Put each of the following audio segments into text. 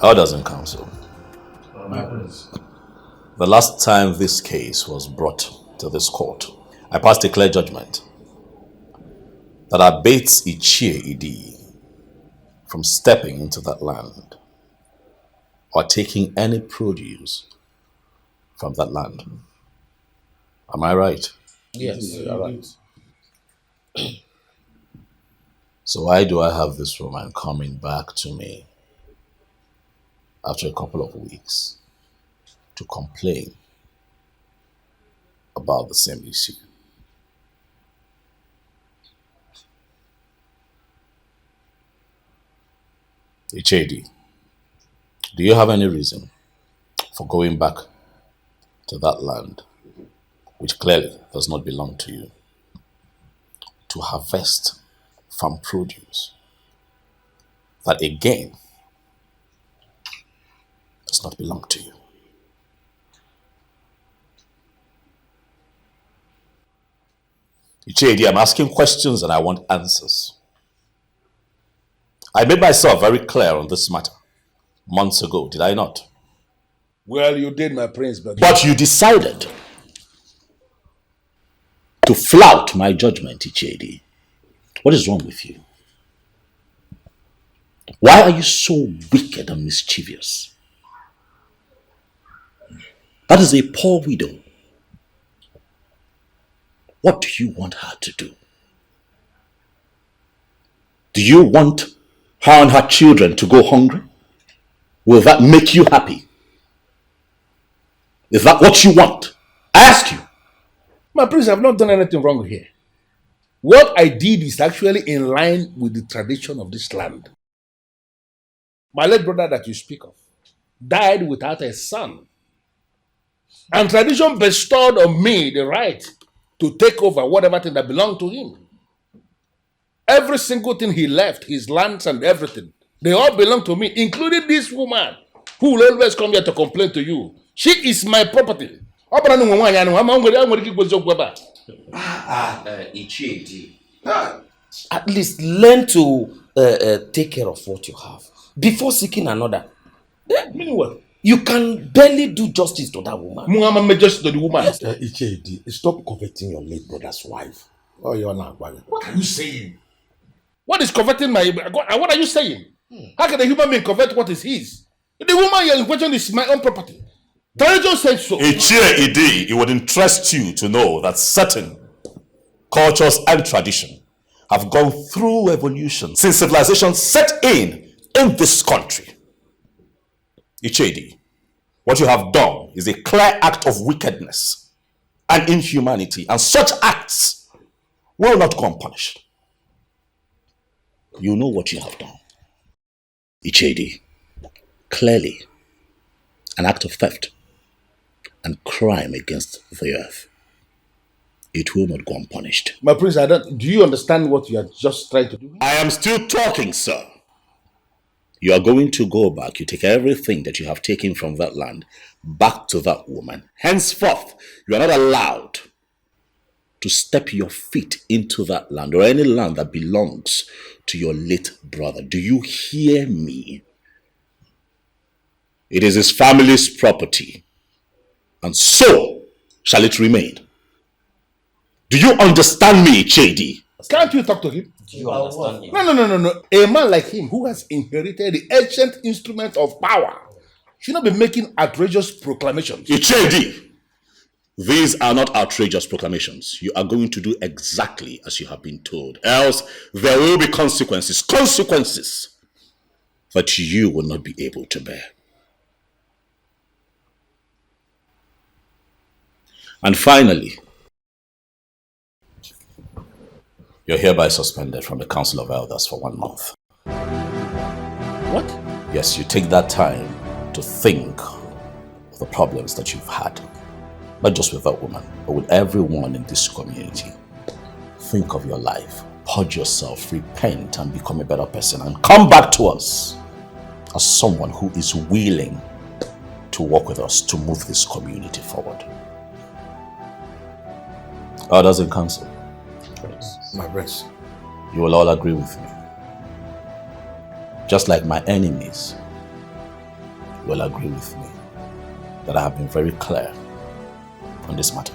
Others in council. The last time this case was brought to this court, I passed a clear judgment that abates Ichie Idi from stepping into that land or taking any produce from that land. Am I right? Yes, you are right. So why do I have this woman coming back to me after a couple of weeks to complain about the same issue? HAD, do you have any reason for going back to that land, which clearly does not belong to you, to harvest farm produce that again does not belong to you? HAD, I'm asking questions and I want answers. I made myself very clear on this matter months ago, did I not? Well, you did, my prince, but you decided to flout my judgment, Ichedi. What is wrong with you? Why are you so wicked and mischievous? That is a poor widow. What do you want her to do? Do you want her and her children to go hungry? Will that make you happy? Is that what you want? I ask you. My prince, I've not done anything wrong here. What I did is actually in line with the tradition of this land. My late brother that you speak of died without a son. And tradition bestowed on me the right to take over whatever thing that belonged to him. Every single thing he left, his lands and everything, they all belong to me, including this woman who will always come here to complain to you. She is my property. At least learn to take care of what you have before seeking another. Meanwhile, you can barely do justice to that woman. Justice to the woman. Yes. Ichedi, stop coveting your late brother's wife. Oh, you're not. What are you saying? What is coveting my... What are you saying? How can a human being covet what is his? The woman you're in question is my own property. Tradition says so. It would interest you to know that certain cultures and tradition have gone through evolution since civilization set in this country. Ichedi, what you have done is a clear act of wickedness and inhumanity, and such acts will not go unpunished. You know what you have done. Ichedi, clearly an act of theft and crime against the earth. It will not go unpunished. My prince, do you understand what you are just trying to do? I am still talking, sir. You are going to go back. You take everything that you have taken from that land back to that woman. Henceforth, you are not allowed to step your feet into that land or any land that belongs to your late brother. Do you hear me? It is his family's property, and so shall it remain. Do you understand me, Chedi? Can't you talk to him? Do you understand him? No. A man like him who has inherited the ancient instrument of power should not be making outrageous proclamations. Chedi, these are not outrageous proclamations. You are going to do exactly as you have been told. Else, there will be consequences. Consequences that you will not be able to bear. And finally, you're hereby suspended from the Council of Elders for 1 month. What? Yes, you take that time to think of the problems that you've had. Not just with that woman, but with everyone in this community. Think of your life, purge yourself, repent, and become a better person, and come back to us as someone who is willing to work with us to move this community forward. Others in council, My prince. you will all agree with me. Just like my enemies will agree with me that I have been very clear on this matter.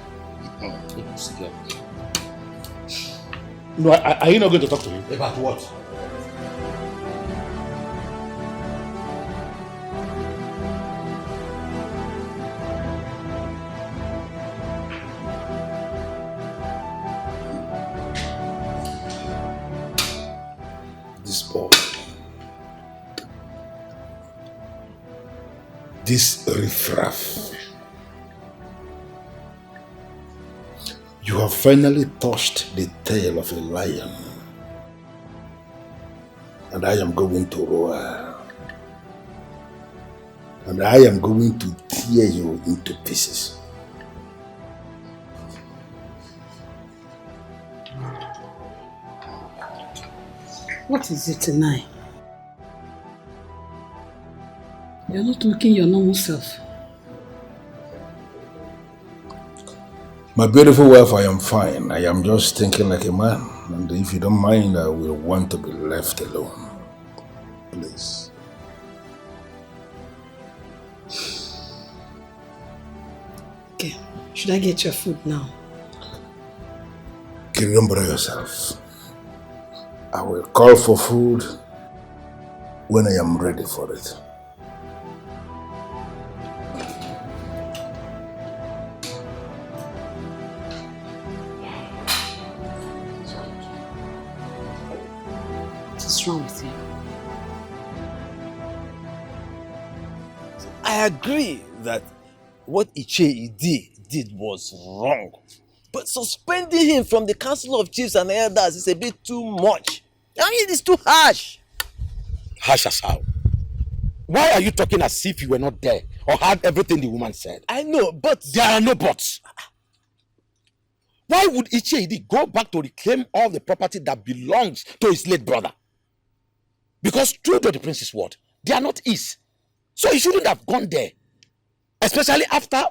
No, are you not going to talk to him? About what? This boy. This riffraff. You have finally touched the tail of a lion. And I am going to roar. And I am going to tear you into pieces. What is it tonight? You're not looking your normal self. My beautiful wife, I am fine. I am just thinking like a man. And if you don't mind, I will want to be left alone. Please. Okay. Should I get your food now? Don't bother yourself. I will call for food when I am ready for it. What's wrong with you? I agree that what Iche did was wrong. But suspending him from the Council of Chiefs and Elders is a bit too much. I mean, it's too harsh. Harsh as how? Why are you talking as if you were not there or heard everything the woman said? I know, but There are no buts. Why would Iche go back to reclaim all the property that belongs to his late brother? Because true to the prince's word, they are not his. So he shouldn't have gone there. Especially after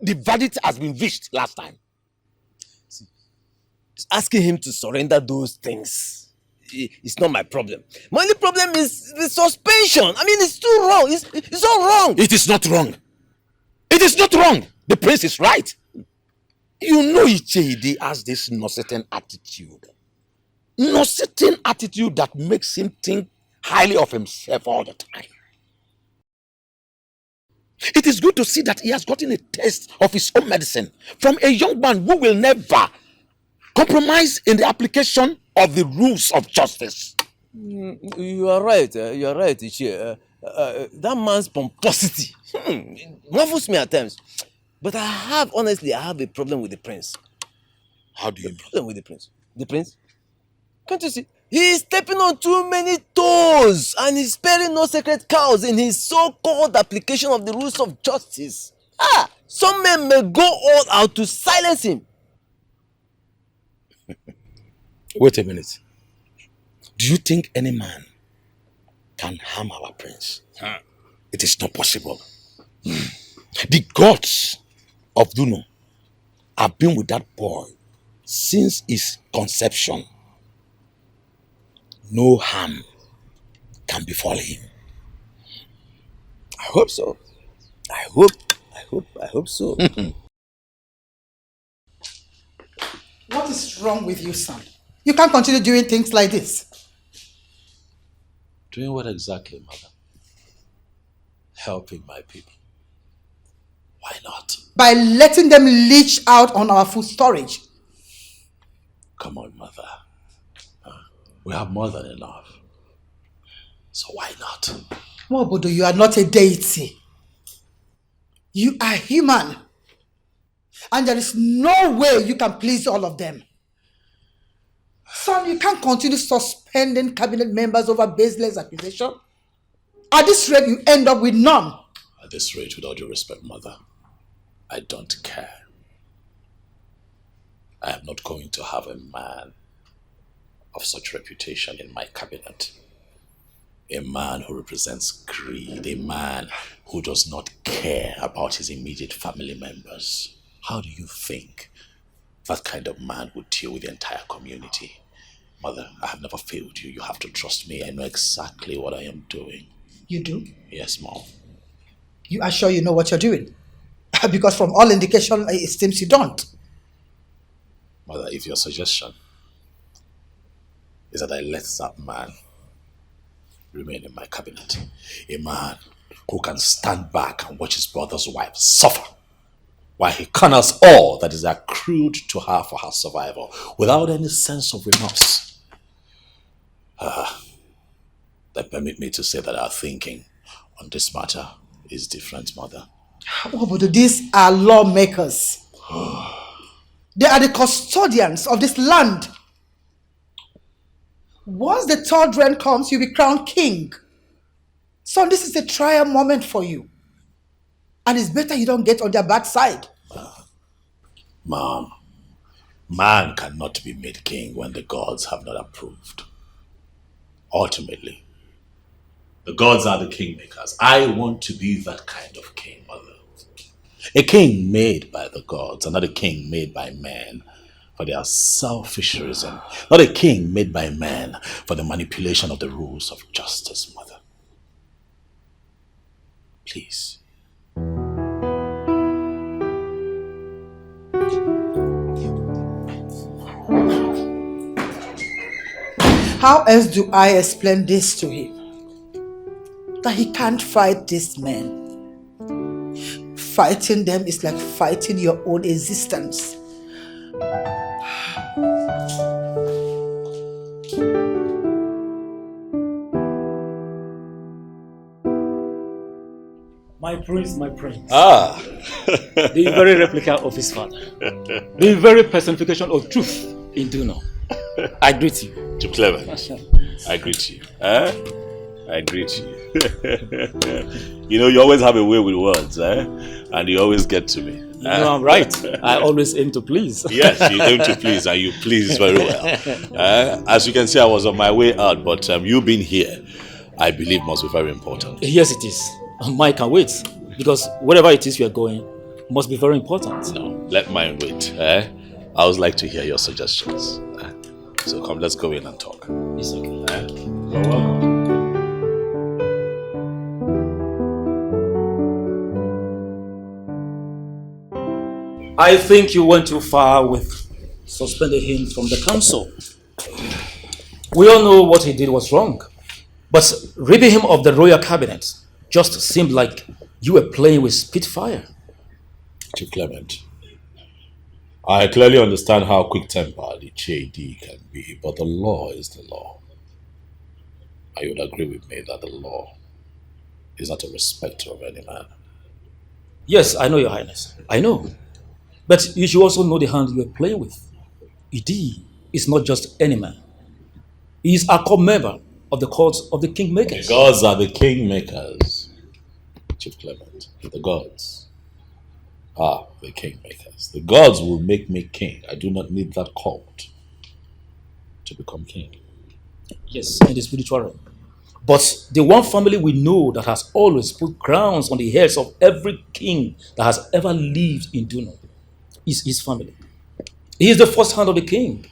the verdict has been reached last time. asking him to surrender those things, it's not my problem. My only problem is the suspension. I mean, it's too wrong. It's all wrong. It is not wrong. It is not wrong. The prince is right. You know Ichedi has this certain attitude. Certain attitude that makes him think highly of himself all the time. It is good to see that he has gotten a taste of his own medicine from a young man who will never compromise in the application of the rules of justice. You are right. You are right, Ichie. That man's pomposity marvels me at times. But honestly, I have a problem with the prince. How do you mean? Problem with the prince? The prince? Can't you see? He is stepping on too many toes and he's sparing no sacred cows in his so-called application of the rules of justice. Some men may go all out to silence him. Wait a minute. Do you think any man can harm our prince? It is not possible. The gods of Duno have been with that boy since his conception. No harm can befall him. I hope so. I hope so. What is wrong with you, son? You can't continue doing things like this. Doing what exactly, mother? Helping my people. Why not? By letting them leach out on our food storage. Come on, mother. We have more than enough. So why not? Mobodo, you are not a deity. You are human. And there is no way you can please all of them. Son, you can't continue suspending cabinet members over baseless accusation. At this rate, you end up with none. At this rate, with all due respect, mother, I don't care. I am not going to have a man of such reputation in my cabinet. A man who represents greed, a man who does not care about his immediate family members. How do you think that kind of man would deal with the entire community? Mother, I have never failed you. You have to trust me. I know exactly what I am doing. You do? Yes, Mom. You are sure you know what you're doing? Because from all indication, it seems you don't. Mother, if your suggestion is that I let that man remain in my cabinet, a man who can stand back and watch his brother's wife suffer while he corners all that is accrued to her for her survival without any sense of remorse, that permit me to say that our thinking on this matter is different, Mother. Oh, but these are lawmakers. They are the custodians of this land. Once the third reign comes, you'll be crowned king. Son, this is a trial moment for you. And it's better you don't get on their bad side. Mom, man cannot be made king when the gods have not approved. Ultimately, the gods are the kingmakers. I want to be that kind of king, Mother. A king made by the gods, and not a king made by men for their selfish reason. Not a king made by men for the manipulation of the rules of justice, Mother. Please. How else do I explain this to him? That he can't fight these men. Fighting them is like fighting your own existence. My prince, my prince. Ah! The very replica of his father. The very personification of truth in Duno. I greet you. To Clement, I greet you. I greet you. You know, you always have a way with words, and you always get to me. You know I'm right. I always aim to please. Yes, you aim to please, and you please very well. As you can see, I was on my way out, but you being here, I believe must be very important. Yes, it is. Mine can wait, because wherever it is we are going must be very important. No, let mine wait. I always like to hear your suggestions. So come, let's go in and talk. It's okay. You're welcome. I think you went too far with suspending him from the council. We all know what he did was wrong, but ripping him of the royal cabinet just seemed like you were playing with spitfire. To Clement, I clearly understand how quick-tempered the JD can be, but the law is the law. And you would agree with me that the law is not a respecter of any man. Yes, I know, Your Highness. I know. But you should also know the hand you are playing with. Idi is not just any man. He is a core member of the courts of the Kingmakers. The gods are the kingmakers, Chief Clement. The gods are the kingmakers. The gods will make me king. I do not need that court to become king. Yes, in the spiritual realm. But the one family we know that has always put crowns on the heads of every king that has ever lived in Duno is his family. He is the first hand of the king.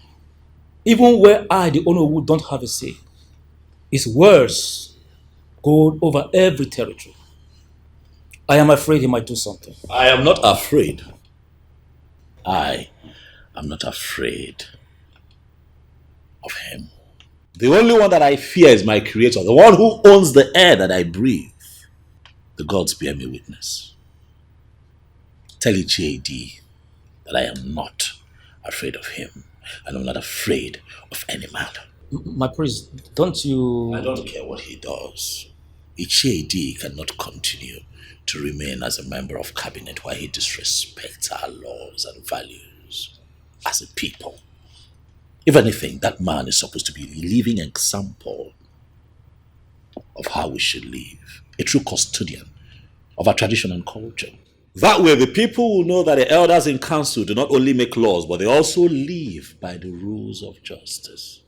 Even where I, the Onowu, don't have a say, his words go over every territory. I am afraid he might do something. I am not afraid. I am not afraid of him. The only one that I fear is my creator, the one who owns the air that I breathe. The gods bear me witness. Tell JD that I am not afraid of him, and I'm not afraid of any man. My priest, don't you... I don't care what he does. JD cannot continue to remain as a member of cabinet while he disrespects our laws and values as a people. If anything, that man is supposed to be a living example of how we should live, a true custodian of our tradition and culture. That way, the people will know that the elders in council do not only make laws, but they also live by the rules of justice.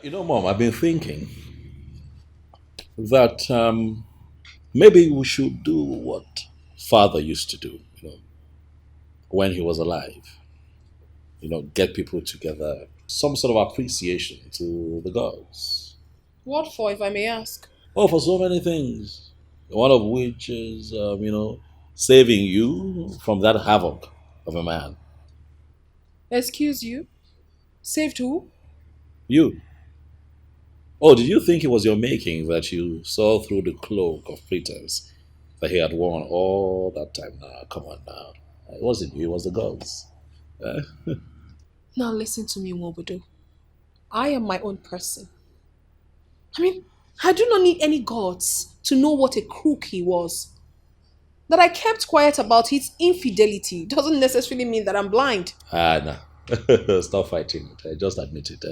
You know, Mom, I've been thinking that maybe we should do what Father used to do, when he was alive. Get people together, some sort of appreciation to the gods. What for, if I may ask? Oh, for so many things. One of which is, saving you from that havoc of a man. Excuse you? Saved who? You. Oh, did you think it was your making that you saw through the cloak of pretense that he had worn all that time? Now, come on now. It wasn't you, it was the gods. Eh? Now listen to me, Mobodo. I am my own person. I mean, I do not need any gods to know what a crook he was. That I kept quiet about his infidelity doesn't necessarily mean that I'm blind. No. Stop fighting it. Just admit it.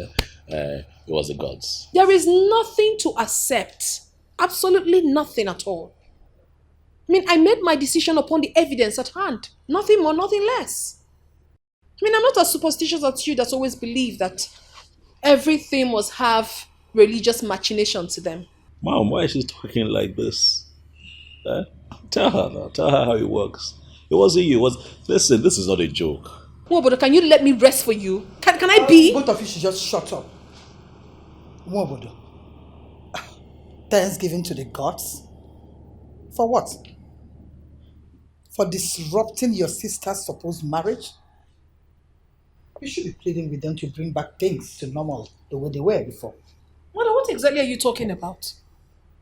It was the gods. There is nothing to accept. Absolutely nothing at all. I mean, I made my decision upon the evidence at hand. Nothing more, nothing less. I mean, I'm not as superstitious as you that's always believe that everything must have religious machination to them. Mom, why is she talking like this? Eh? Tell her now. Tell her how it works. It wasn't you. Listen, this is not a joke. Mobodo, can you let me rest for you? Can I be? Both of you should just shut up. Mwobodo. Thanksgiving to the gods? For what? For disrupting your sister's supposed marriage? You should be pleading with them to bring back things to normal the way they were before. Mother, what exactly are you talking about?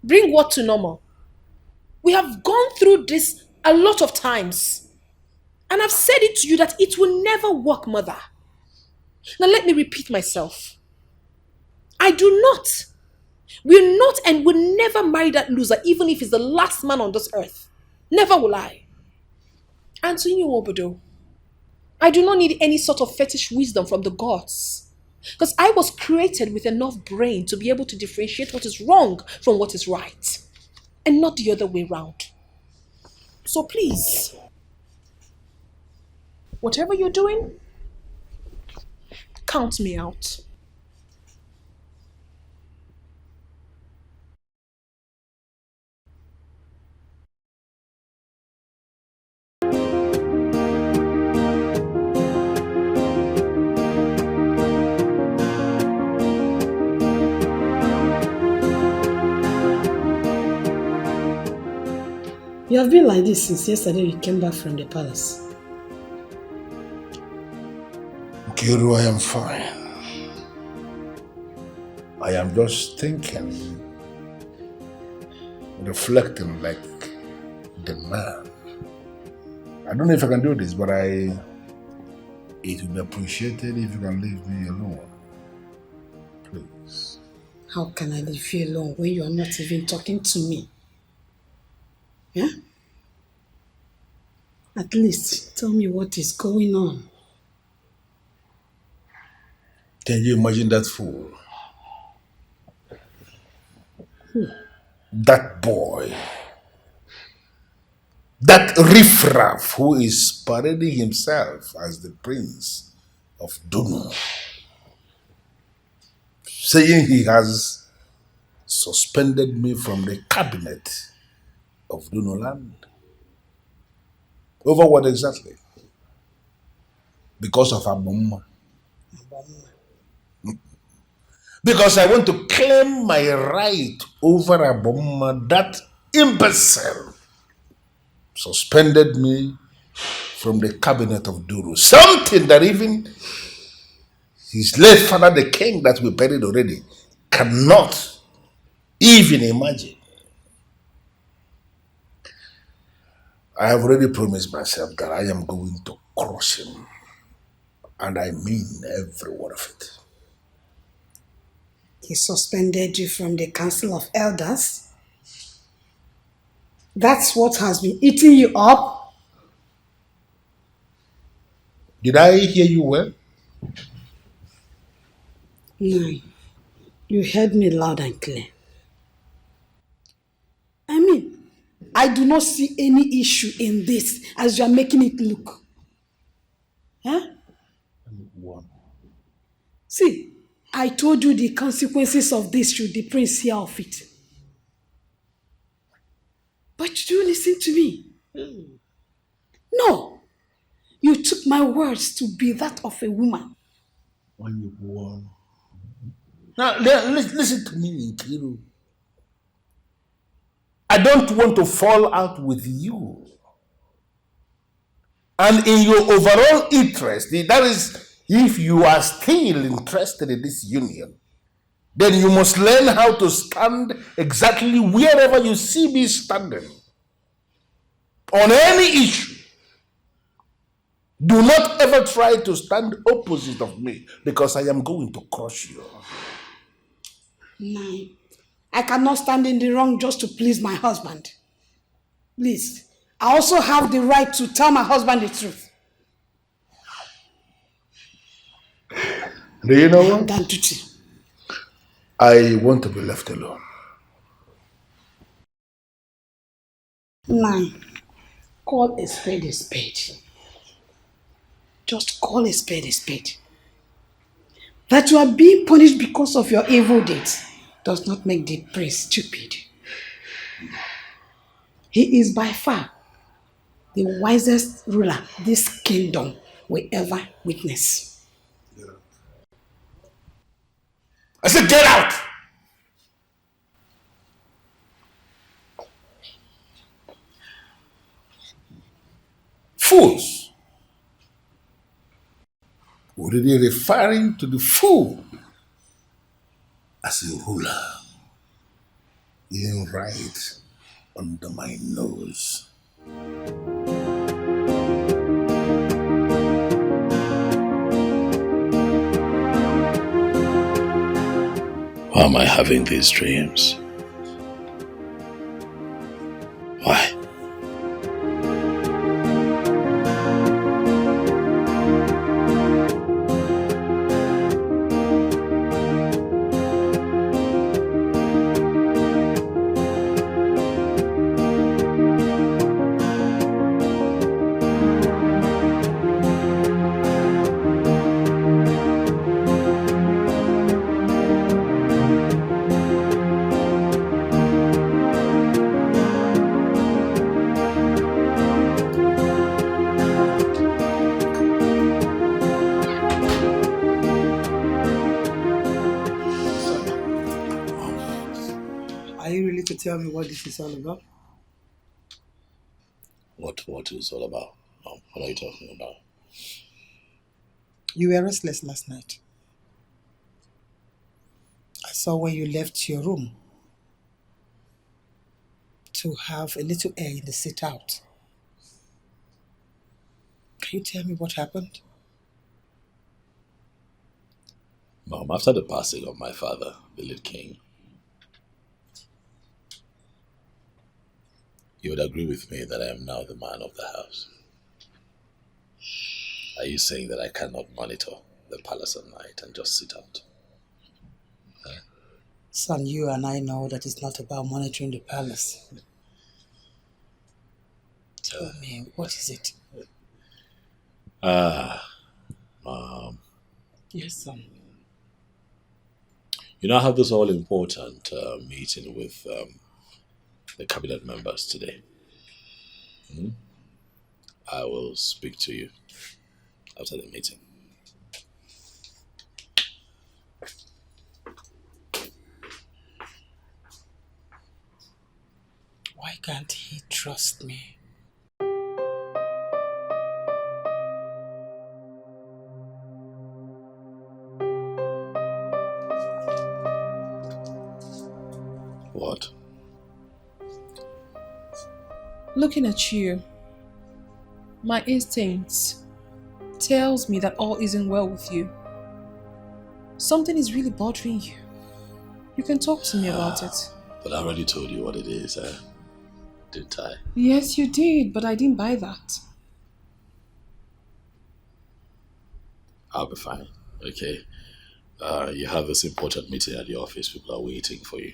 Bring what to normal? We have gone through this a lot of times. And I've said it to you that it will never work, Mother. Now let me repeat myself. I do not, will not and will never marry that loser, even if he's the last man on this earth. Never will I. And to you, Obodo, I do not need any sort of fetish wisdom from the gods. Because I was created with enough brain to be able to differentiate what is wrong from what is right. And not the other way around. So please, whatever you're doing, count me out. You have been like this since yesterday you came back from the palace. Kiru, I am fine. I am just thinking, reflecting like the man. I don't know if I can do this, but it would be appreciated if you can leave me alone. Please. How can I leave you alone when you are not even talking to me? Yeah? At least tell me what is going on. Can you imagine that fool? That boy. That riffraff who is parading himself as the prince of Duno. Saying he has suspended me from the cabinet of Dunoland. Over what exactly? Because of Abumma. Because I want to claim my right over Abumma. That imbecile suspended me from the cabinet of Duru. Something that even his late father, the king that we buried already, cannot even imagine. I have already promised myself that I am going to crush him. And I mean every word of it. He suspended you from the Council of Elders? That's what has been eating you up? Did I hear you well? No. You heard me loud and clear. I mean, I do not see any issue in this as you are making it look. Huh? See, I told you the consequences of this should the prince hear of it. But you listen to me. No. You took my words to be that of a woman. Huh? Now, listen to me, Nkiru. I don't want to fall out with you. And in your overall interest, that is, if you are still interested in this union, then you must learn how to stand exactly wherever you see me standing. On any issue. Do not ever try to stand opposite of me because I am going to crush you. No, I cannot stand in the wrong just to please my husband. Please, I also have the right to tell my husband the truth. Do you know what? Dantuti. I want to be left alone. Nine. Call a spade a spade. Just call a spade a spade. That you are being punished because of your evil deeds does not make the prince stupid. He is by far the wisest ruler this kingdom will ever witness. I said, get out! Fools! Already referring to the fool as a ruler, even right under my nose. Why am I having these dreams? Why? Tell me what this is all about. What is it all about? What are you talking about? You were restless last night. I saw when you left your room to have a little air in the sit out. Can you tell me what happened? Mom, after the passing of my father, the late king, you would agree with me that I am now the man of the house. Are you saying that I cannot monitor the palace at night and just sit out? Huh? Son, you and I know that it's not about monitoring the palace. Tell me, what is it? Mom. Yes, son. You know, I have this all important meeting with the cabinet members today. I will speak to you after the meeting. Why can't he trust me? What? Looking at you, my instincts tells me that all isn't well with you. Something is really bothering you. You can talk to me about it. But I already told you what it is, didn't I? Yes, you did, but I didn't buy that. I'll be fine, okay? You have this important meeting at the office. People are waiting for you.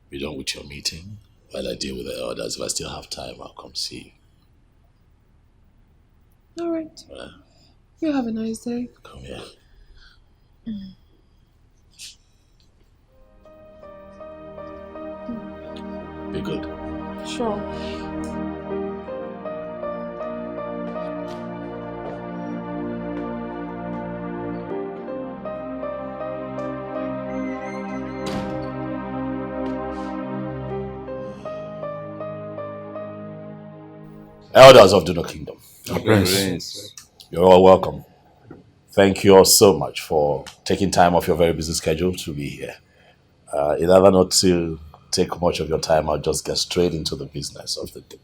Be done with your meeting. While I deal with the others, if I still have time, I'll come see you. All right. You have a nice day. Come here. Be good. Sure. Elders of Duno Kingdom, Prince. you're all welcome. Thank you all so much for taking time off your very busy schedule to be here. In order not to take much of your time, I'll just get straight into the business of the day.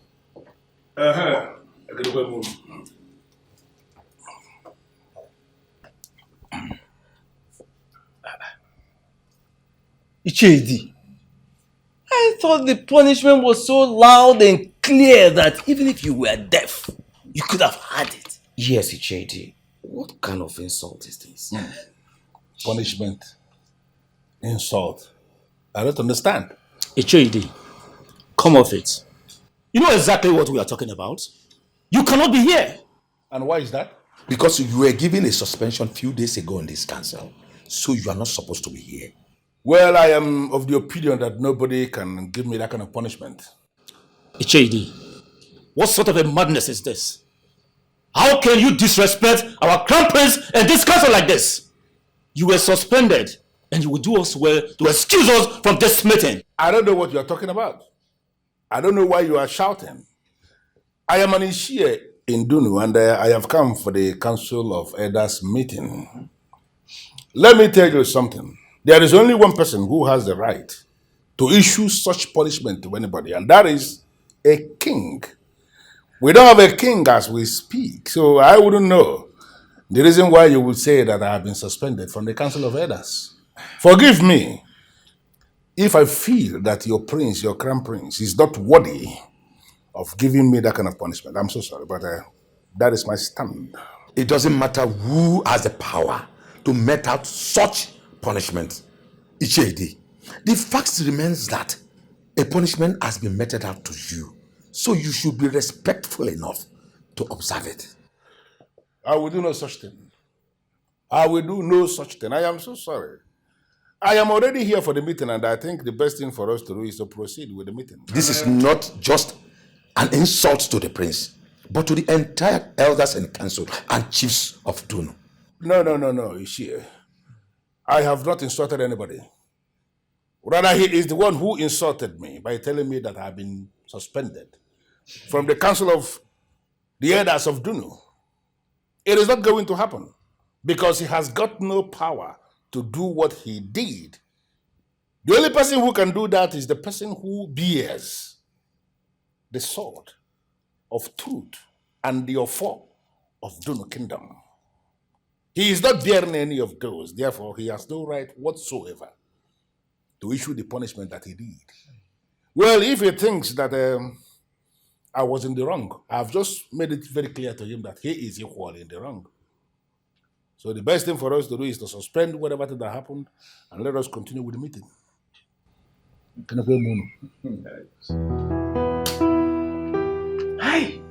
Ichedi, I thought the punishment was so loud and clear that even if you were deaf, you could have heard it. Yes, Ichedi. What kind of insult is this? Punishment. Insult. I don't understand. Ichedi, come off it. You know exactly what we are talking about. You cannot be here. And why is that? Because you were given a suspension few days ago in this council, so you are not supposed to be here. Well, I am of the opinion that nobody can give me that kind of punishment. Ichedi, what sort of a madness is this? How can you disrespect our crown prince in this council like this? You were suspended, and you will do us well to excuse us from this meeting. I don't know what you are talking about. I don't know why you are shouting. I am an Ishie in Dunu, and I have come for the Council of Elders meeting. Let me tell you something. There is only one person who has the right to issue such punishment to anybody, and that is a king. We don't have a king as we speak, so I wouldn't know the reason why you would say that I have been suspended from the Council of Elders. Forgive me if I feel that your prince, your crown prince, is not worthy of giving me that kind of punishment. I'm so sorry, but that is my stand. It doesn't matter who has the power to mete out such punishment. Ichedi, the fact remains that a punishment has been meted out to you, so you should be respectful enough to observe it. I will do no such thing. I will do no such thing. I am so sorry. I am already here for the meeting, and I think the best thing for us to do is to proceed with the meeting. This is not just an insult to the prince, but to the entire elders and council and chiefs of Dunu. No, Ishie. I have not insulted anybody. Rather, he is the one who insulted me by telling me that I have been suspended from the Council of the Elders of Dunu. It is not going to happen because he has got no power to do what he did. The only person who can do that is the person who bears the sword of truth and the offer of Dunu Kingdom. He is not bearing any of those, therefore he has no right whatsoever to issue the punishment that he did. Well, if he thinks that I was in the wrong, I've just made it very clear to him that he is equally in the wrong. So the best thing for us to do is to suspend whatever thing that happened and let us continue with the meeting. Can I play Mono? Hey!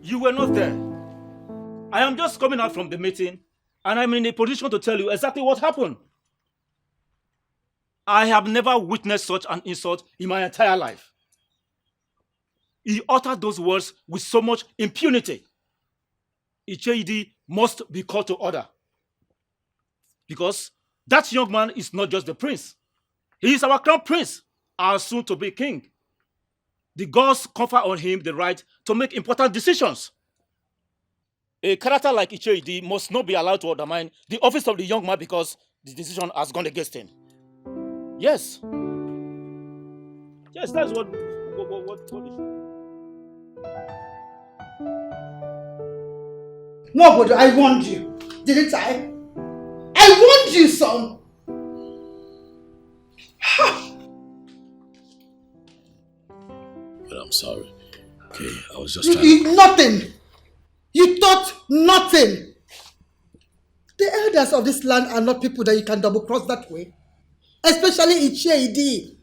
You were not there. I am just coming out from the meeting, and I'm in a position to tell you exactly what happened. I have never witnessed such an insult in my entire life. He uttered those words with so much impunity. Ichedi must be called to order. Because that young man is not just the prince. He is our crown prince, our soon-to-be king. The gods confer on him the right to make important decisions. A character like Ichedi must not be allowed to undermine the office of the young man because the decision has gone against him. Yes. Yes, that's what Nobody, I warned you. Didn't I? I warned you, son. But I'm sorry. Okay, I was just trying to... Nothing. You thought nothing. The elders of this land are not people that you can double cross that way. Especially Ichedi.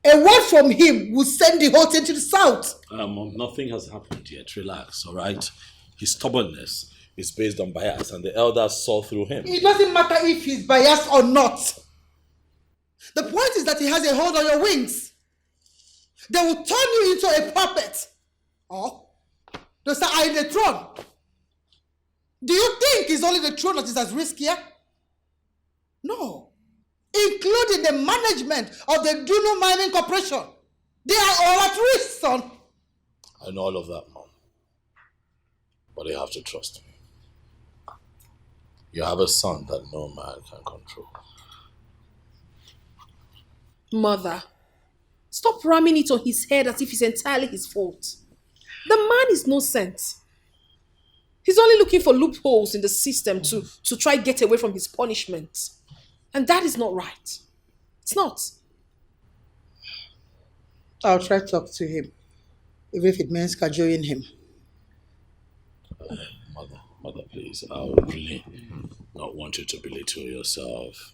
A word from him will send the whole thing to the south. Nothing has happened yet. Relax, all right? His stubbornness is based on bias, and the elders saw through him. It doesn't matter if he's biased or not. The point is that he has a hold on your wings. They will turn you into a puppet. Or they say, I am the throne. Do you think it's only the throne that is as riskier? No. including the management of the Duno Mining Corporation. They are all at risk, son. I know all of that, Mom. But you have to trust me. You have a son that no man can control. Mother, stop ramming it on his head as if it's entirely his fault. The man is no sense. He's only looking for loopholes in the system to try get away from his punishment. And that is not right. It's not. I'll try to talk to him, even if it means cajoling him. Mother, please. I would really not want you to belittle yourself,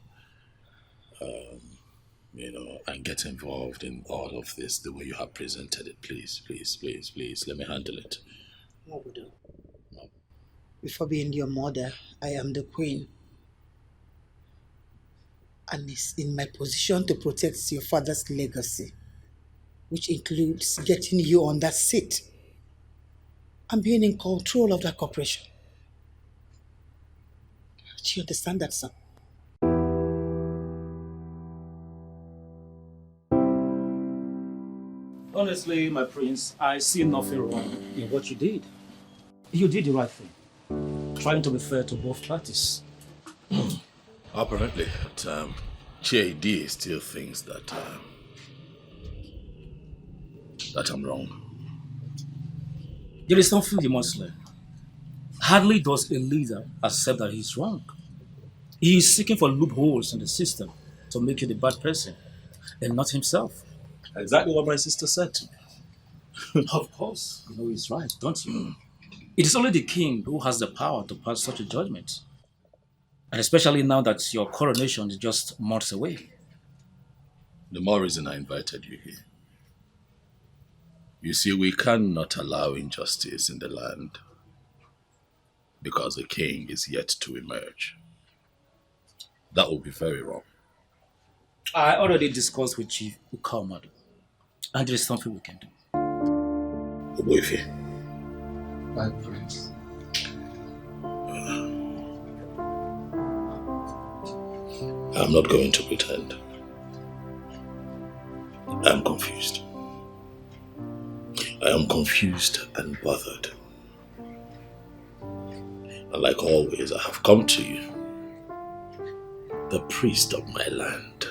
and get involved in all of this the way you have presented it. Please, let me handle it. Mobudu, before being your mother, I am the queen. And it's in my position to protect your father's legacy, which includes getting you on that seat and being in control of that corporation. Do you understand that, son? Honestly, my prince, I see nothing wrong in what you did. You did the right thing, trying to be fair to both parties. Apparently, JD still thinks that I'm wrong. There is something you must learn. Hardly does a leader accept that he's wrong. He is seeking for loopholes in the system to make you the bad person, and not himself. Exactly what my sister said to me. Of course, you know he's right, don't you? It is only the king who has the power to pass such a judgment. And especially now that your coronation is just months away. The more reason I invited you here. You see, we cannot allow injustice in the land because the king is yet to emerge. That would be very wrong. I already discussed with Chief Ukamadu, and there is something we can do. Obuefi. My prince. I'm not going to pretend. I'm confused. I am confused and bothered. And like always, I have come to you, the priest of my land,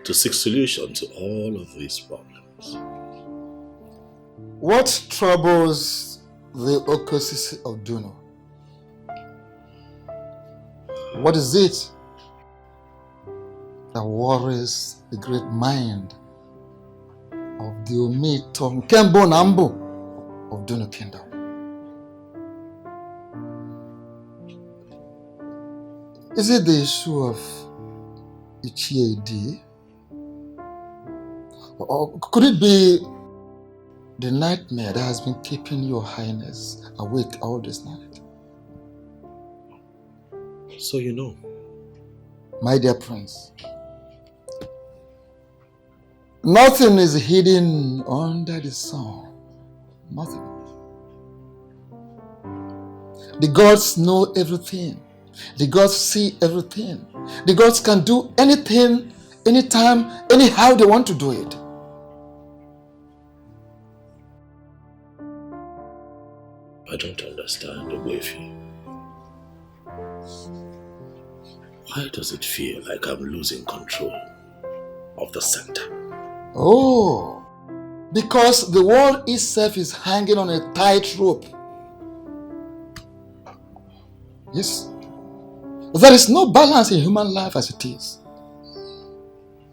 to seek solution to all of these problems. What troubles the Okosisi of Duno? What is it that worries the great mind of the Omitom Kembo Nambo of Duno Kingdom? Is it the issue of Ichiedi? Or could it be the nightmare that has been keeping your highness awake all this night? So you know. My dear prince, nothing is hidden under the sun. Nothing. The gods know everything. The gods see everything. The gods can do anything, anytime, anyhow they want to do it. I don't understand, Obuefi. Why does it feel like I'm losing control of the center? Oh, because the world itself is hanging on a tight rope. Yes. There is no balance in human life as it is.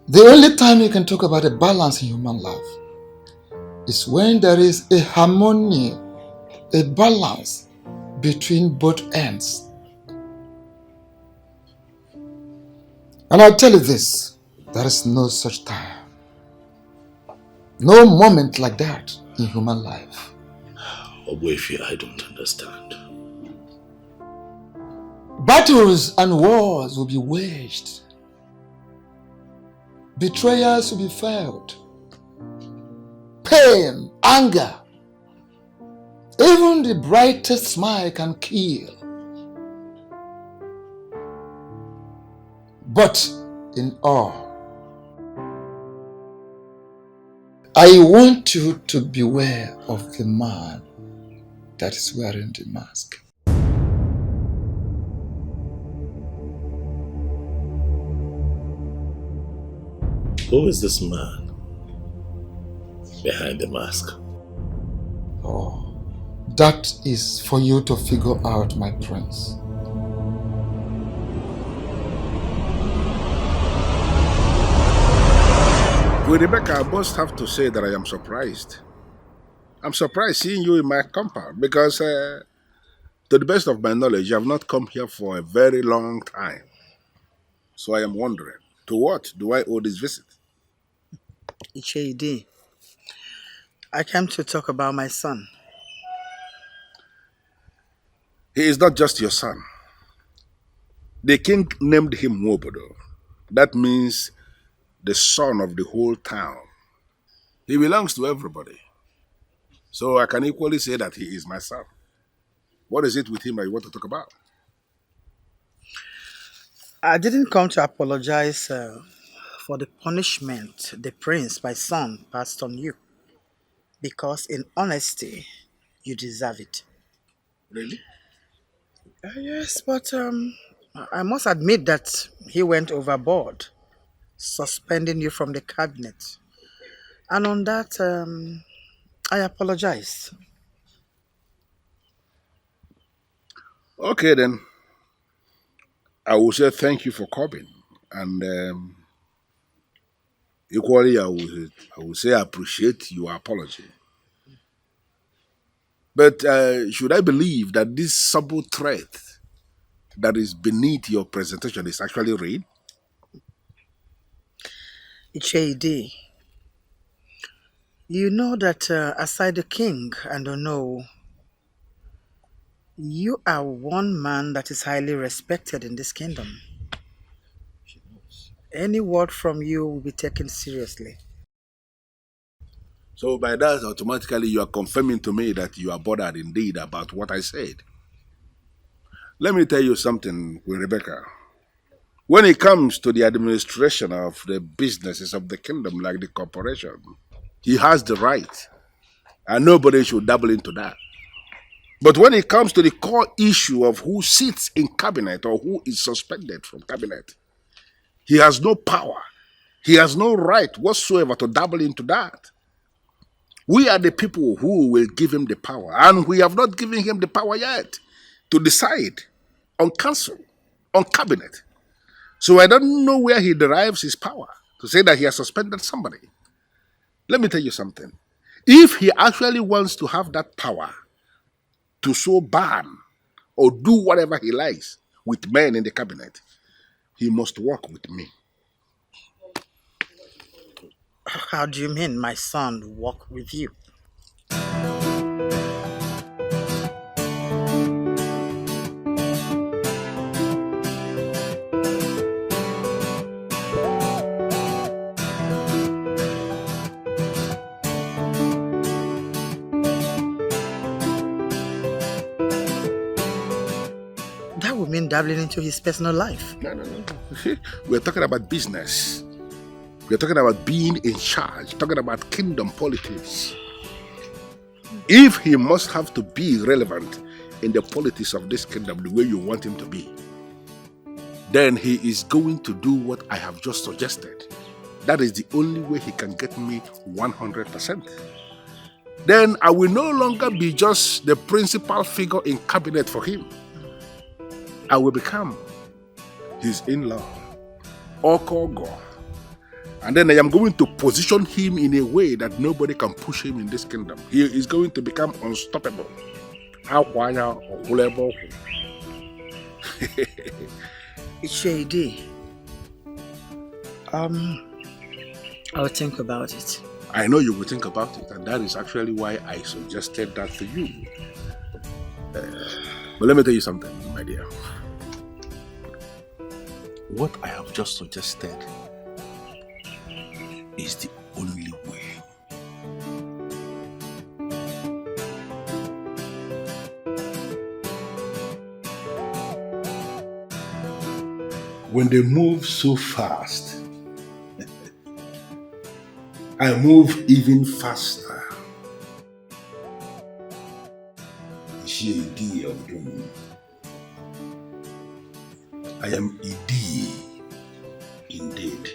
The only time you can talk about a balance in human life is when there is a harmony, a balance between both ends. And I'll tell you this, there is no such time, no moment like that in human life. Obuefi, I don't understand. Battles and wars will be waged. Betrayals will be felt. Pain, anger, even the brightest smile can kill. but in awe. I want you to beware of the man that is wearing the mask. Who is this man behind the mask? Oh, that is for you to figure out, my prince. With Rebecca, I must have to say that I am surprised. I'm surprised seeing you in my compound because, to the best of my knowledge, you have not come here for a very long time. So I am wondering, to what do I owe this visit? Ichedi, I came to talk about my son. He is not just your son. The king named him Wobodo. That means the son of the whole town. He belongs to everybody. So I can equally say that he is my son. What is it with him that you want to talk about? I didn't come to apologize for the punishment the prince, my son, passed on you. Because in honesty, you deserve it. Really? Yes, but I must admit that he went overboard, suspending you from the cabinet. And on that, I apologize. Okay then. I will say thank you for coming. And equally, I will say I appreciate your apology. But should I believe that this subtle threat that is beneath your presentation is actually real? Ichedi, you know that aside the king and Ono, you are one man that is highly respected in this kingdom. Any word from you will be taken seriously. So by that, automatically you are confirming to me that you are bothered indeed about what I said. Let me tell you something, Rebecca. When it comes to the administration of the businesses of the kingdom, like the corporation, he has the right, and nobody should dabble into that. But when it comes to the core issue of who sits in cabinet or who is suspended from cabinet, he has no power. He has no right whatsoever to dabble into that. We are the people who will give him the power, and we have not given him the power yet to decide on council, on cabinet. So I don't know where he derives his power to say that he has suspended somebody. Let me tell you something. If he actually wants to have that power to so ban or do whatever he likes with men in the cabinet, he must work with me. How do you mean my son walk with you? That would mean dabbling into his personal life. No. We're talking about business. We're talking about being in charge, talking about kingdom politics. If he must have to be relevant in the politics of this kingdom the way you want him to be, then he is going to do what I have just suggested. That is the only way he can get me 100%. Then I will no longer be just the principal figure in cabinet for him. I will become his in-law, Okogo. And then I am going to position him in a way that nobody can push him in this kingdom. He is going to become unstoppable. Ichedi, I'll think about it. I know you will think about it, and that is actually why I suggested that to you. But let me tell you something, my dear. What I have just suggested is the only way. When they move so fast, I move even faster. Is she a D of doom? I am a D indeed.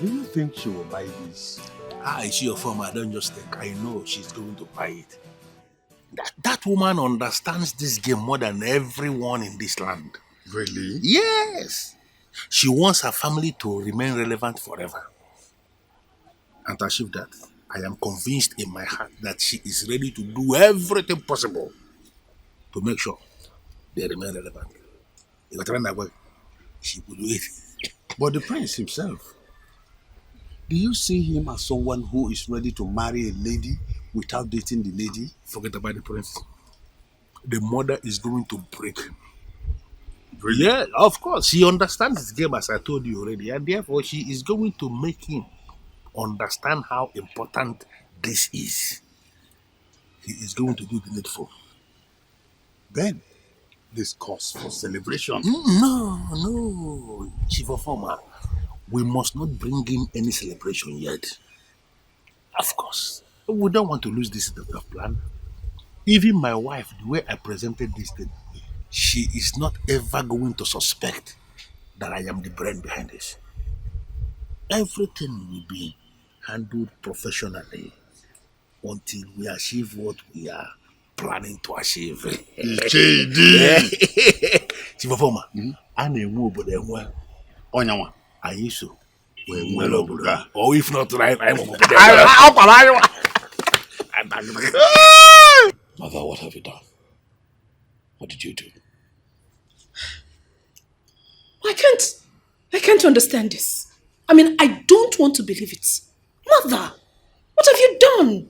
Do you think she will buy this? Is she a farmer? I don't just think. I know she's going to buy it. That woman understands this game more than everyone in this land. Really? Yes. She wants her family to remain relevant forever. And to achieve that, I am convinced in my heart that she is ready to do everything possible to make sure they remain relevant. If I turn that way, she will do it. But the prince himself, do you see him as someone who is ready to marry a lady without dating the lady? Forget about the prince. The mother is going to break. Really? Yeah, of course. She understands this game as I told you already, and therefore she is going to make him understand how important this is. He is going to do the needful. Then, this calls for celebration. No, Chief of Former. We must not bring in any celebration yet. Of course, we don't want to lose this plan. Even my wife, the way I presented this thing, she is not ever going to suspect that I am the brain behind this. Everything will be handled professionally until we achieve what we are planning to achieve. Chief of Former, I know obodo enwe Onyawa. anyị so wee Nwere obodo a. or if not right, I'm obodo. Mother, what have you done? What did you do? I can't understand this. I mean, I don't want to believe it. Mother, what have you done?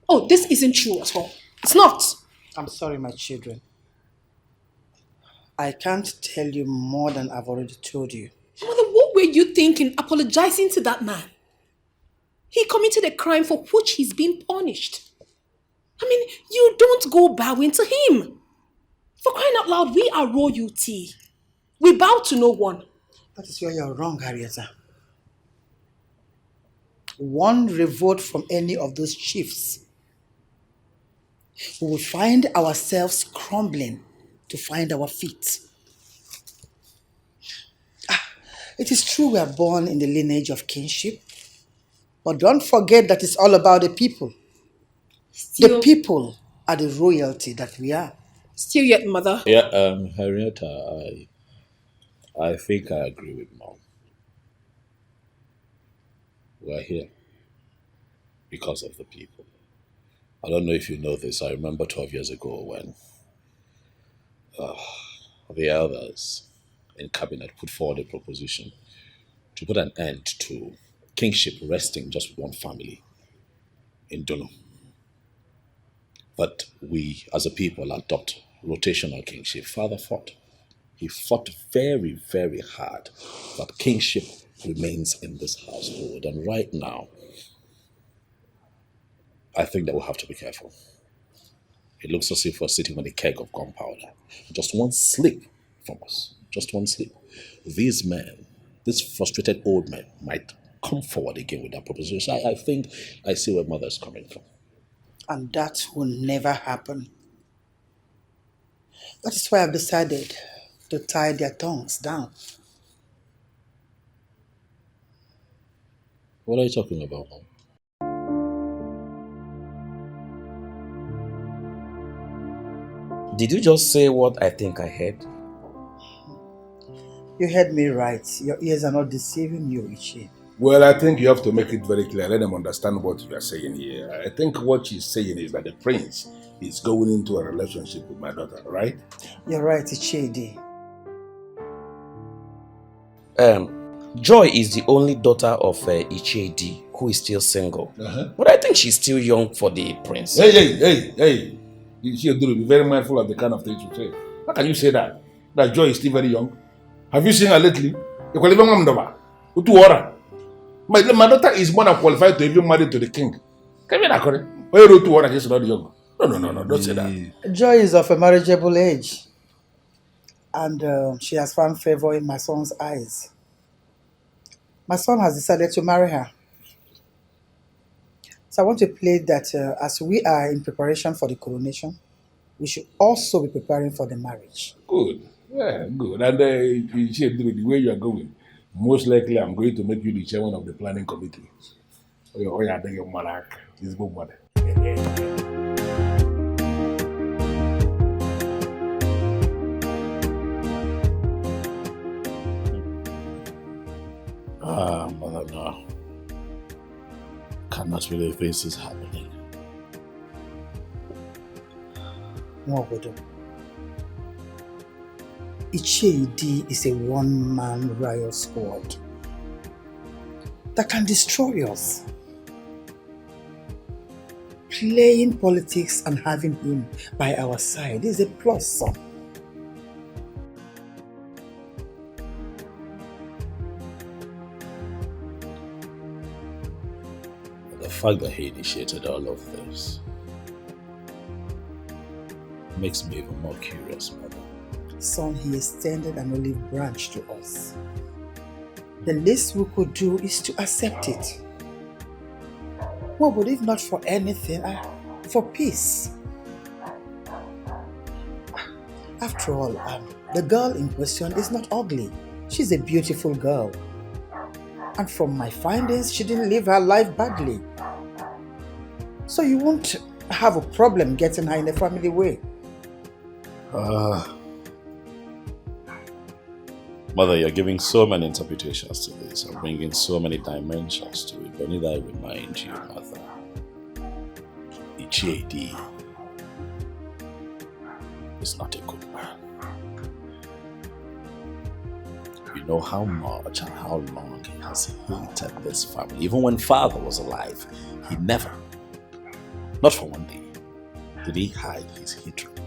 Oh, this isn't true at all. It's not. I'm sorry, my children. I can't tell you more than I've already told you. Mother, what were you thinking apologizing to that man? He committed a crime for which he's being punished. I mean, you don't go bowing to him. For crying out loud, we are royalty. We bow to no one. That is where you're wrong, Harrietta. One revolt from any of those chiefs, we will find ourselves crumbling to find our feet. It is true we are born in the lineage of kinship, but don't forget that it's all about the people. The people are the royalty that we are. Still yet, Mother. Yeah, Henrietta, I think I agree with Mom. We're here because of the people. I don't know if you know this. I remember 12 years ago when the elders in cabinet put forward a proposition to put an end to kingship resting just with one family in Dono. But we, as a people, adopt rotational kingship. Father fought. He fought very, very hard that kingship remains in this household. And right now, I think that we'll have to be careful. It looks as if we're sitting on a keg of gunpowder. Just one slip from us. Just one slip. These men, these frustrated old men, might come forward again with that proposition. I think I see where Mother's coming from. And that will never happen. That is why I've decided to tie their tongues down. What are you talking about, Mom? Did you just say what I think I heard? You heard me right. Your ears are not deceiving you, Ichi. Well, I think you have to make it very clear. Let them understand what you are saying here. I think what she's saying is that the prince is going into a relationship with my daughter, right? You're right, Ichidi. Joy is the only daughter of Ichedi, who is still single. But I think she's still young for the prince. Hey. You should be very mindful of the kind of things you say. How can you say that? That Joy is still very young? Have you seen her lately? My daughter is more than qualified to even marry to the king. Can you not correct? Why you wrote to one against another young? No, don't say that. Joy is of a marriageable age, and she has found favor in my son's eyes. My son has decided to marry her. So I want to play that as we are in preparation for the coronation, we should also be preparing for the marriage. Good. Yeah, good. And the way you are going, most likely I'm going to make you the chairman of the planning committee. Oh, yeah, I your monarch. This book mother. Mother, no. Cannot believe this is happening. Nwaobodo. Ichedi is a one-man riot squad that can destroy us. Playing politics and having him by our side is a plus, son. The fact that he initiated all of this makes me even more curious, Mother. Son, he extended an olive branch to us. The least we could do is to accept it. Well, but if not for anything, for peace. After all, the girl in question is not ugly. She's a beautiful girl. And from my findings, she didn't live her life badly. So you won't have a problem getting her in a family way. Mother, you're giving so many interpretations to this and bringing so many dimensions to it. But need I remind you, Mother, Ichedi is not a good man. You know how much and how long he has hated this family. Even when father was alive, he never, not for one day, did he hide his hatred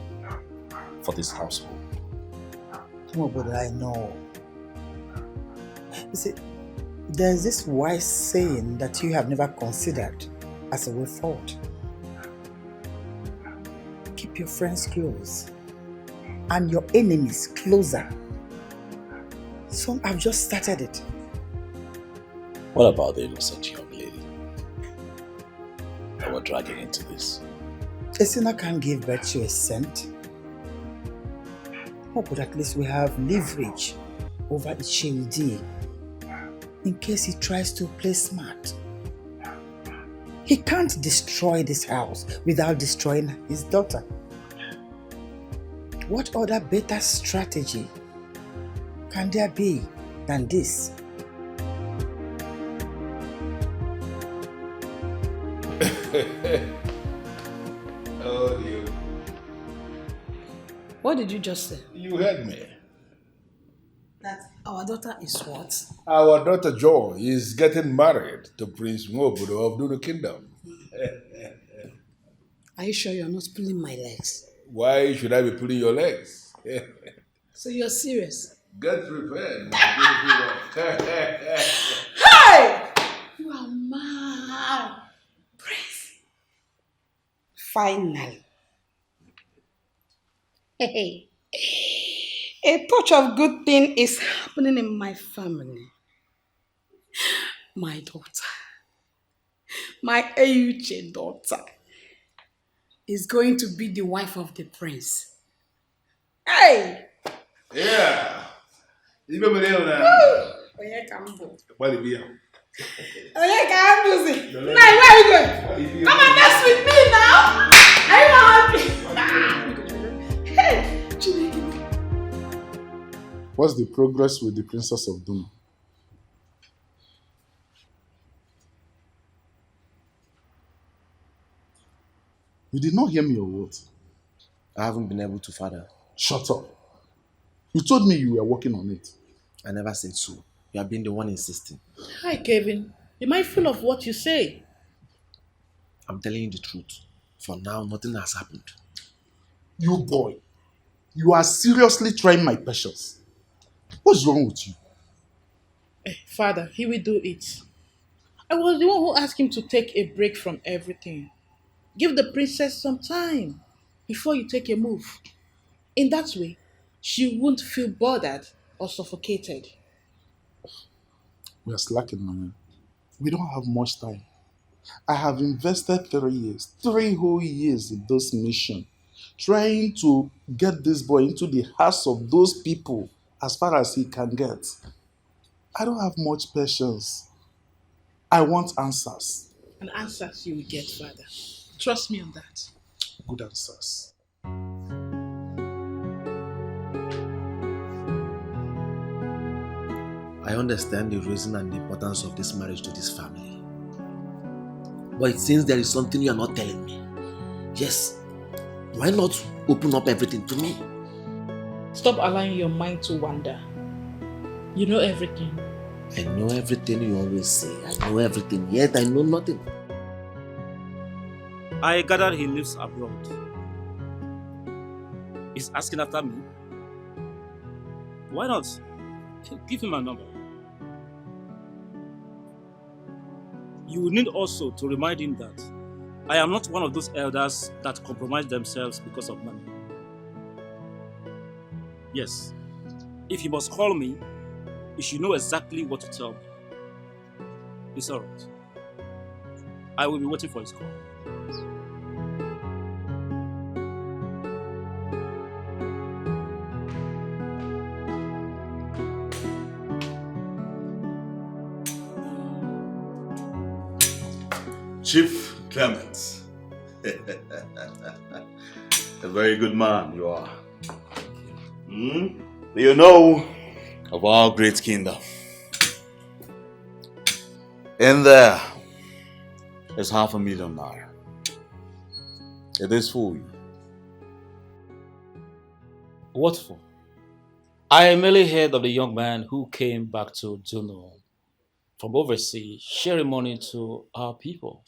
for this household. Oh, but I know. You see, there's this wise saying that you have never considered as a way forward. Keep your friends close and your enemies closer. So I've just started it. What about the innocent young lady that we're dragging into this? A sinner can't give birth to a saint. Oh, but at least we have leverage over Ichedi in case he tries to play smart. He can't destroy this house without destroying his daughter. What other better strategy can there be than this? Oh, you. What did you just say? You heard me. That our daughter is what? Our daughter Joy is getting married to Prince Nwobodo of Dunu Kingdom. Are you sure you're not pulling my legs? Why should I be pulling your legs? So you're serious? Get prepared. Hey! You are mad. Prince. Finally. Hey. A touch of good thing is happening in my family. My daughter, my Euche daughter, is going to be the wife of the prince. Hey! Yeah. Even with you now. Oye Kambo. What if you? Oye Kambo. Now, where are you going? Come and mess with me now. Are you not happy? Hey! What's the progress with the Princess of Dunu? You did not hear me or what? I haven't been able to, Father. Shut up. You told me you were working on it. I never said so. You have been the one insisting. Hi, Kevin. Be mindful of what you say. I'm telling you the truth. For now, nothing has happened. You boy, you are seriously trying my patience. What's wrong with you? Father, he will do it. I was the one who asked him to take a break from everything. Give the princess some time before you take a move. In that way, she won't feel bothered or suffocated. We are slacking, man. We don't have much time. I have invested 3 years, 3 whole years in this mission, trying to get this boy into the hearts of those people as far as he can get. I don't have much patience. I want answers. And answers you will get, Father. Trust me on that. Good answers. I understand the reason and the importance of this marriage to this family. But it seems there is something you are not telling me. Yes, why not open up everything to me? Stop allowing your mind to wander. You know everything. I know everything you always say. I know everything, yet I know nothing. I gathered he lives abroad. He's asking after me. Why not? Give him a number. You will need also to remind him that I am not one of those elders that compromise themselves because of money. Yes, if he must call me, he should know exactly what to tell me. It's alright. I will be waiting for his call. Chief Clement. A very good man you are. You know of our great kingdom. In there is 500,000 naira. It is for you. What for? I merely heard of the young man who came back to Juno from overseas, sharing money to our people.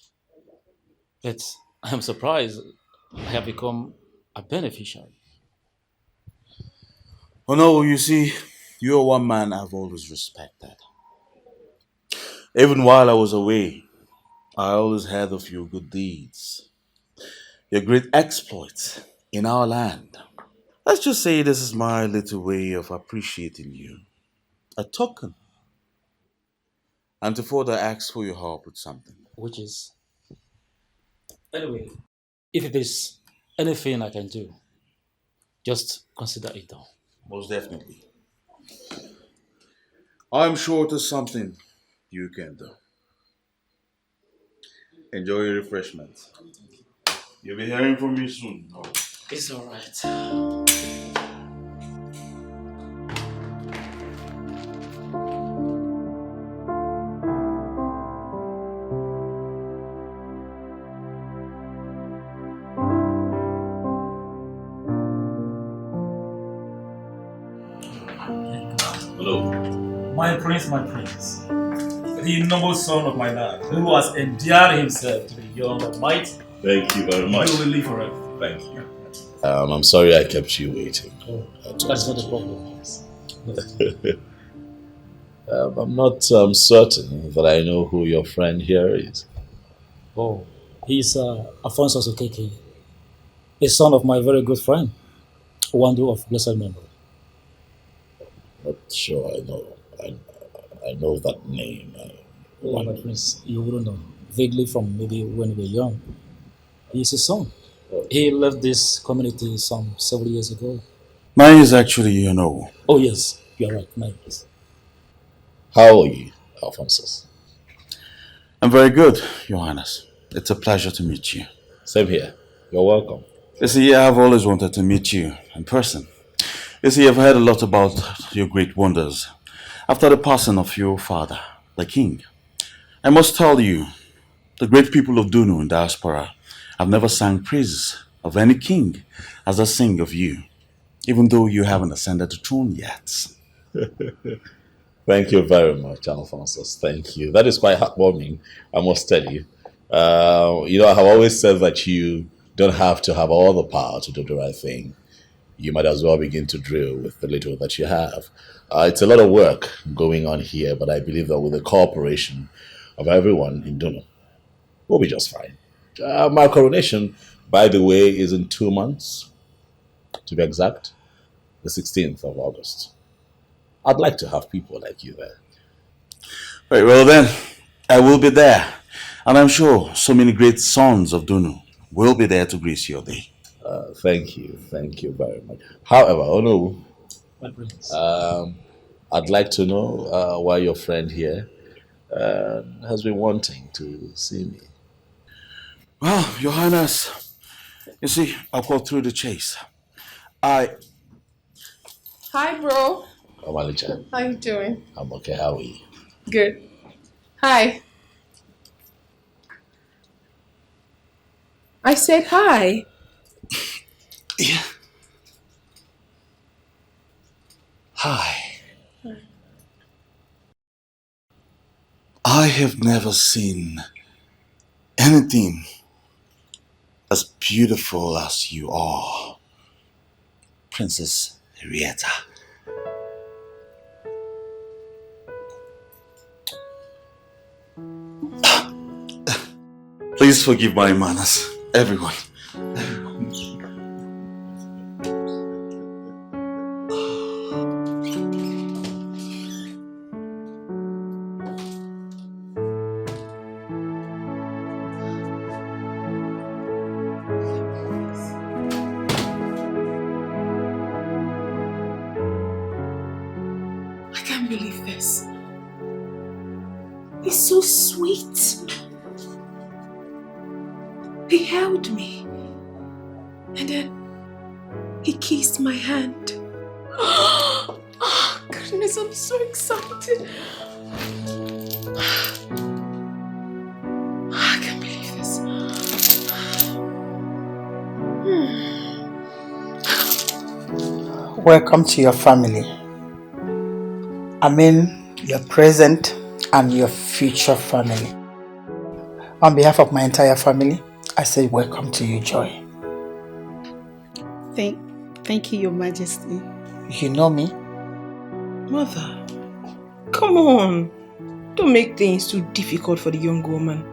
But I'm surprised I have become a beneficiary. Oh no, you see, you're one man I've always respected. Even while I was away, I always heard of your good deeds, your great exploits in our land. Let's just say this is my little way of appreciating you. A token. And to further ask for your help with something. Which is, anyway, if it is anything I can do, just consider it done. Most definitely. I'm sure there's something you can do. Enjoy your refreshments. You'll be hearing from me soon. It's alright. Hello. My prince, the noble son of my land, who has endeared himself to the young and mighty. Thank you very much. You will live forever. Thank you. I'm sorry I kept you waiting. Oh, that's not a problem. I'm not certain that I know who your friend here is. Oh, he's Alfonso Sokeke, a son of my very good friend, Wandu of blessed memory. Not sure I know. I know that name. Oh, my prince, you wouldn't know. Vaguely from maybe when we were young. He's his son. He left this community some several years ago. Mine is actually, you know. Oh, yes, you're right. Mine is. How are you, Alphonsus? I'm very good, Your Highness. It's a pleasure to meet you. Same here. You're welcome. You see, I've always wanted to meet you in person. You see, I've heard a lot about your great wonders after the passing of your father, the king. I must tell you, the great people of Dunu in diaspora have never sang praises of any king as I sing of you, even though you haven't ascended the throne yet. Thank you very much, Alphonsus. Thank you. That is quite heartwarming, I must tell you. I have always said that you don't have to have all the power to do the right thing. You might as well begin to drill with the little that you have. It's a lot of work going on here, but I believe that with the cooperation of everyone in Duno. We'll be just fine. My coronation, by the way, is in 2 months, to be exact, the 16th of August. I'd like to have people like you there. Very well then, I will be there. And I'm sure so many great sons of Dunu will be there to grace your day. Thank you very much. However, Onu, My prince. I'd like to know why your friend here has been wanting to see me. Well, Your Highness, you see, I'll go through the chase. I Hi, bro. Omalicha, How you doing? I'm okay. How are you? Good. Hi. I said hi. Yeah. Hi. I have never seen anything as beautiful as you are, Princess Henrietta. Please forgive my manners, everyone. I can't believe this. He's so sweet. He held me. And then he kissed my hand. Oh, goodness, I'm so excited. I can't believe this. Welcome to your family. I mean, your present and your future family. On behalf of my entire family, I say welcome to you, Joy. Thank you, Your Majesty. You know me? Mother, come on. Don't make things too difficult for the young woman.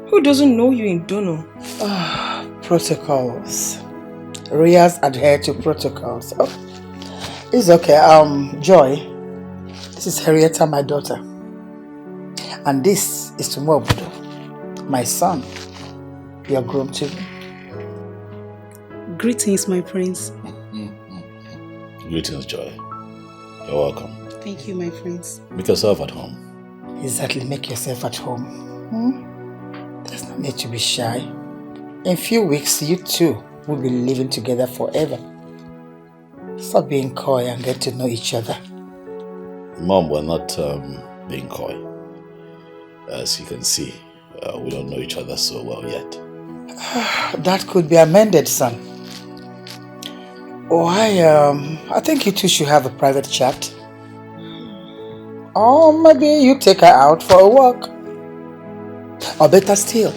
Who doesn't know you in Dono? Protocols. Ria's adhere to protocols. Oh, it's okay. Joy, this is Henrietta, my daughter. And this is Tumobudo, my son. Your groom to me. Greetings, my prince. Greetings, Joy. You're welcome. Thank you, my prince. Make yourself at home. Exactly, make yourself at home. There's no need to be shy. In a few weeks, you two will be living together forever. Stop being coy and get to know each other. Mom, we're not being coy. As you can see, we don't know each other so well yet. That could be amended, son. Oh, I think you two should have a private chat. Or maybe you take her out for a walk. Or better still,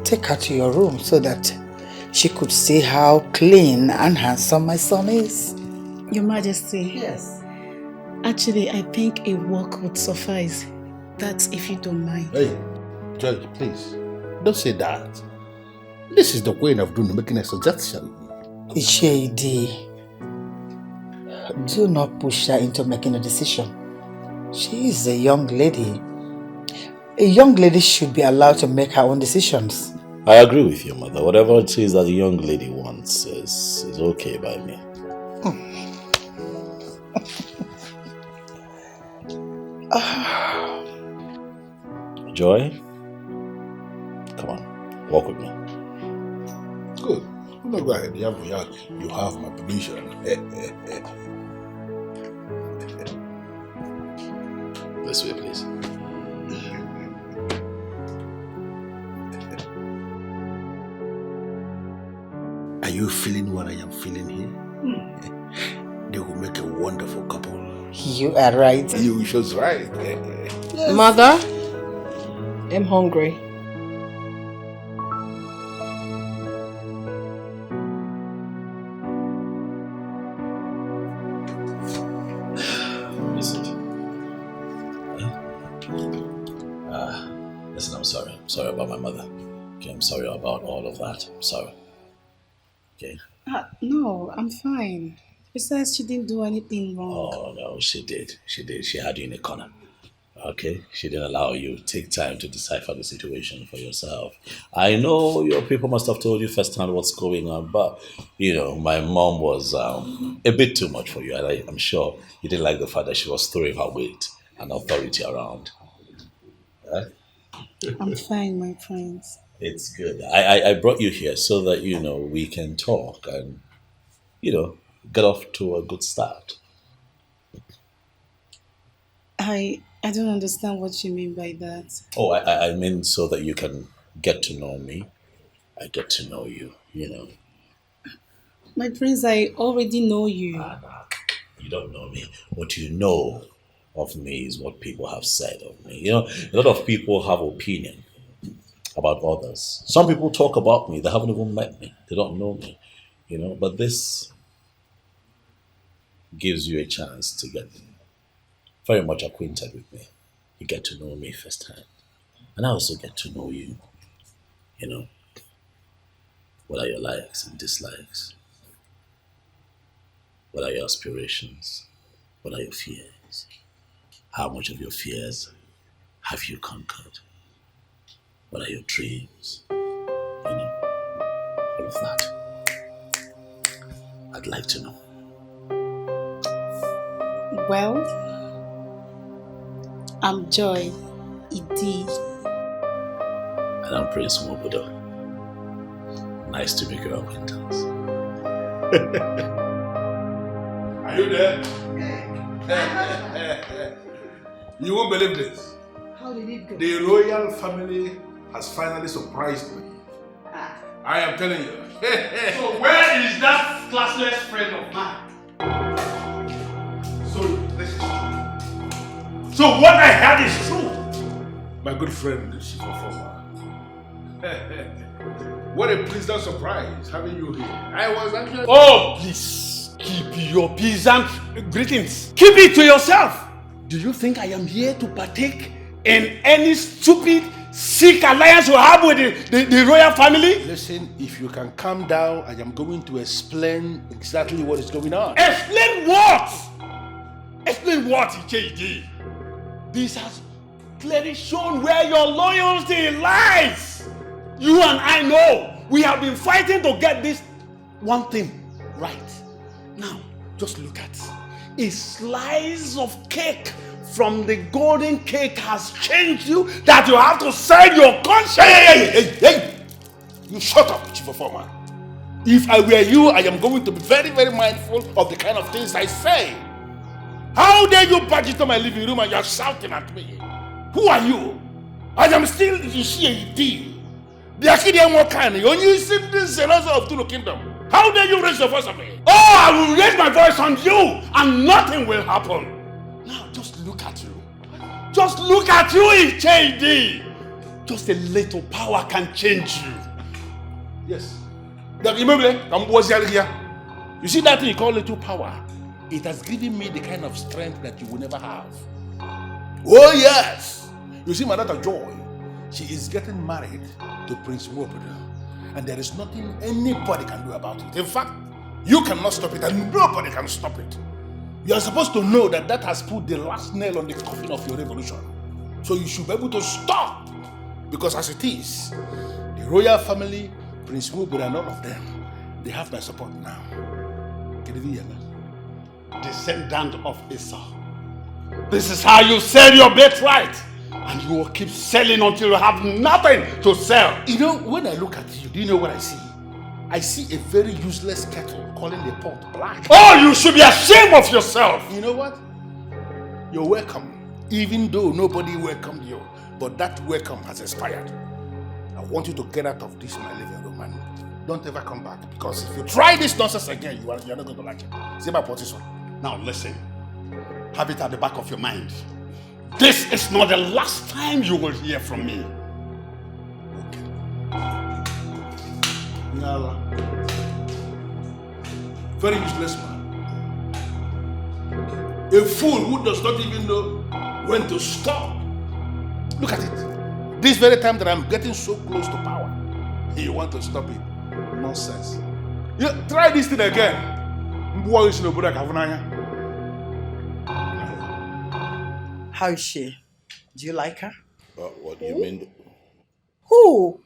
take her to your room so that she could see how clean and handsome my son is. Your Majesty. Yes. Actually, I think a walk would suffice. That's if you don't mind. Hey, Judge, please, don't say that. This is the Queen of Dunu making a suggestion. JD, do not push her into making a decision. She is a young lady. A young lady should be allowed to make her own decisions. I agree with you, mother. Whatever it is that the young lady wants is okay by me. Joy, come on, walk with me. Good. No, go ahead. You have my permission. This way, please. Are you feeling what I am feeling here? They will make a wonderful couple. You are right. You was right. Yes. Mother, I'm hungry. Listen. sorry about my mother. Okay, I'm sorry about all of that. I'm sorry. Okay. No, I'm fine. Besides, she didn't do anything wrong. Oh no, she did. She did. She had you in a corner. Okay, she didn't allow you to take time to decipher the situation for yourself. I know your people must have told you firsthand what's going on, but my mom was a bit too much for you, and I'm sure you didn't like the fact that she was throwing her weight and authority around. Huh? I'm fine, my friends. It's good. I brought you here so that we can talk and get off to a good start. I don't understand what you mean by that. Oh, I mean so that you can get to know me. I get to know you, My prince, I already know you. Nah, you don't know me. What you know of me is what people have said of me. A lot of people have opinion about others. Some people talk about me. They haven't even met me. They don't know me, But this gives you a chance to get very much acquainted with me. You get to know me firsthand. And I also get to know you. What are your likes and dislikes? What are your aspirations? What are your fears? How much of your fears have you conquered? What are your dreams? All of that. I'd like to know. Well, I'm Joy Idi. And I'm Prince Mobodo. Nice to make your acquaintance. Are you there? You won't believe this. How did it go? The royal family has finally surprised me. I am telling you. So where is that classless friend of mine? So listen. So what I heard is true. My good friend, the chief performer. What a pleasant surprise having you here. I was actually. Oh, please keep your peasant greetings. Keep it to yourself. Do you think I am here to partake in any stupid, sick alliance you have with the royal family? Listen, if you can calm down, I am going to explain exactly what is going on. Explain what? Explain what, JD? This has clearly shown where your loyalty lies. You and I know we have been fighting to get this one thing right. Now, just look at a slice of cake from the golden cake has changed you that you have to sell your conscience. Hey! You shut up, chief performer. If I were you, I am going to be very, very mindful of the kind of things I say. How dare you barge into my living room and you are shouting at me? Who are you? I am still Ishie. The Akidian Wakani, only sit this Senator of Tulu Kingdom. How dare you raise your voice on me? Oh, I will raise my voice on you and nothing will happen. Now just look at you. Just look at you, HAD. Just a little power can change you. Yes. You see that thing you call little power? It has given me the kind of strength that you will never have. Oh yes! You see my daughter Joy, she is getting married to Prince Wobodo. And there is nothing anybody can do about it. In fact, you cannot stop it and nobody can stop it. You are supposed to know that that has put the last nail on the coffin of your revolution. So you should be able to stop. Because as it is, the royal family, Prince Wobodo and all of them, they have my support now. Descendant of Esau. This is how you sell your birthright. And you will keep selling until you have nothing to sell. You know, when I look at you, do you know what I see? I see a very useless kettle calling the pot black. Oh, you should be ashamed of yourself. You know what? You're welcome, even though nobody welcomed you. But that welcome has expired. I want you to get out of this my living room and don't ever come back. Because if you try this nonsense again, you're not going to like it. See my position. Now listen. Have it at the back of your mind. This is not the last time you will hear from me. Okay. Nala. Very useless man. A fool who does not even know when to stop. Look at it. This very time that I'm getting so close to power, you want to stop it? Nonsense. You try this thing again. How is she? Do you like her? What do you mean? Who?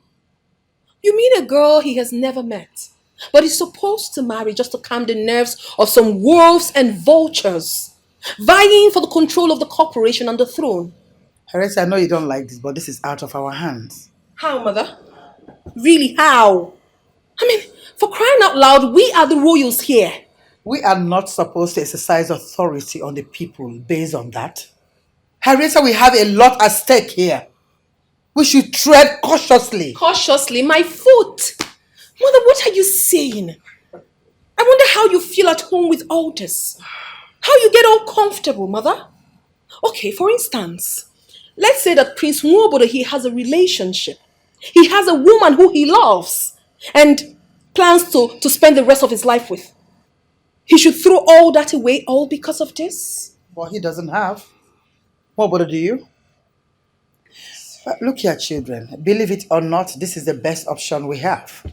You mean a girl he has never met, but is supposed to marry just to calm the nerves of some wolves and vultures, vying for the control of the corporation and the throne? Harriet, I know you don't like this, but this is out of our hands. How, mother? Really, how? I mean, for crying out loud, we are the royals here. We are not supposed to exercise authority on the people based on that. Harriet, we have a lot at stake here. We should tread cautiously. Cautiously, my foot. Mother, what are you saying? I wonder how you feel at home with all this. How you get all comfortable, mother? Okay, for instance, let's say that Prince Nwobodo, he has a relationship. He has a woman who he loves and plans to spend the rest of his life with. He should throw all that away all because of this? Well, he doesn't have. Nwobodo, do you? Look here, children. Believe it or not, this is the best option we have.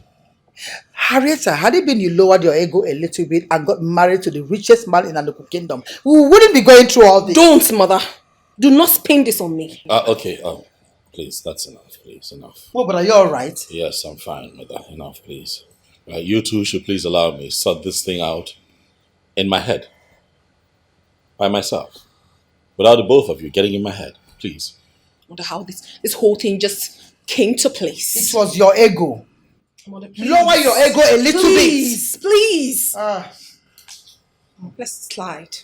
Harrieta, had it been you lowered your ego a little bit and got married to the richest man in the kingdom, we wouldn't be going through all this. Don't, mother. Do not spin this on me. Okay, please, that's enough, please, enough. Well, but are you all right? Yes, I'm fine, mother. Enough, please. You two should please allow me sort this thing out in my head. By myself. Without the both of you getting in my head, please. I wonder how this whole thing just came to place. It was your ego. Mother, lower your ego a little bit. Please. Let's slide.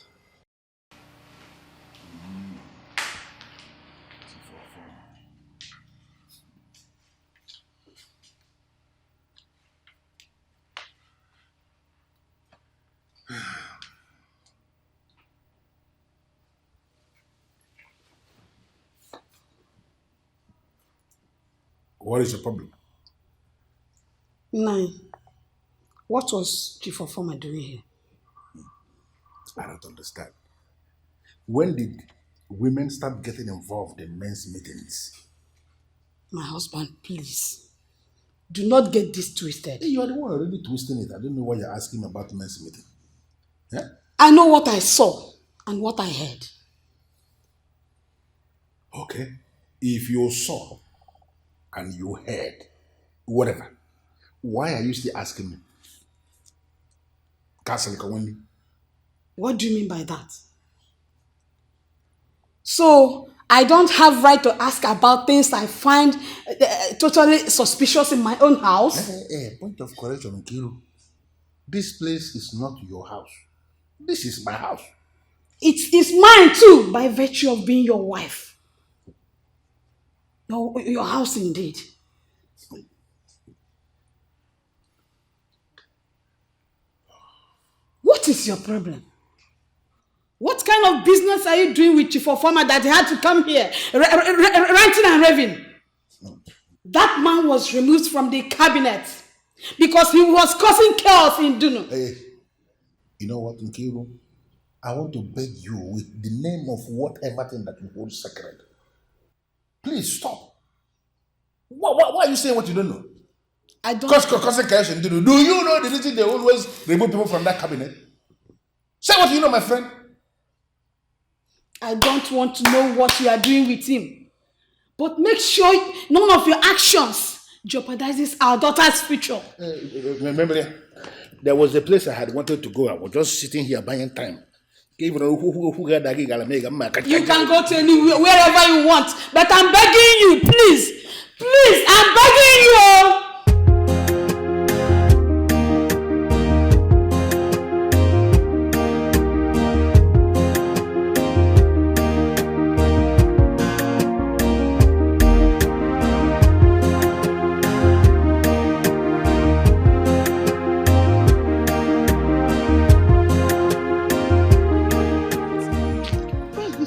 What is your problem? 9. What was Chief of Former doing here? I don't understand. When did women start getting involved in men's meetings? My husband, please. Do not get this twisted. Hey, you are the one already twisting it. I don't know why you're asking about men's meeting. Yeah? I know what I saw and what I heard. Okay. If you saw and you heard, whatever, why are you still asking me? What do you mean by that? So, I don't have right to ask about things I find totally suspicious in my own house? Point of correction, Nkiru. This place is not your house. This is my house. It is mine too, by virtue of being your wife. Your house indeed. What is your problem? What kind of business are you doing with Chief of Former that he had to come here ranting and raving? That man was removed from the cabinet because he was causing chaos in Dunu. Hey, you know what, Nkiru? I want to beg you with the name of whatever thing that you hold sacred. Please stop. Why are you saying what you don't know? I don't. Do you know the reason they always remove people from that cabinet? Say what you know, my friend. I don't want to know what you are doing with him. But make sure none of your actions jeopardizes our daughter's future. Remember, there was a place I had wanted to go. I was just sitting here buying time. You can go to anywhere, wherever you want. But I'm begging you, please. Please, I'm begging you.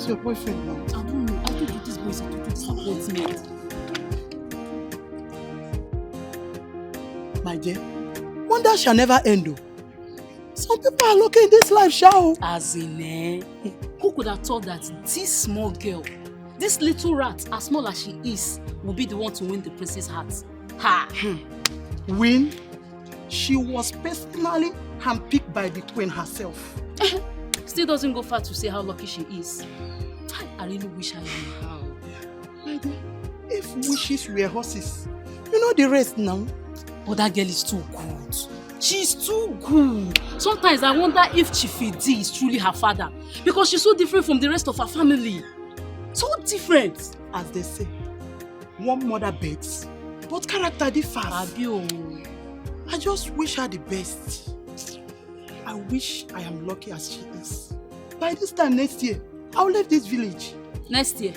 Your boyfriend now? I don't know. I think this boy is disappointing. My dear, wonder shall never end. Oh. Some people are looking this life, shall. As in, who could have thought that this small girl This little rat, as small as she is, will be the one to win the prince's heart. Ha! Win? She was personally handpicked by the queen herself. Still doesn't go far to say how lucky she is. I really wish I knew how. My dear, if wishes were horses, you know the rest now. But that girl is too good. She's too good. Sometimes I wonder if Chifidi is truly her father. Because she's so different from the rest of her family. So different. As they say, one mother bets, but character differs. I just wish her the best. I wish I am lucky as she is. By this time next year, I'll leave this village. Next year?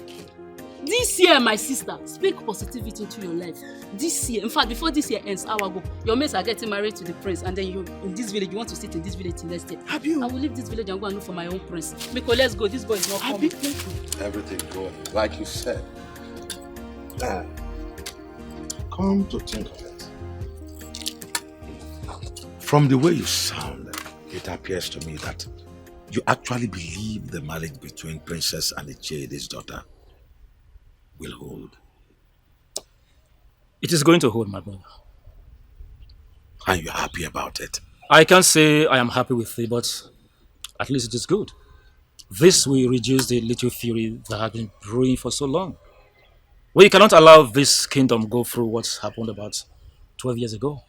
This year, my sister, speak positivity into your life. This year, in fact, before this year ends, I will go. Your mates are getting married to the prince, and then you in this village, you want to sit in this village till next year. Have you? I will leave this village and go and look for my own prince. Miko, let's go. This boy is not coming. Everything going like you said. Come to think of it, from the way you sound, it appears to me that you actually believe the marriage between Princess and Ichede's daughter will hold. It is going to hold, my brother. And you're happy about it? I can't say I am happy with it, but at least it is good. This will reduce the little fury that has been brewing for so long. We cannot allow this kingdom go through what happened about 12 years ago.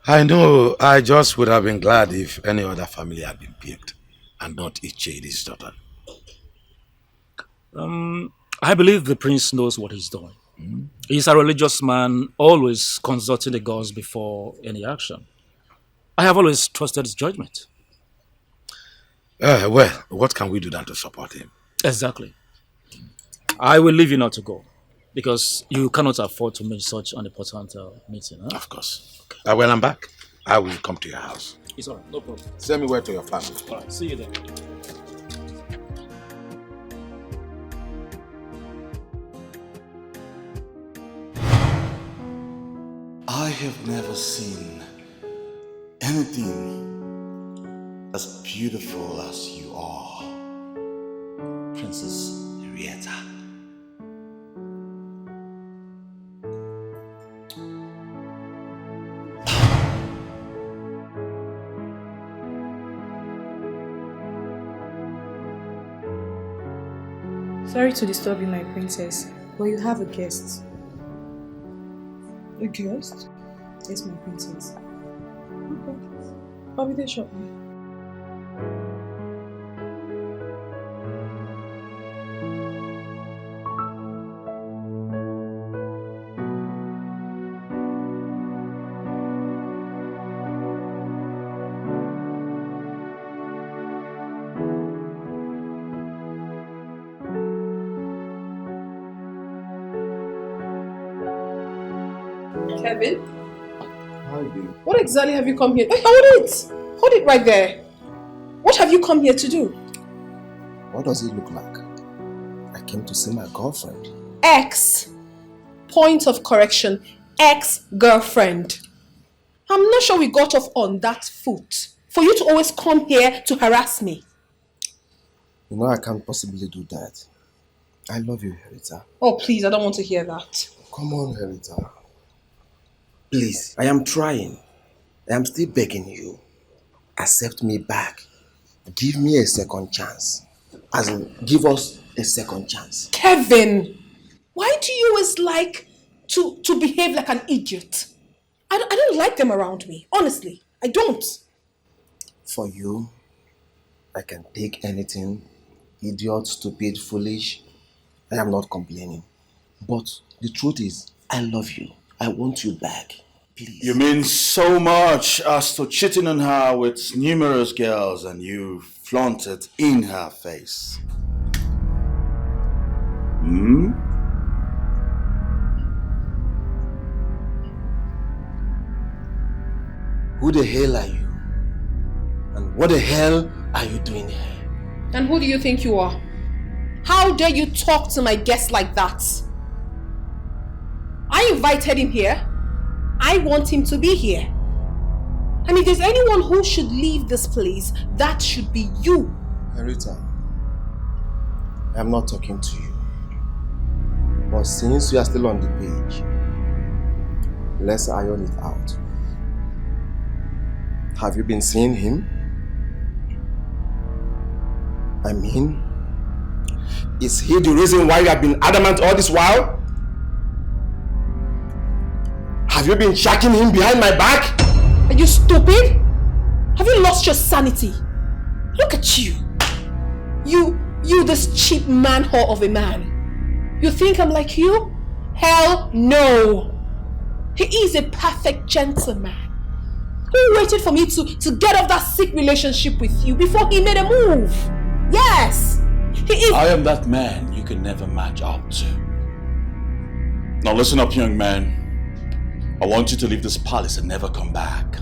I know. I just would have been glad if any other family had been picked and not Ichede's daughter. I believe the prince knows what he's doing. He's a religious man, always consulting the gods before any action. I have always trusted his judgment. Well, what can we do then to support him? Exactly. I will leave you now to go, because you cannot afford to miss such an important meeting. Huh? Of course. When I'm back, I will come to your house. It's all right, no problem. Send me word to your family. All right, see you then. I have never seen anything as beautiful as you are, Princess Henrietta. Sorry to disturb you, my princess, but you have a guest. A guest? Yes, my princess. Okay. I'll be there shortly. Kevin? Hi, babe. What exactly have you come here? Hey, hold it! Hold it right there. What have you come here to do? What does it look like? I came to see my girlfriend. Ex. Point of correction. Ex-girlfriend. I'm not sure we got off on that foot. For you to always come here to harass me. You know I can't possibly do that. I love you, Herita. Oh, please, I don't want to hear that. Come on, Herita. Please, I am trying. I am still begging you. Accept me back. Give me a second chance. As in, give us a second chance. Kevin, why do you always like to behave like an idiot? I don't like them around me. Honestly, I don't. For you, I can take anything. Idiot, stupid, foolish. I am not complaining. But the truth is, I love you. I want you back. Please. You mean so much as to cheating on her with numerous girls and you flaunt it in her face? Hmm? Who the hell are you? And what the hell are you doing here? And who do you think you are? How dare you talk to my guest like that? I invited him here. I want him to be here. And if there's anyone who should leave this place, that should be you. Herita, I'm not talking to you. But since you are still on the page, let's iron it out. Have you been seeing him? I mean, is he the reason why you have been adamant all this while? Have you been tracking him behind my back? Are you stupid? Have you lost your sanity? Look at you. You this cheap man whore of a man. You think I'm like you? Hell no. He is a perfect gentleman. Who waited for me to get off that sick relationship with you before he made a move? Yes. He is. I am that man you can never match up to. Now listen up, young man. I want you to leave this palace and never come back.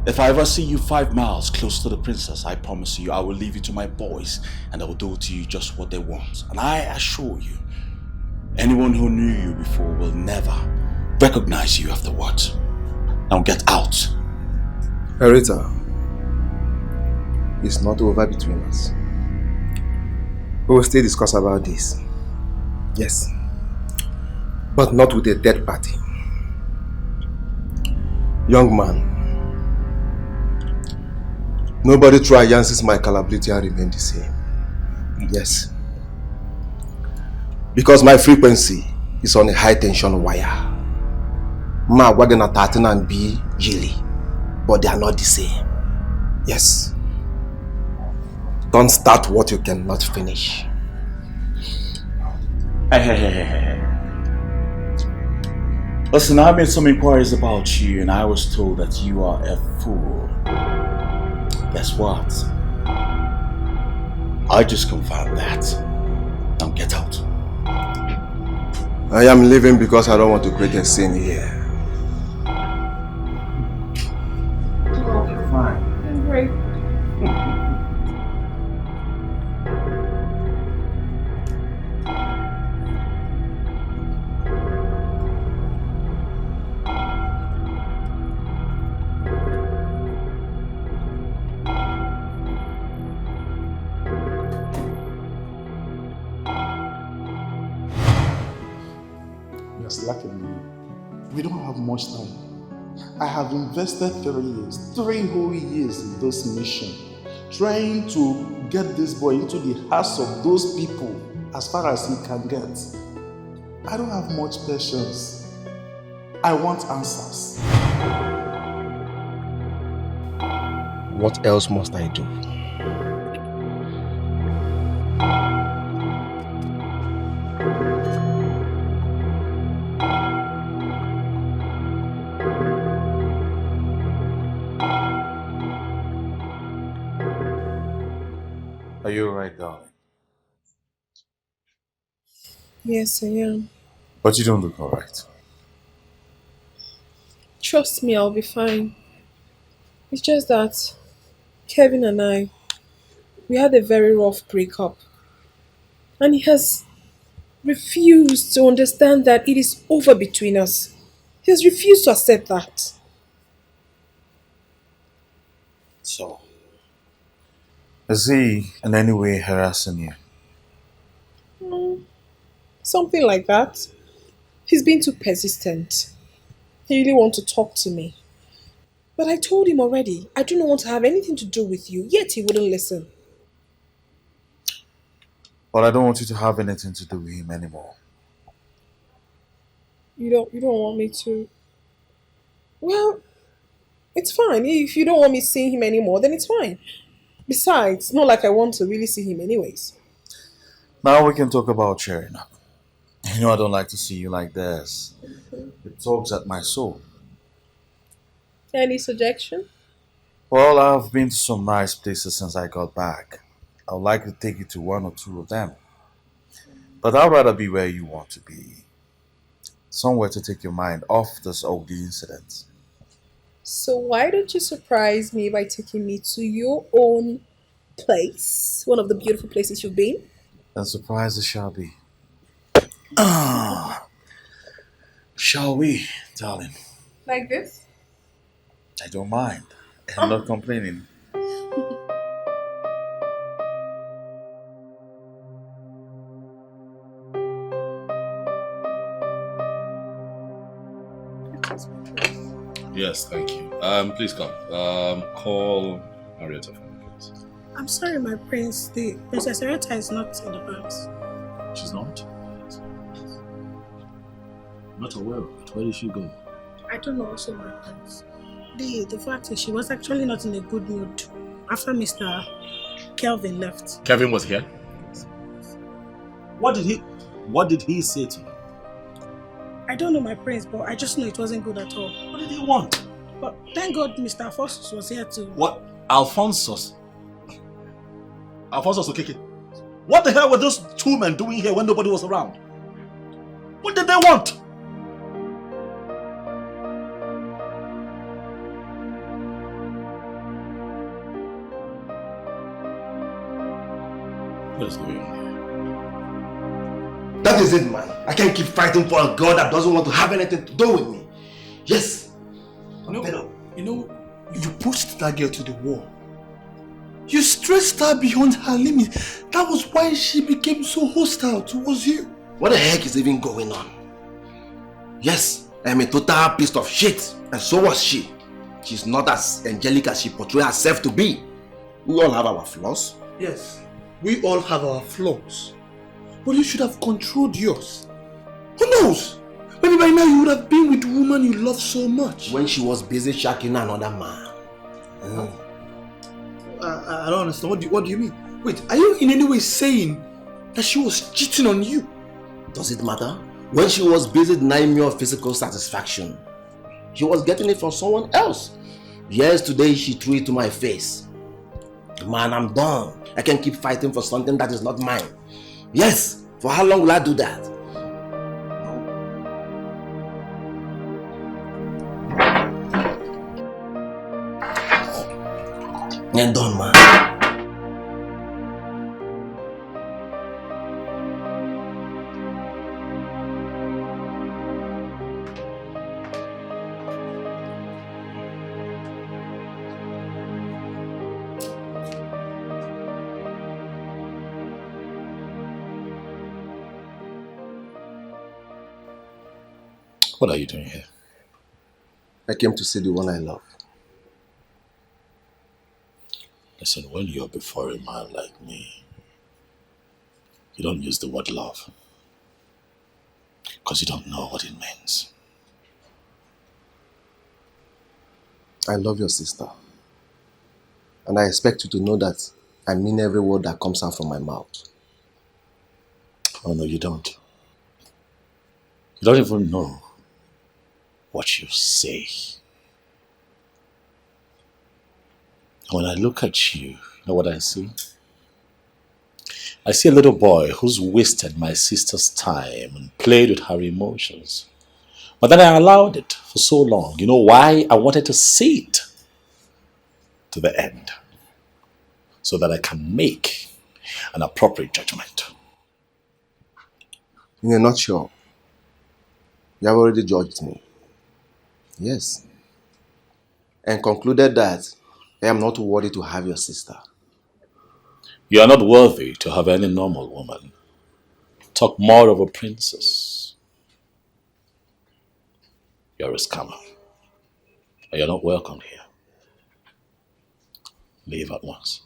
If I ever see you 5 miles close to the princess, I promise you I will leave you to my boys and I will do to you just what they want. And I assure you, anyone who knew you before will never recognize you afterwards. Now get out. Rita, it's not over between us. We will still discuss about this. Yes. But not with a dead party. Young man, nobody triances my capability and remain the same. Yes. Because my frequency is on a high tension wire. Ma wagon at 13 and B Jilly. But they are not the same. Yes. Don't start what you cannot finish. Hey. Listen, I made some inquiries about you and I was told that you are a fool. Guess what? I just confirmed that. Now get out. I am leaving because I don't want to create a scene here. Fine. I'm great. We are slacking, man. We don't have much time. I have invested 3 whole years in this mission, trying to get this boy into the hearts of those people as far as he can get. I don't have much patience. I want answers. What else must I do? Are you alright, darling? Yes, I am. But you don't look alright. Trust me, I'll be fine. It's just that Kevin and we had a very rough breakup. And he has refused to understand that it is over between us. He has refused to accept that. So, is he in any way harassing you? Something like that. He's been too persistent. He really wants to talk to me. But I told him already, I do not want to have anything to do with you, yet he wouldn't listen. But I don't want you to have anything to do with him anymore. You don't want me to. Well, it's fine. If you don't want me seeing him anymore, then it's fine. Besides, not like I want to really see him anyways. Now we can talk about cheering up. You know I don't like to see you like this. It tugs at my soul. Any suggestion? Well, I've been to some nice places since I got back. I would like to take you to 1 or 2 of them. But I'd rather be where you want to be. Somewhere to take your mind off this ugly incident. So why don't you surprise me by taking me to your own place? One of the beautiful places you've been? And surprise it shall be. Shall we, darling? Like this? I don't mind. I'm not complaining. Yes, thank you. Please come. Call Marietta for me, please. I'm sorry, my prince. The Princess Arietta is not in the palace. She's not? Not aware of it. Where did she go? I don't know also, my prince. The fact is, she was actually not in a good mood after Mr. Kelvin left. Kevin was here? What did he say to you? I don't know, my prince, but I just know it wasn't good at all. What did he want? But thank God Mr. Alphonsus was here too. What? Alphonsus? Alphonsus Okeke? What the hell were those two men doing here when nobody was around? What did they want? What is going on here? That is it, man. I can't keep fighting for a girl that doesn't want to have anything to do with me. Yes. You pushed that girl to the wall. You stressed her beyond her limit. That was why she became so hostile towards you. What the heck is even going on? Yes, I am a total piece of shit. And so was she. She's not as angelic as she portrays herself to be. We all have our flaws. Yes, we all have our flaws. But you should have controlled yours. Who knows? Maybe by now you would have been with the woman you love so much. When she was busy shaking another man. I don't understand. What do you mean? Wait, are you in any way saying that she was cheating on you? Does it matter? When she was busy denying me of physical satisfaction, she was getting it from someone else. Yes, today she threw it to my face. Man, I'm done. I can't keep fighting for something that is not mine. Yes, for how long will I do that? I'm done, man. What are you doing here? I came to see the one I love. Listen, when you're before a man like me, you don't use the word love. Because you don't know what it means. I love your sister. And I expect you to know that I mean every word that comes out from my mouth. Oh no, you don't. You don't even know what you say. When I look at you, you know what I see? I see a little boy who's wasted my sister's time and played with her emotions. But then I allowed it for so long. You know why? I wanted to see it to the end so that I can make an appropriate judgment. In a nutshell, you have already judged me. Yes. And concluded that I am not worthy to have your sister. You are not worthy to have any normal woman. Talk more of a princess. You're a scammer. And you're not welcome here. Leave at once.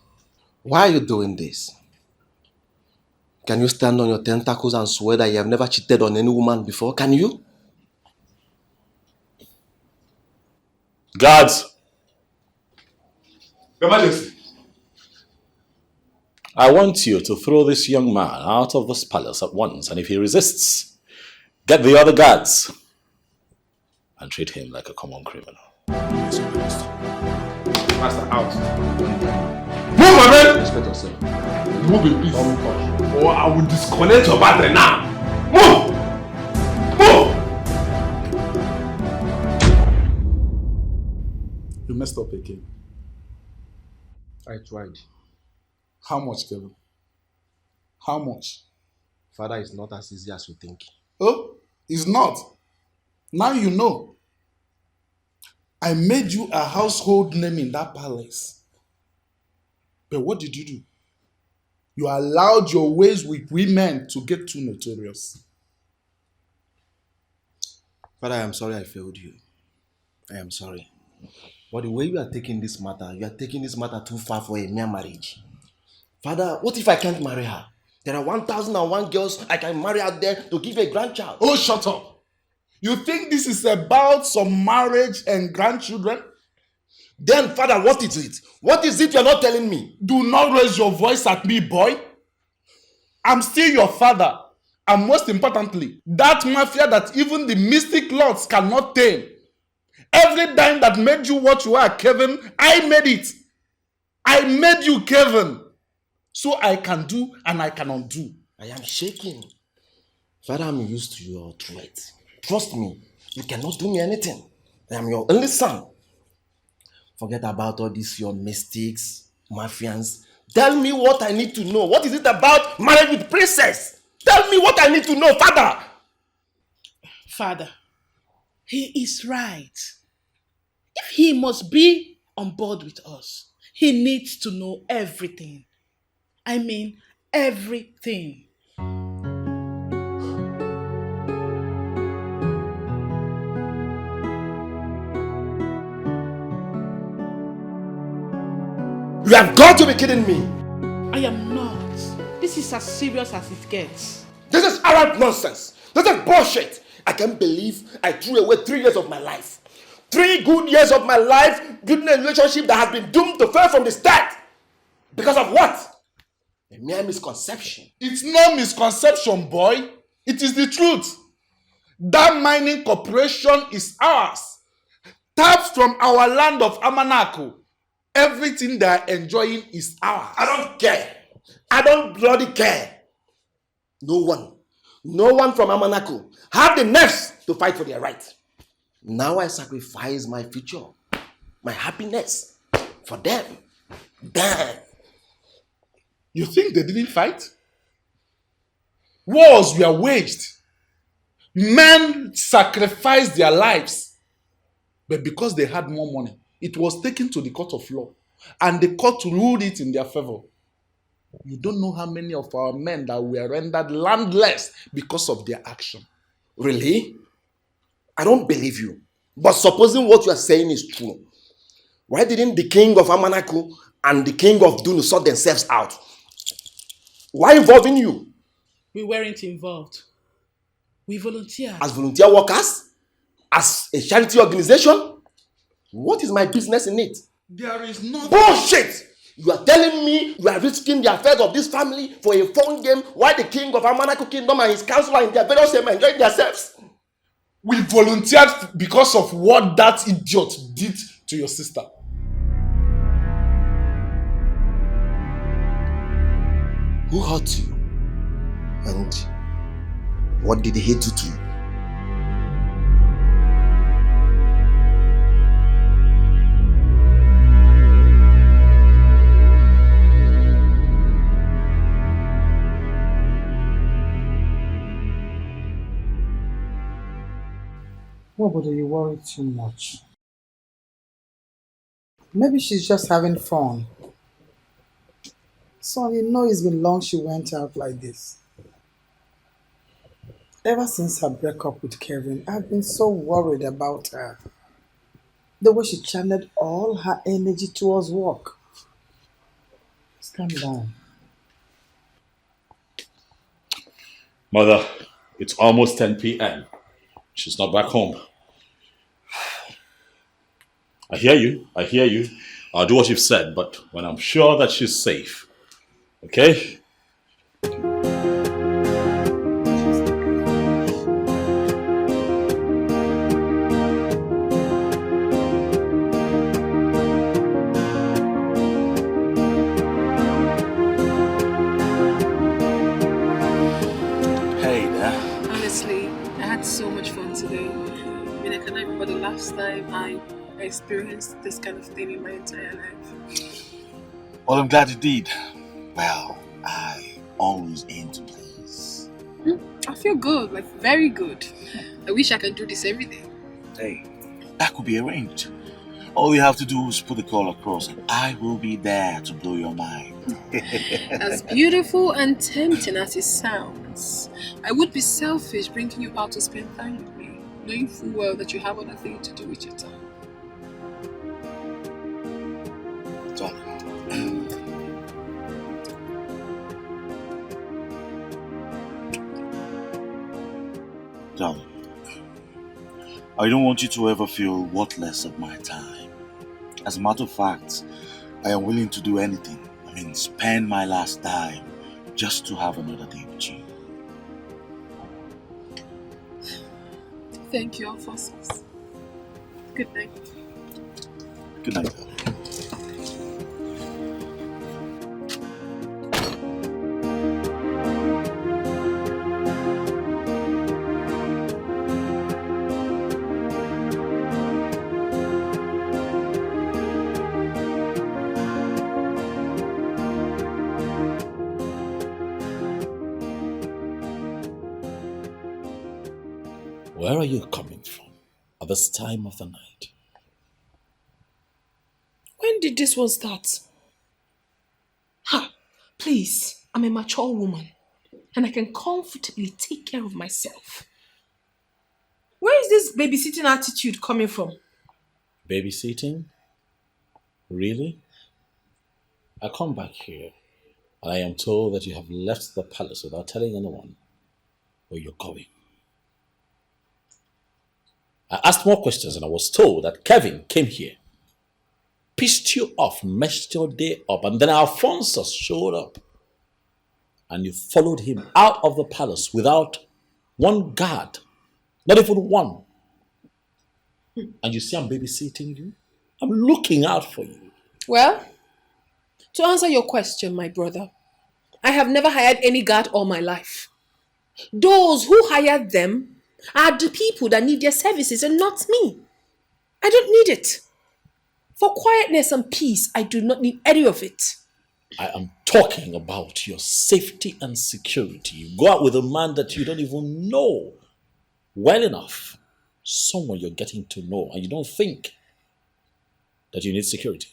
Why are you doing this? Can you stand on your tentacles and swear that you have never cheated on any woman before? Can you? Guards! Your Majesty. I want you to throw this young man out of this palace at once, and if he resists, get the other guards and treat him like a common criminal. Master, out. Move, my man! Respect yourself. Move it, please. Or I will disconnect your battery now. Move! Move! You messed up again. I tried. How much, Kevin? How much? Father, it's not as easy as you think. Oh, it's not. Now you know. I made you a household name in that palace. But what did you do? You allowed your ways with women to get too notorious. Father, I am sorry I failed you. I am sorry. But the way you are taking this matter, you are taking this matter too far for a mere marriage. Father, what if I can't marry her? There are 1,001 girls I can marry out there to give a grandchild. Oh, shut up. You think this is about some marriage and grandchildren? Then, Father, what is it? What is it you are not telling me? Do not raise your voice at me, boy. I'm still your father. And most importantly, that mafia that even the mystic lords cannot tame. Every dime that made you what you are, Kevin, I made it. I made you, Kevin. So I can do and I can undo. I am shaking. Father, I'm used to your threat. Trust me, you cannot do me anything. I am your only son. Forget about all these your mystics, mafians. Tell me what I need to know. What is it about marriage with princess? Tell me what I need to know, Father. Father, he is right. If he must be on board with us, he needs to know everything. I mean, everything. You have got to be kidding me. I am not. This is as serious as it gets. This is Arab nonsense. This is bullshit. I can't believe I threw away 3 years of my life. 3 good years of my life building a relationship that has been doomed to fail from the start. Because of what? A mere misconception. It's no misconception, boy. It is the truth. That mining corporation is ours. Taps from our land of Amanako. Everything they are enjoying is ours. I don't care. I don't bloody care. No one from Amanako have the nerves to fight for their right. Now I sacrifice my future, my happiness for them. Damn. You think they didn't fight? Wars were waged. Men sacrificed their lives. But because they had more money, it was taken to the court of law. And the court ruled it in their favor. You don't know how many of our men that were rendered landless because of their action. Really? I don't believe you. But supposing what you are saying is true, why didn't the king of Amanako and the king of Dunu sort themselves out? Why involving you? We weren't involved. We volunteered. As volunteer workers? As a charity organization? What is my business in it? There is nothing. Bullshit! You are telling me you are risking the affairs of this family for a fun game while the king of Amanako Kingdom and his council are in their various areas enjoying themselves? We volunteered because of what that idiot did to your sister. Who hurt you? And what did he do to you? Nobody, you worry too much. Maybe she's just having fun. So you know it's been long she went out like this. Ever since her breakup with Kevin, I've been so worried about her. The way she channeled all her energy towards work. Just calm down. Mother, it's almost 10 p.m. She's not back home. I hear you. I'll do what you've said, but when I'm sure that she's safe. Okay? Hey there. Honestly, I had so much fun today. I mean, I cannot remember the last time I experienced this kind of thing in my entire life. Well, I'm glad you did. Well, I always aim to please. I feel good, like very good. I wish I could do this every day. Hey, that could be arranged. All you have to do is put the call across and I will be there to blow your mind. As beautiful and tempting as it sounds, I would be selfish bringing you out to spend time with me, knowing full well that you have other things to do with your time. Darling. Darling, I don't want you to ever feel worthless of my time. As a matter of fact, I am willing to do anything. I mean, spend my last dime just to have another day with you. Thank you, Alphonsus. Good night. Good night, darling. Where are you coming from at this time of the night? When did this one start? Ha! Please, I'm a mature woman and I can comfortably take care of myself. Where is this babysitting attitude coming from? Babysitting? Really? I come back here and I am told that you have left the palace without telling anyone where you're going. I asked more questions and I was told that Kevin came here, pissed you off, messed your day up, and then Alphonsus showed up and you followed him out of the palace without one guard, not even one. And you see I'm babysitting you? I'm looking out for you. Well, to answer your question, my brother, I have never hired any guard all my life. Those who hired them are the people that need their services and not me. I don't need it. For quietness and peace, I do not need any of it. I am talking about your safety and security. You go out with a man that you don't even know well enough. Someone you're getting to know, and you don't think that you need security.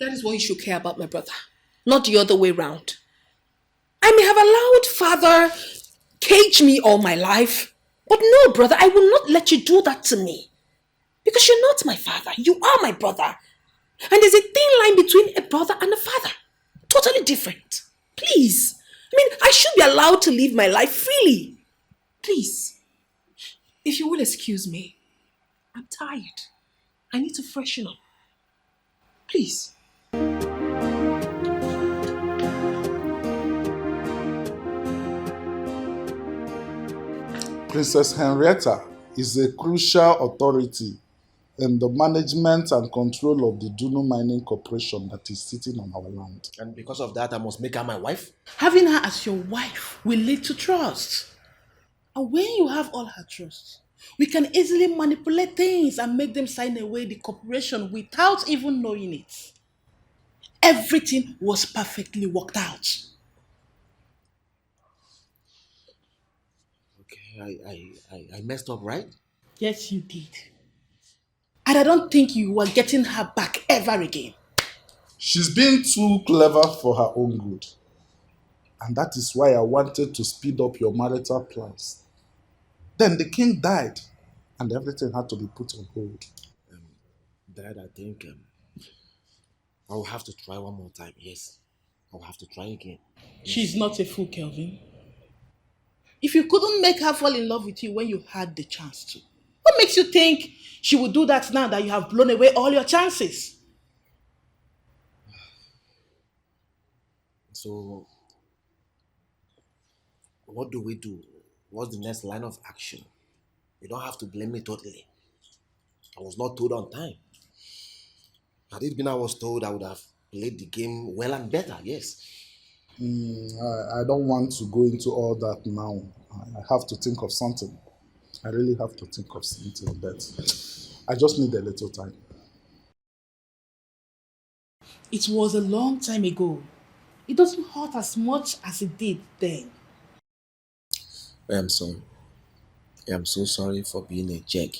That is what you should care about, my brother, not the other way round. I may have allowed father cage me all my life, but no, brother, I will not let you do that to me. Because you're not my father, you are my brother. And there's a thin line between a brother and a father. Totally different. Please. I mean, I should be allowed to live my life freely. Please. If you will excuse me, I'm tired. I need to freshen up. Please. Princess Henrietta is a crucial authority in the management and control of the Dunu Mining Corporation that is sitting on our land. And because of that, I must make her my wife? Having her as your wife will lead to trust. And when you have all her trust, we can easily manipulate things and make them sign away the corporation without even knowing it. Everything was perfectly worked out. Okay, I messed up, right? Yes, you did. And I don't think you are getting her back ever again. She's been too clever for her own good. And that is why I wanted to speed up your marital plans. Then the king died, and everything had to be put on hold. Dad, I think I will have to try one more time. Yes, I will have to try again. She's not a fool, Kelvin. If you couldn't make her fall in love with you when you had the chance to, what makes you think she would do that now that you have blown away all your chances? So, what do we do? What's the next line of action? You don't have to blame me totally. I was not told on time. Had it been I was told, I would have played the game well and better, yes. I don't want to go into all that now. I have to think of something. I really have to think of something, but I just need a little time. It was a long time ago. It doesn't hurt as much as it did then. I am sorry. I am so sorry for being a jerk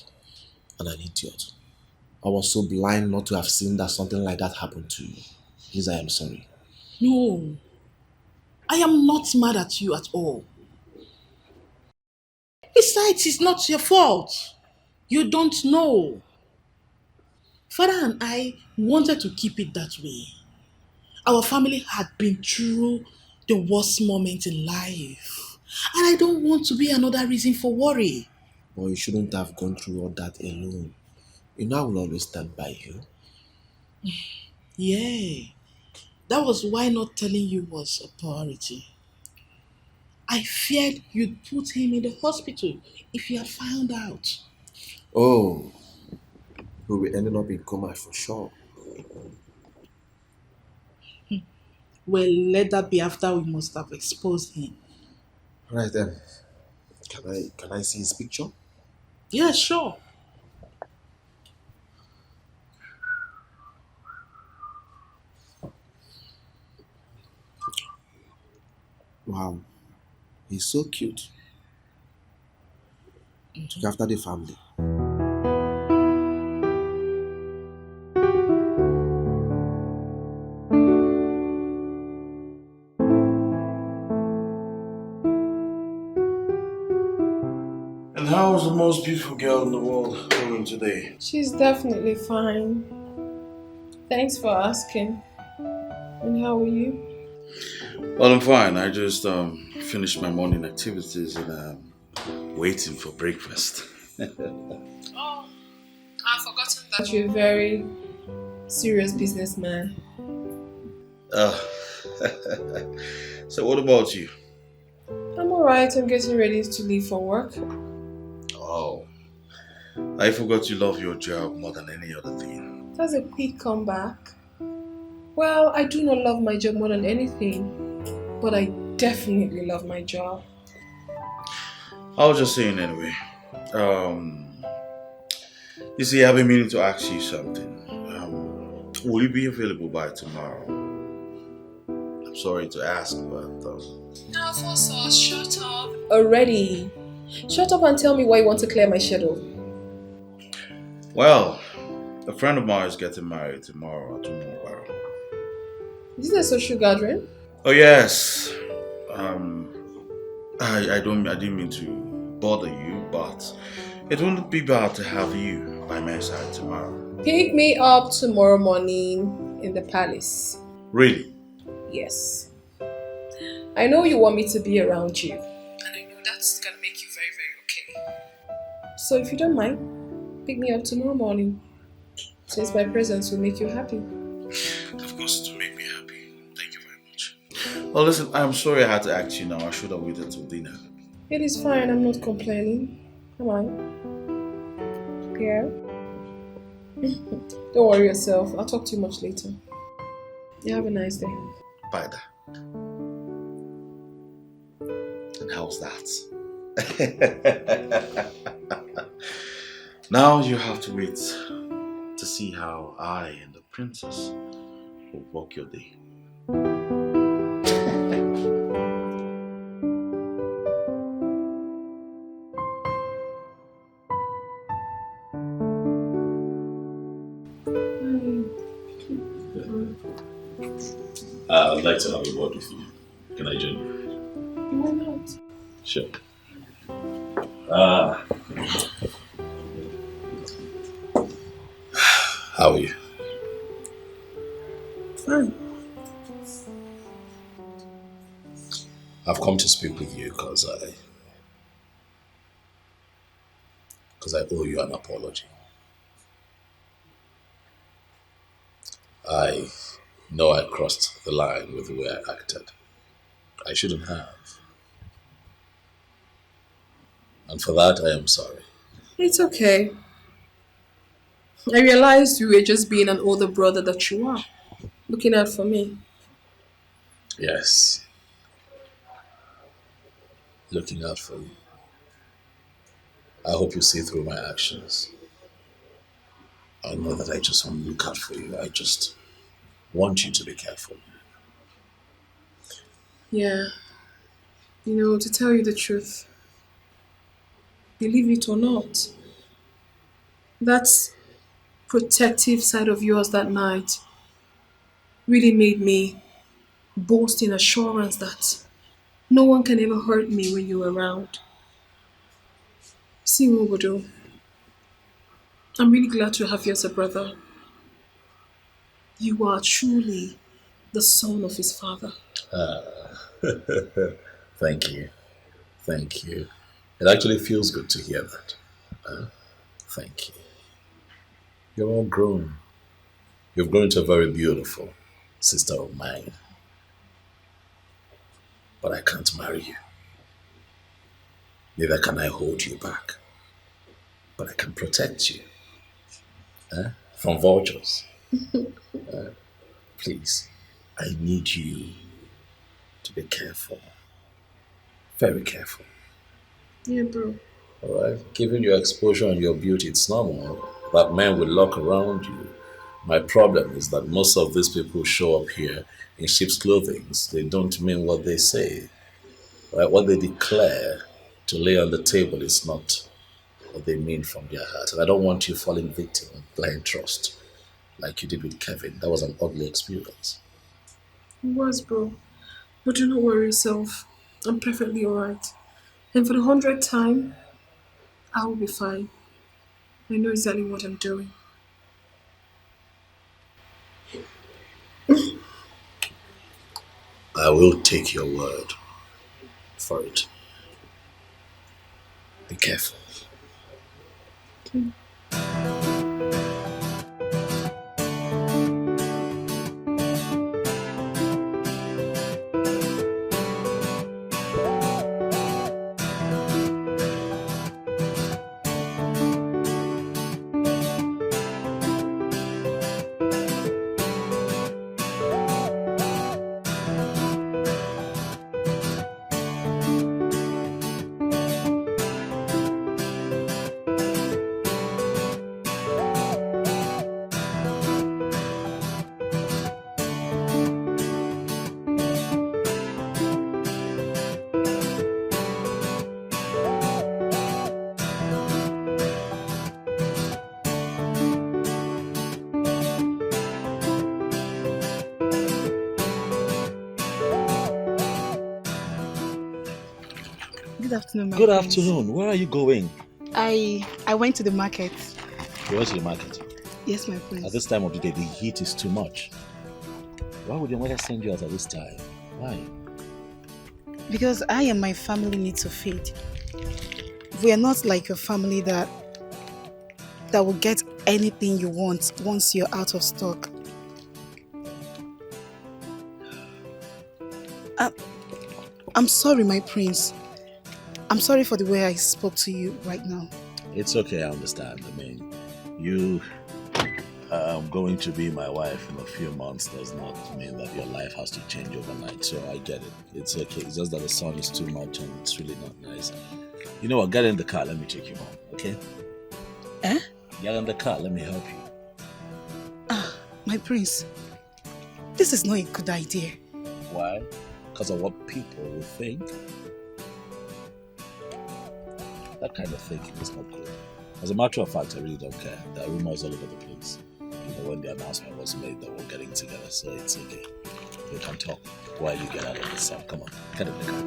and an idiot. I was so blind not to have seen that something like that happened to you. Please, I am sorry. No, I am not mad at you at all. Besides, it's not your fault. You don't know. Father and I wanted to keep it that way. Our family had been through the worst moment in life. And I don't want to be another reason for worry. But you shouldn't have gone through all that alone. You know I will always stand by you. Yeah. That was why not telling you was a priority. I feared you'd put him in the hospital if you had found out. Oh, we will end up in coma for sure. Well, let that be after we must have exposed him. Right then. Can I see his picture? Yeah, sure. Wow. He's so cute. Look after the family. And how is the most beautiful girl in the world doing today? She's definitely fine. Thanks for asking. And how are you? Well, I'm fine. I just finished my morning activities and I'm waiting for breakfast. Oh, I've forgotten that you're a very serious businessman. Uh, so what about you? I'm alright. I'm getting ready to leave for work. Oh, I forgot you love your job more than any other thing. That's a quick comeback. Well, I do not love my job more than anything, but I definitely love my job. I was just saying anyway. You see, I've been meaning to ask you something. Will you be available by tomorrow? I'm sorry to ask, but... Now, for shut up. Already. Shut up and tell me why you want to clear my schedule. Well, a friend of mine is getting married tomorrow at tomorrow. Is this a social gathering? Oh yes. I didn't mean to bother you, but it wouldn't be bad to have you by my side tomorrow. Pick me up tomorrow morning in the palace. Really? Yes. I know you want me to be around you. And I know that's gonna make you very, very okay. So if you don't mind, pick me up tomorrow morning. Since my presence will make you happy. Of course, it will make me happy. Thank you very much. Well, listen, I'm sorry I had to ask you now. I should have waited till dinner. It is fine. I'm not complaining. Am I? Pierre? Don't worry yourself. I'll talk to you much later. You have a nice day. Bye, Dad. And how's that? Now you have to wait to see how I and the princess will walk your day. I'd like to have a word with you. Can I join you? Why not? Sure. How are you? Fine. I've come to speak with you because I owe you an apology. I know I crossed the line with the way I acted. I shouldn't have. And for that, I am sorry. It's okay. I realized you were just being an older brother that you are. Looking out for me. Yes. Looking out for you. I hope you see through my actions. I know that I just want to look out for you. I just want you to be careful. Yeah. You know, to tell you the truth, believe it or not, that protective side of yours that night really made me boast in assurance that no one can ever hurt me when you're around. See, Wobodo, I'm really glad to have you as a brother. You are truly the son of his father. Thank you. Thank you. It actually feels good to hear that. Thank you. You're all grown. You've grown into a very beautiful sister of mine. But I can't marry you. Neither can I hold you back. But I can protect you from vultures. Please, I need you to be careful. Very careful. Yeah, bro. Alright? Given your exposure and your beauty, it's normal that men will look around you. My problem is that most of these people who show up here in sheep's clothing. They don't mean what they say. Right? What they declare to lay on the table is not what they mean from their heart. And I don't want you falling victim of blind trust like you did with Kevin. That was an ugly experience. It was, bro. But do not worry yourself. I'm perfectly alright. And for the 100th time, I will be fine. I know exactly what I'm doing. I will take your word for it. Be careful. Good afternoon, my Good friends. afternoon. Where are you going? I went to the market. You went to the market. Yes, my prince. At this time of the day, the heat is too much. Why would your mother send you out at this time? Why? Because I and my family need to feed. We are not like your family that will get anything you want once you're out of stock. I'm sorry, my prince. I'm sorry for the way I spoke to you right now. It's okay, I understand. I mean, you going to be my wife in a few months does not mean that your life has to change overnight, so I get it. It's okay. It's just that the sun is too much and it's really not nice. You know what? Get in the car. Let me take you home, okay? Eh? Get in the car. Let me help you. My prince, this is not a good idea. Why? Because of what people will think? That kind of thinking is not good. As a matter of fact, I really don't care. There are rumors all over the place. You know, when the announcement was made that we're getting together, so it's okay. You can talk while you get out of the sun. Come on, get in the car.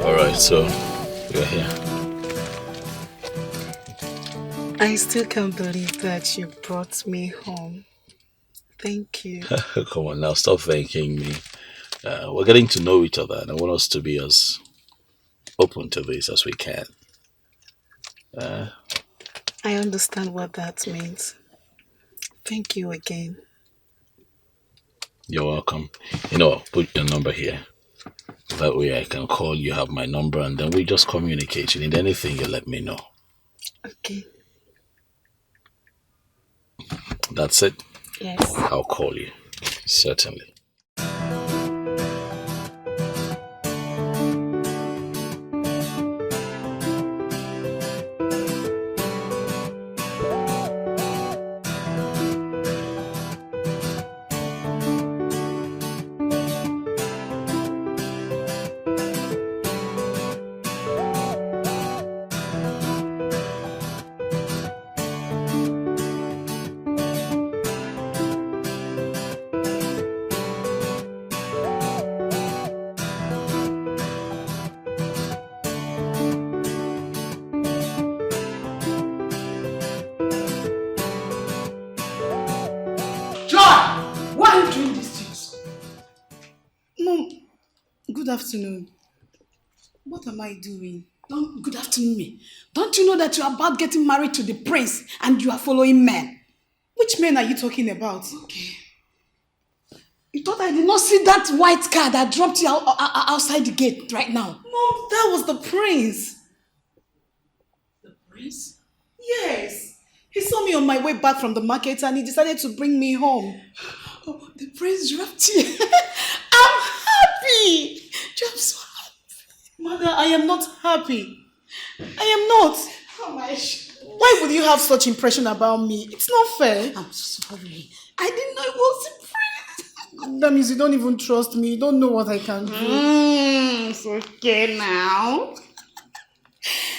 Alright, so we're here. I still can't believe that you brought me home. Thank you. Come on now, stop thanking me. We're getting to know each other and I want us to be as open to this as we can. I understand what that means. Thank you again. You're welcome. You know, put your number here. That way I can call you, have my number, and then we just communicate. You need anything, you let me know. Okay. That's it? Yes. I'll call you. Certainly. Good afternoon. What am I doing? Good afternoon, me. Don't you know that you are about getting married to the prince and you are following men? Which men are you talking about? Okay. You thought I did not see that white car that dropped you outside the gate right now? Mom, that was the prince. The prince? Yes. He saw me on my way back from the market and he decided to bring me home. Oh, the prince dropped you. I'm happy. I'm so happy. Mother, I am not happy. I am not. Oh my gosh. Why would you have such impression about me? It's not fair. I'm sorry. I didn't know it was a prince. That means you don't even trust me. You don't know what I can do. It's okay now.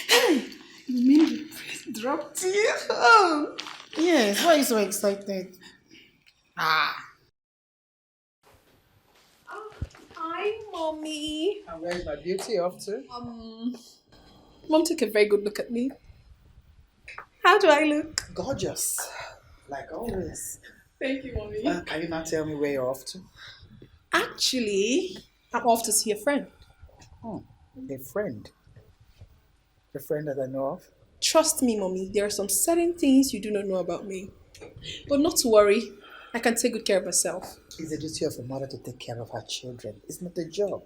Hey, you mean the prince dropped you? Oh. Yes, why are you so excited? Hi, Mommy. And where's my beauty off to? Mom took a very good look at me. How do I look? Gorgeous. Like always. Thank you, Mommy. Can you not tell me where you're off to? Actually, I'm off to see a friend. A friend? A friend that I know of? Trust me, Mommy, there are some certain things you do not know about me. But not to worry, I can take good care of myself. It's the duty of a mother to take care of her children. It's not a job.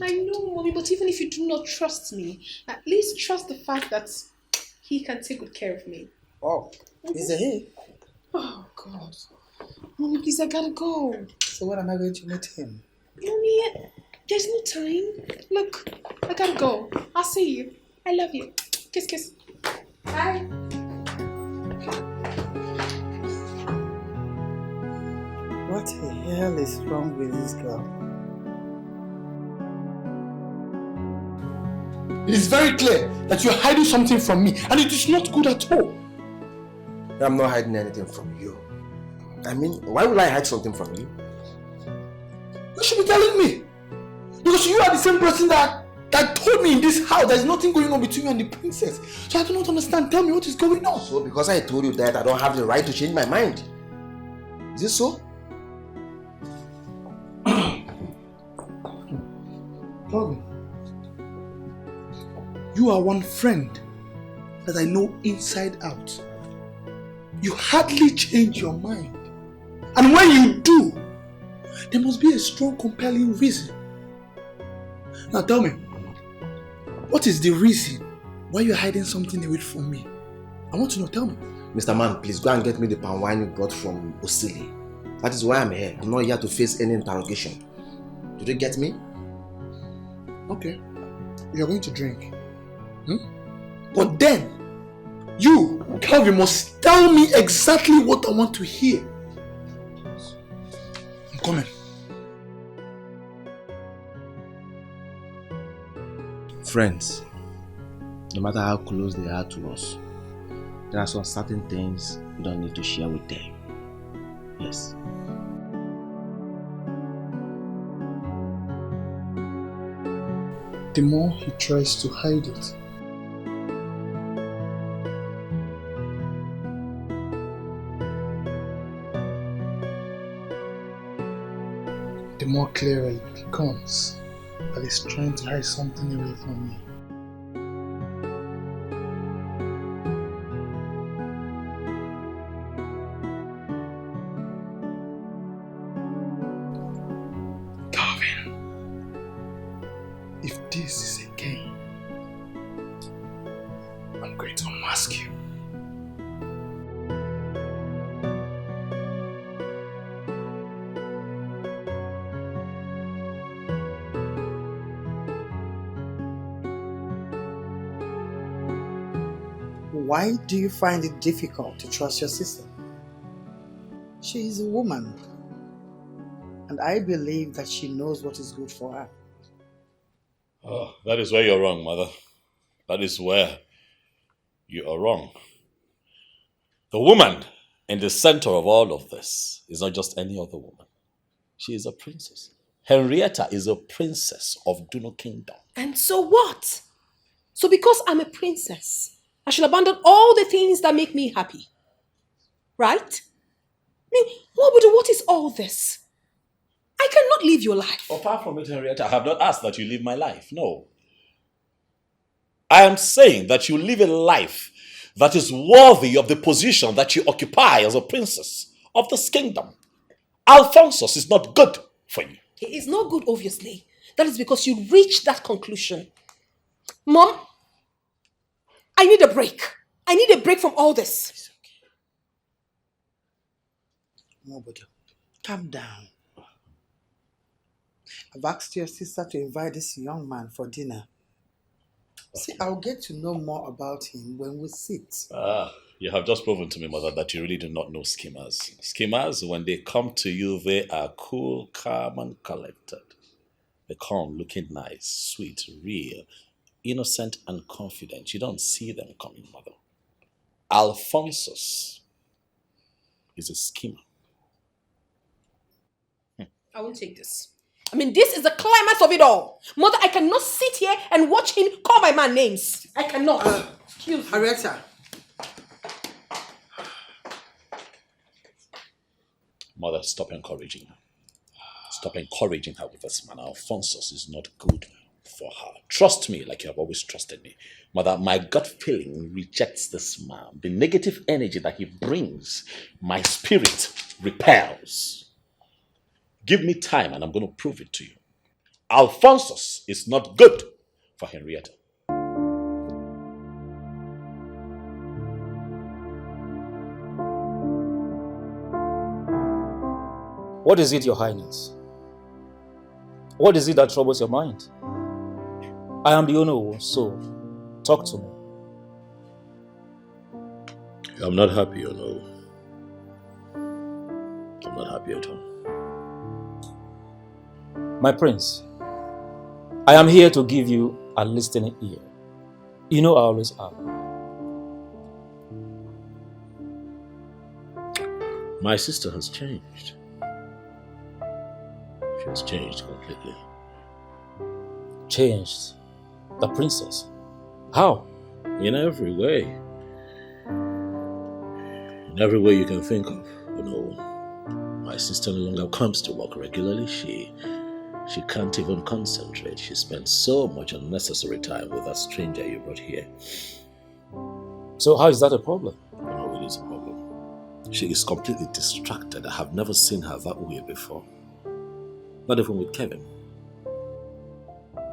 I know, Mommy, but even if you do not trust me, at least trust the fact that he can take good care of me. Oh, is it he? Oh, God. Mommy, please, I gotta go. So when am I going to meet him? Mommy, there's no time. Look, I gotta go. I'll see you. I love you. Kiss, kiss. Bye. What the hell is wrong with this girl? It is very clear that you're hiding something from me, and it is not good at all. I'm not hiding anything from you. I mean, why would I hide something from you? You should be telling me. Because you are the same person that told me in this house there's nothing going on between you and the princess. So I do not understand. Tell me what is going on. So because I told you that, I don't have the right to change my mind. Is this so? Calvin, you are one friend that I know inside out. You hardly change your mind. And when you do, there must be a strong, compelling reason. Now tell me, what is the reason why you're hiding something away from me? I want to know, tell me. Mr. Man, please go and get me the palm wine you brought from Osili. That is why I'm here. I'm not here to face any interrogation. Did you get me? Okay, you're going to drink. But then, you, Calvin, must tell me exactly what I want to hear. I'm coming. Friends, no matter how close they are to us, there are some certain things we don't need to share with them. Yes. The more he tries to hide it, the more clearer it becomes that he's trying to hide something away from me. If this is a game, I'm going to unmask you. Why do you find it difficult to trust your sister? She is a woman, and I believe that she knows what is good for her. Oh, that is where you're wrong, Mother. That is where you are wrong. The woman in the center of all of this is not just any other woman. She is a princess. Henrietta is a princess of Duno Kingdom. And so what? So because I'm a princess, I should abandon all the things that make me happy. Right? I mean, what is all this? I cannot live your life. Apart from it, Henrietta, I have not asked that you live my life. No. I am saying that you live a life that is worthy of the position that you occupy as a princess of this kingdom. Alphonsus is not good for you. He is not good, obviously. That is because you reached that conclusion. Mom, I need a break. I need a break from all this. Nobody, calm down. I've asked your sister to invite this young man for dinner. See, I'll get to know more about him when we sit. You have just proven to me, Mother, that you really do not know schemers. Schemers, when they come to you, they are cool, calm, and collected. They come looking nice, sweet, real, innocent, and confident. You don't see them coming, Mother. Alphonsus is a schemer. I won't take this. I mean, this is the climax of it all. Mother, I cannot sit here and watch him call my man names. I cannot. Excuse me. Henrietta. Mother, stop encouraging her. Stop encouraging her with this man. Alphonsus is not good for her. Trust me like you have always trusted me. Mother, my gut feeling rejects this man. The negative energy that he brings, my spirit repels. Give me time and I'm going to prove it to you. Alphonsus is not good for Henrietta. What is it, Your Highness? What is it that troubles your mind? I am the owner, so talk to me. I'm not happy, you know. I'm not happy at all. My prince, I am here to give you a listening ear. You know I always am. My sister has changed. She has changed completely. Changed? The princess? How? In every way. In every way you can think of. You know, my sister no longer comes to work regularly. She can't even concentrate. She spends so much unnecessary time with that stranger you brought here. So how is that a problem? No, it is a problem. She is completely distracted. I have never seen her that way before. Not even with Kevin.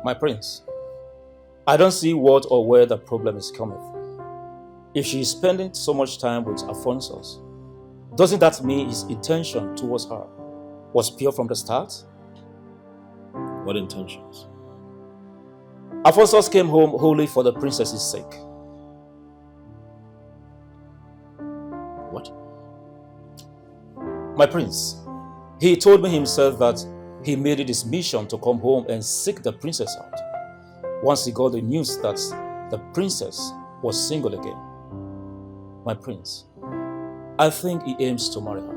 My prince, I don't see what or where the problem is coming from. If she is spending so much time with Alphonsus, doesn't that mean his intention towards her was pure from the start? What intentions? Alphonsus came home wholly for the princess's sake. What? My prince, he told me himself that he made it his mission to come home and seek the princess out once he got the news that the princess was single again. My prince, I think he aims to marry her.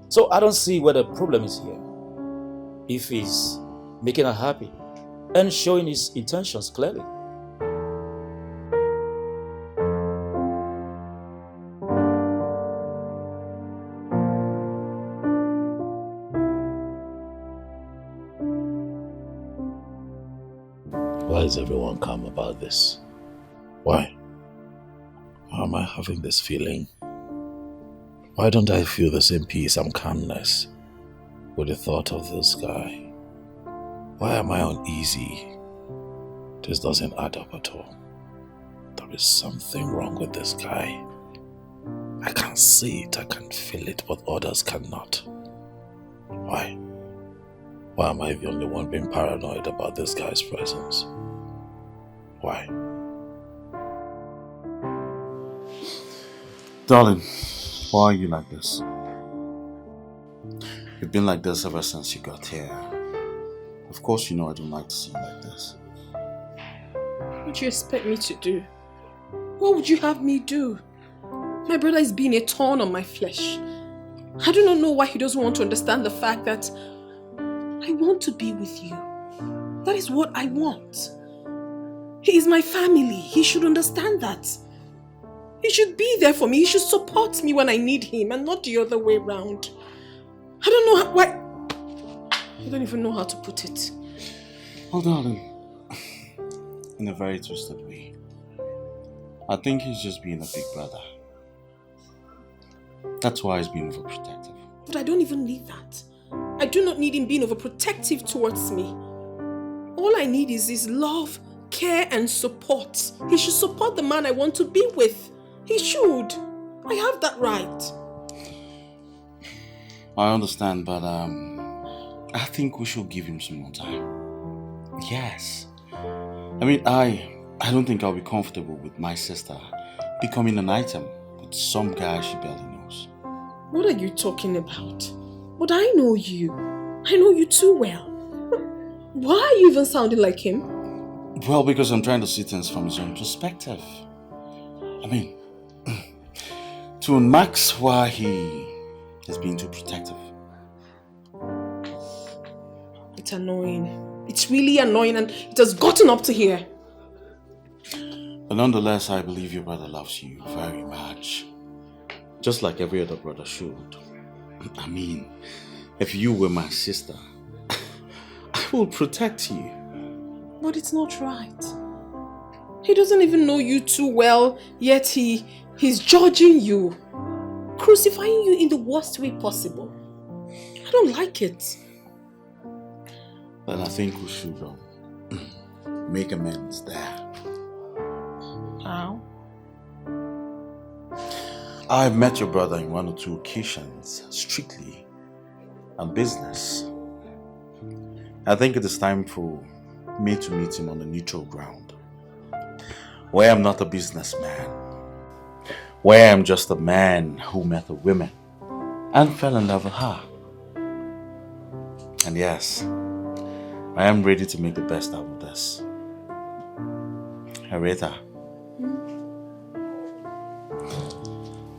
So I don't see where the problem is here. If he's making her happy and showing his intentions clearly. Why is everyone calm about this? Why? Why am I having this feeling? Why don't I feel the same peace and calmness with the thought of this guy? Why am I uneasy? This doesn't add up at all. There is something wrong with this guy. I can see it, I can feel it, but others cannot. Why? Why am I the only one being paranoid about this guy's presence? Why? Darling, why are you like this? You've been like this ever since you got here. Of course you know I don't like to see you like this. What would you expect me to do? What would you have me do? My brother is being a thorn on my flesh. I do not know why he doesn't want to understand the fact that I want to be with you. That is what I want. He is my family. He should understand that. He should be there for me. He should support me when I need him and not the other way around. I don't know why. I don't even know how to put it. Oh, darling. In a very twisted way. I think he's just being a big brother. That's why he's being overprotective. But I don't even need that. I do not need him being overprotective towards me. All I need is his love, care, and support. He should support the man I want to be with. He should. I have that right. I understand, but I think we should give him some more time. Yes. I mean, I don't think I'll be comfortable with my sister becoming an item with some guy she barely knows. What are you talking about? But I know you. I know you too well. Why are you even sounding like him? Well, because I'm trying to see things from his own perspective. I mean, to unmax why he is being too protective. It's annoying. It's really annoying, and it has gotten up to here. But nonetheless, I believe your brother loves you very much. Just like every other brother should. I mean, if you were my sister, I will protect you. But it's not right. He doesn't even know you too well, yet he's judging you. Crucifying you in the worst way possible. I don't like it. Then I think we should make amends there. How? I've met your brother in 1 or 2 occasions, strictly on business. I think it is time for me to meet him on a neutral ground, where I'm not a businessman, where I'm just a man who met a woman and fell in love with her. And yes, I am ready to make the best out of this. Aretha,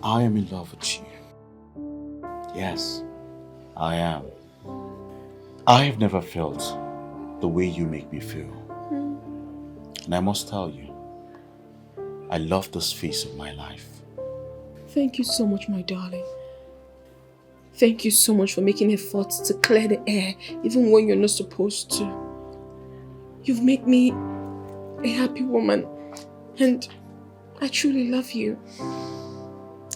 I am in love with you. Yes, I am. I have never felt the way you make me feel. And I must tell you, I love this phase of my life. Thank you so much, my darling. Thank you so much for making efforts to clear the air, even when you're not supposed to. You've made me a happy woman, and I truly love you.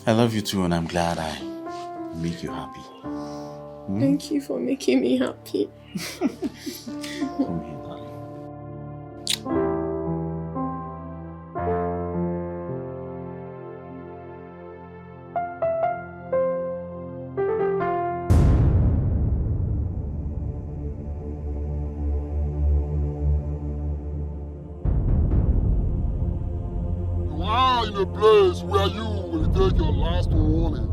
I love you too, and I'm glad I make you happy. Thank you for making me happy. Come here, darling. You are in a place where you will take your last warning.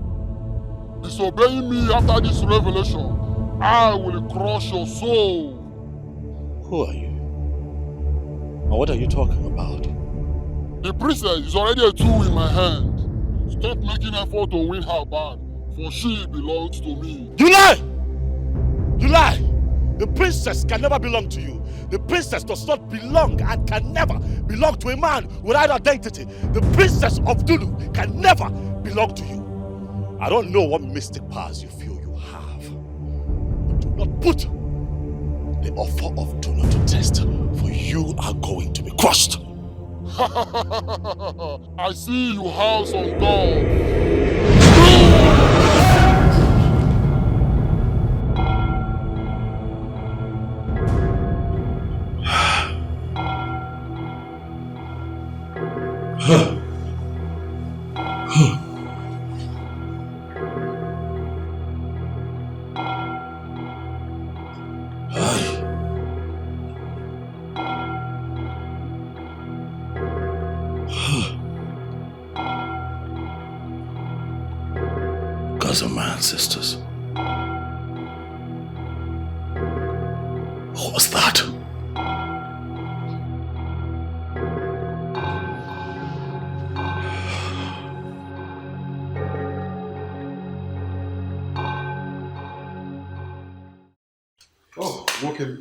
Disobeying me after this revelation, I will crush your soul. Who are you? And what are you talking about? The princess is already a tool in my hand. Stop making effort to win her back, for she belongs to me. You lie! You lie! The princess can never belong to you. The princess does not belong and can never belong to a man without identity. The princess of Dulu can never belong to you. I don't know what mystic powers you feel you have, but do not put the offer of Dulu to test, for you are going to be crushed. I see you have some God. Because of my ancestors. What was that? Oh, walking.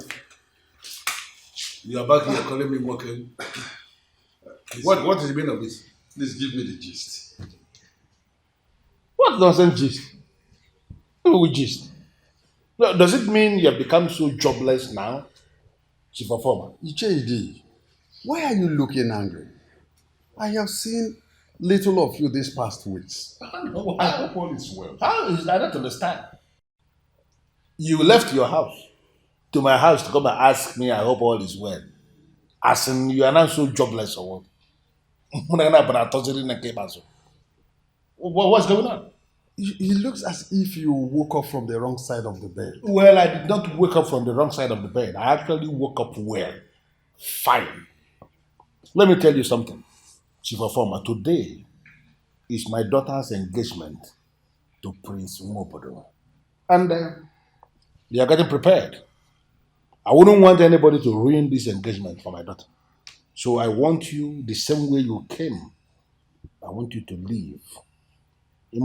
You are back here calling me walking. What is the meaning of this? Please give me the gist. What nonsense gist? Who will gist? No, does it mean you have become so jobless now, chief performer? JD, why are you looking angry? I have seen little of you these past weeks. I hope all is well. How is I don't understand. You left your house to my house to come and ask me, I hope all is well. As in, you are now so jobless or what? What's going on? It looks as if you woke up from the wrong side of the bed. Well, I did not wake up from the wrong side of the bed. I actually woke up well. Fine. Let me tell you something, Chief Performer. Today is my daughter's engagement to Prince Umobodo. And they are getting prepared. I wouldn't want anybody to ruin this engagement for my daughter. So I want you the same way you came. I want you to leave. I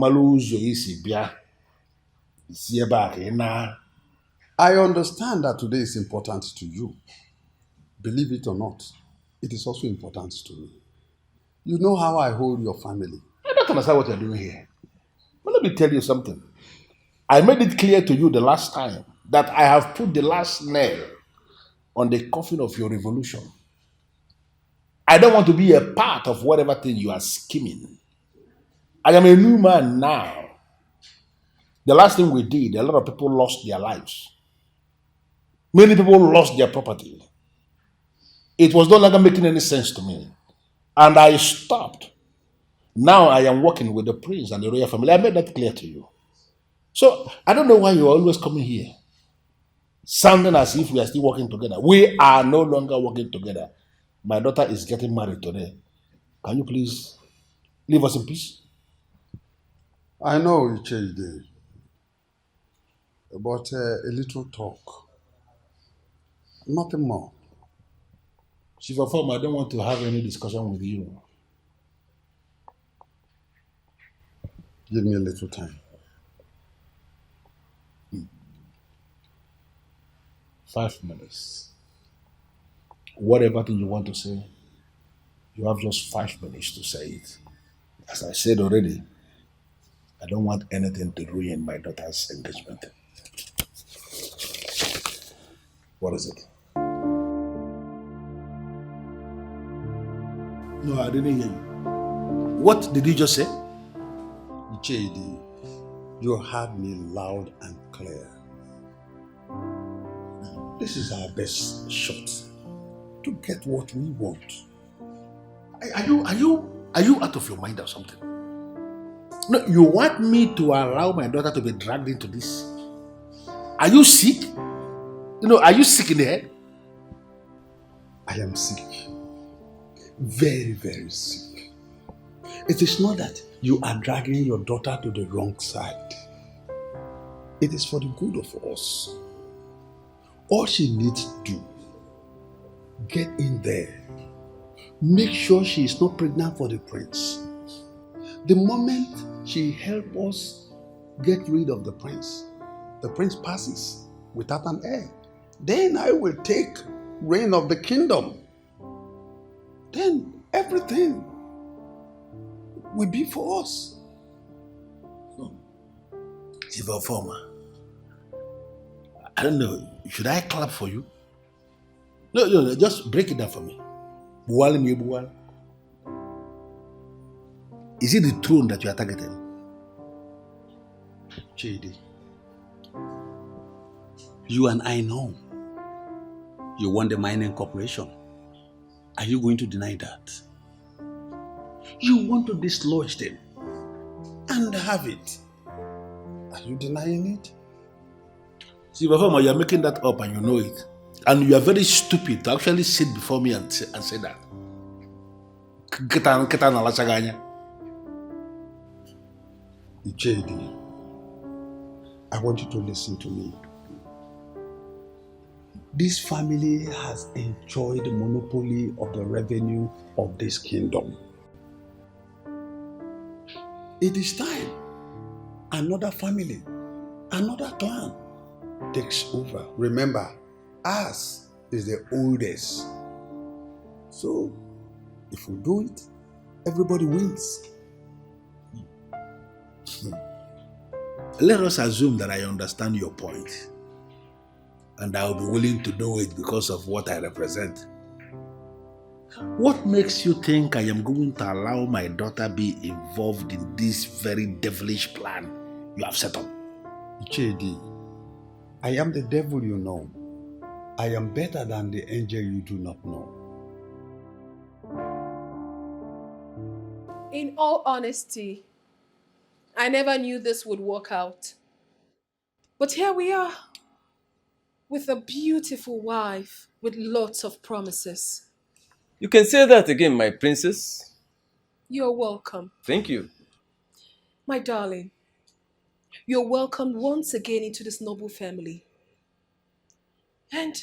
understand that today is important to you. Believe it or not, it is also important to me. You know how I hold your family. I don't understand what you're doing here. But let me tell you something. I made it clear to you the last time that I have put the last nail on the coffin of your revolution. I don't want to be a part of whatever thing you are scheming. I am a new man now. The last thing we did, a lot of people lost their lives. Many people lost their property. It was no longer making any sense to me. And I stopped. Now I am working with the prince and the royal family. I made that clear to you. So I don't know why you're always coming here, sounding as if we are still working together. We are no longer working together. My daughter is getting married today. Can you please leave us in peace? I know you changed it, but a little talk. Nothing more. Chief Performer, I don't want to have any discussion with you. Give me a little time. 5 minutes. Whatever thing you want to say, you have just 5 minutes to say it. As I said already, I don't want anything to ruin my daughter's engagement. What is it? No, I didn't hear you. What did you just say? JD, you heard me loud and clear. This is our best shot to get what we want. Are you out of your mind or something? No, you want me to allow my daughter to be dragged into this? Are you sick? Are you sick in the head? I am sick. Very, very sick. It is not that you are dragging your daughter to the wrong side. It is for the good of us. All she needs to do, get in there. Make sure she is not pregnant for the prince. The moment she helps us get rid of the prince passes without an heir. Then I will take reign of the kingdom. Then everything will be for us. Chief Performer, I don't know. Should I clap for you? No, just break it down for me. Buwal. Is it the throne that you are targeting? JD, you and I know you want the mining corporation. Are you going to deny that? You want to dislodge them and have it. Are you denying it? See, Performer, you are making that up and you know it. And you are very stupid to actually sit before me and say that. JD, I want you to listen to me. This family has enjoyed the monopoly of the revenue of this kingdom. It is time another family, another clan takes over. Remember, ours is the oldest. So, if we do it, everybody wins. Let us assume that I understand your point. and I'll be willing to do it because of what I represent. What makes you think I am going to allow my daughter be involved in this very devilish plan you have set up? Ichedi, I am the devil you know. I am better than the angel you do not know. In all honesty, I never knew this would work out. But here we are, with a beautiful wife with lots of promises. You can say that again, my princess. You're welcome. Thank you. My darling, you're welcome once again into this noble family. And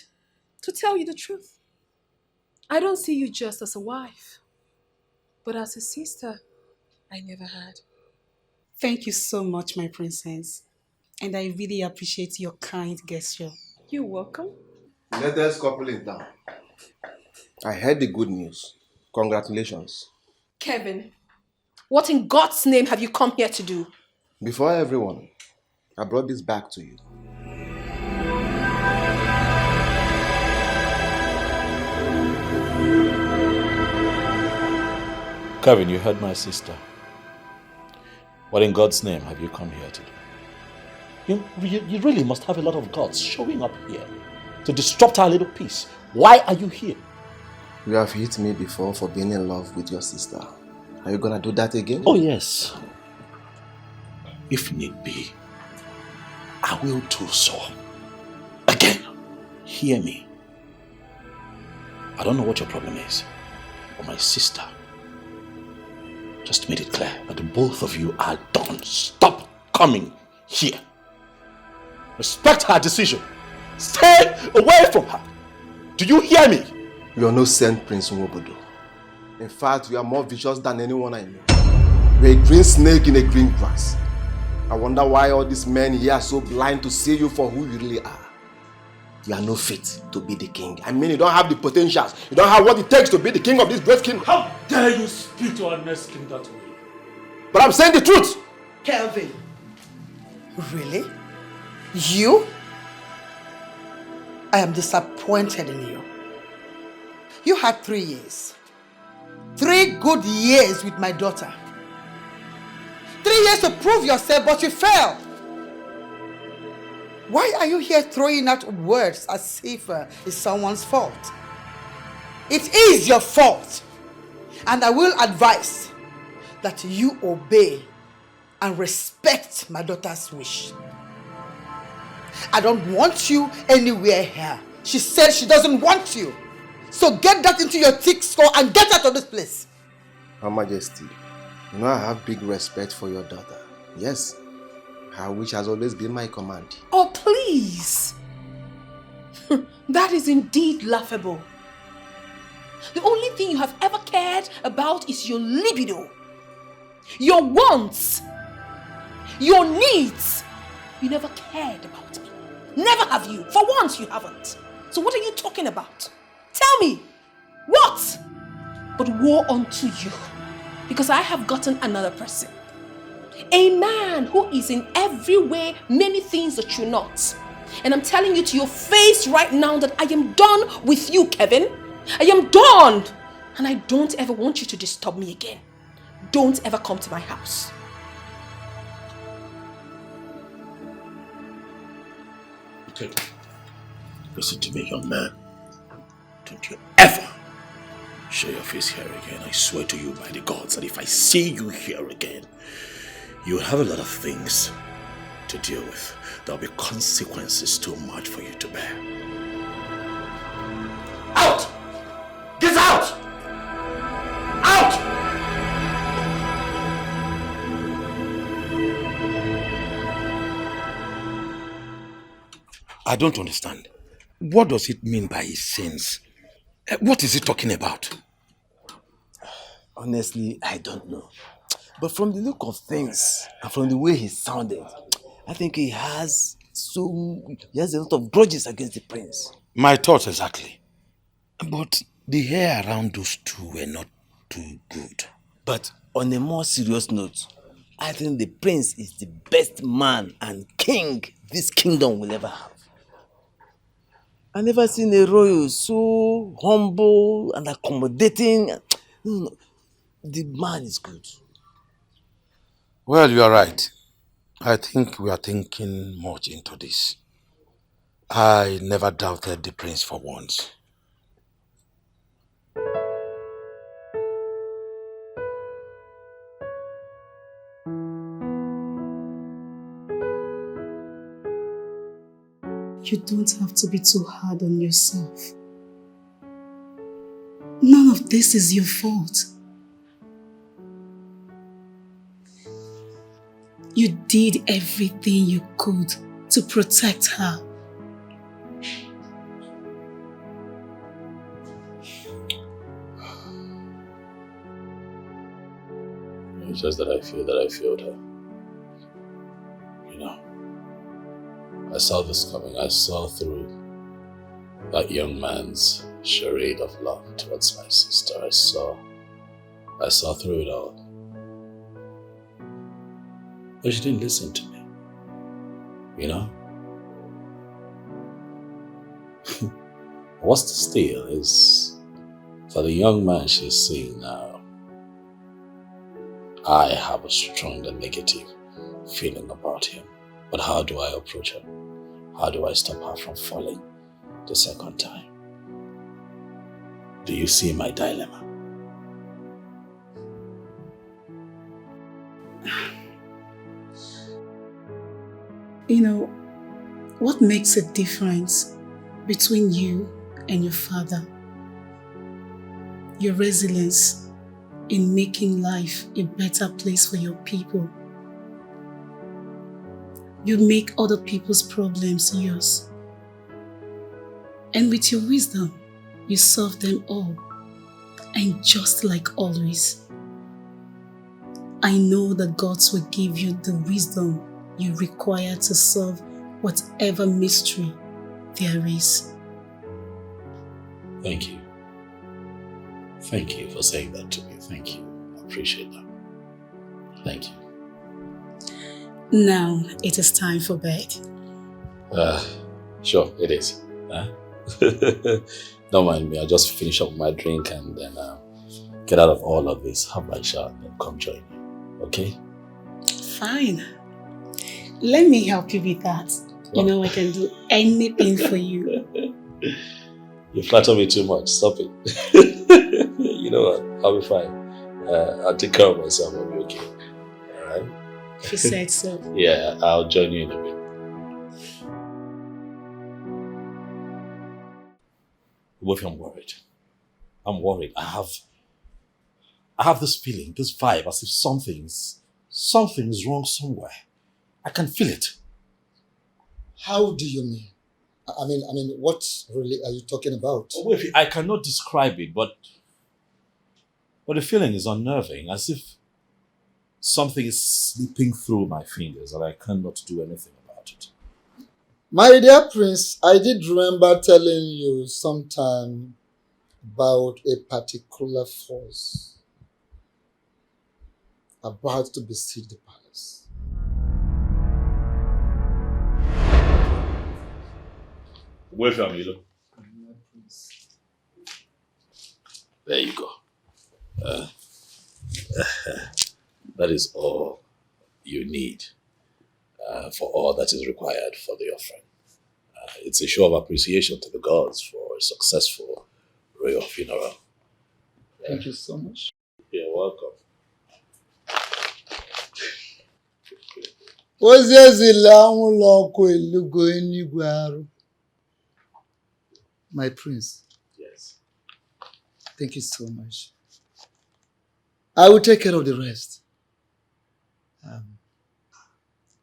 to tell you the truth, I don't see you just as a wife, but as a sister I never had. Thank you so much, my princess. And I really appreciate your kind gesture. You're welcome. Latest couple in town. I heard the good news. Congratulations. Kevin, what in God's name have you come here to do? Before everyone, I brought this back to you. Kevin, you heard my sister. What in God's name have you come here to do? You really must have a lot of guts showing up here to disrupt our little peace. Why are you here? You have hit me before for being in love with your sister. Are you gonna do that again? Oh yes. If need be, I will do so. Again, hear me. I don't know what your problem is, but my sister just made it clear that the both of you are done. Stop coming here. Respect her decision. Stay away from her. Do you hear me? You are no Saint Prince Nwobodo. In fact, you are more vicious than anyone I know. You are a green snake in a green grass. I wonder why all these men here are so blind to see you for who you really are. You are no fit to be the king. I mean, you don't have the potentials. You don't have what it takes to be the king of this great kingdom. How dare you speak to our next king that way? But I'm saying the truth. Kelvin, really? You? I am disappointed in you. You had 3 years. 3 good years with my daughter. 3 years to prove yourself, but you failed. Why are you here throwing out words as if it's someone's fault? It is your fault. And I will advise that you obey and respect my daughter's wish. I don't want you anywhere here. She said she doesn't want you. So get that into your thick skull and get out of this place. Her Majesty, you know I have big respect for your daughter. Yes, her wish has always been my command. Oh, please. That is indeed laughable. The only thing you have ever cared about is your libido, your wants, your needs. You never cared about me. Never have you. For once, you haven't. So what are you talking about? Tell me, what? But woe unto you, because I have gotten another person. A man who is in every way many things that you're not. And I'm telling you to your face right now that I am done with you, Kevin. I am done. And I don't ever want you to disturb me again. Don't ever come to my house. Okay. Listen to me, young man. Don't you ever show your face here again. I swear to you by the gods that if I see you here again, you'll have a lot of things to deal with. There'll be consequences too much for you to bear. Out! Get out! Out! I don't understand. What does it mean by his sins? What is he talking about? Honestly, I don't know. But from the look of things and from the way he sounded, I think he has a lot of grudges against the prince. My thoughts exactly. But the hair around those two were not too good. But on a more serious note, I think the prince is the best man and king this kingdom will ever have. I never seen a royal so humble and accommodating. No, no, the man is good. Well, you are right. I think we are thinking much into this. I never doubted the prince for once. You don't have to be too hard on yourself. None of this is your fault. You did everything you could to protect her. It's just that I feel that I failed her. You know, I saw this coming. I saw through that young man's charade of love towards my sister. I saw through it all. But she didn't listen to me. You know? What's the steal is for the young man she's seeing now, I have a strong and negative feeling about him. But how do I approach her? How do I stop her from falling the second time? Do you see my dilemma? You know, what makes a difference between you and your father? Your resilience in making life a better place for your people. You make other people's problems yours. And with your wisdom, you solve them all. And just like always, I know that God will give you the wisdom you require to solve whatever mystery there is. Thank you. Thank you for saying that to me. Thank you. I appreciate that. Thank you. Now it is time for bed. Sure, it is. Don't mind me. I'll just finish up my drink and then get out of all of this. Have my shower and then come join you. Okay? Fine. Let me help you with that. You know I can do anything for you. You flatter me too much. Stop it. You know what? I'll be fine. I'll take care of myself. I'll be okay. Alright? She said so. Yeah, I'll join you in a bit. Wolfie, I'm worried. I'm worried. I have this feeling, this vibe, as if something is wrong somewhere. I can feel it. How do you mean? I mean, what really are you talking about? Oh, Wolfie, I cannot describe it, but the feeling is unnerving, as if something is slipping through my fingers and I cannot do anything about it. My dear Prince, I did remember telling you sometime about a particular force about to besiege the palace. Where from you? There you go. That is all you need for all that is required for the offering. It's a show of appreciation to the gods for a successful royal funeral. Thank you so much. You're welcome. My prince, Yes. thank you so much. I will take care of the rest.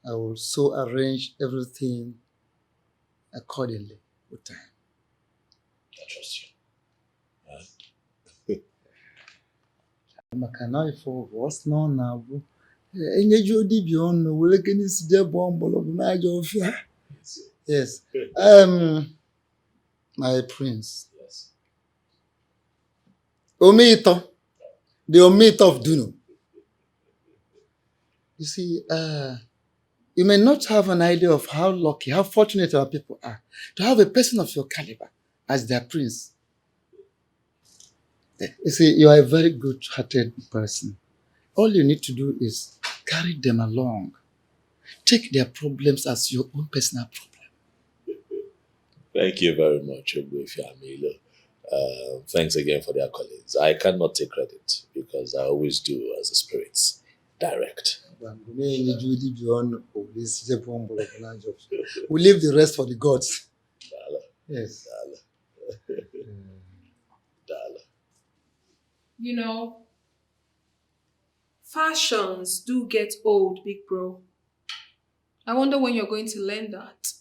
I will so arrange everything accordingly with time. I trust you. Maka na ifo what's known now. Enyeju dibia onu were keni sije bombolo bi na ajo ofia. Yes. My prince. Yes. Omito. The omito of Duno. You see, You may not have an idea of how lucky, how fortunate our people are to have a person of your caliber as their prince. You see, you are a very good-hearted person. All you need to do is carry them along. Take their problems as your own personal problem. Thank you very much, Ogbuefi Amilo. Thanks again for the accolades. I cannot take credit because I always do as the spirits direct. We leave the rest for the gods. Yes. You know, fashions do get old, big bro. I wonder when you're going to learn that.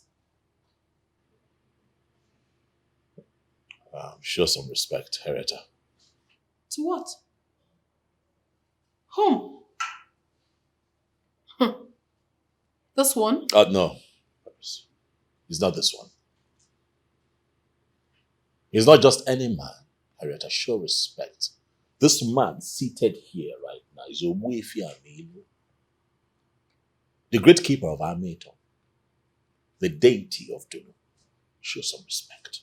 Show some respect, Hereta. To what? Whom? This one? No. It's not this one. He's not just any man, Hereta. Show respect. This man seated here right now is Ogbuefi Amilo, the great keeper of our Amato, the deity of Dunu. Show some respect.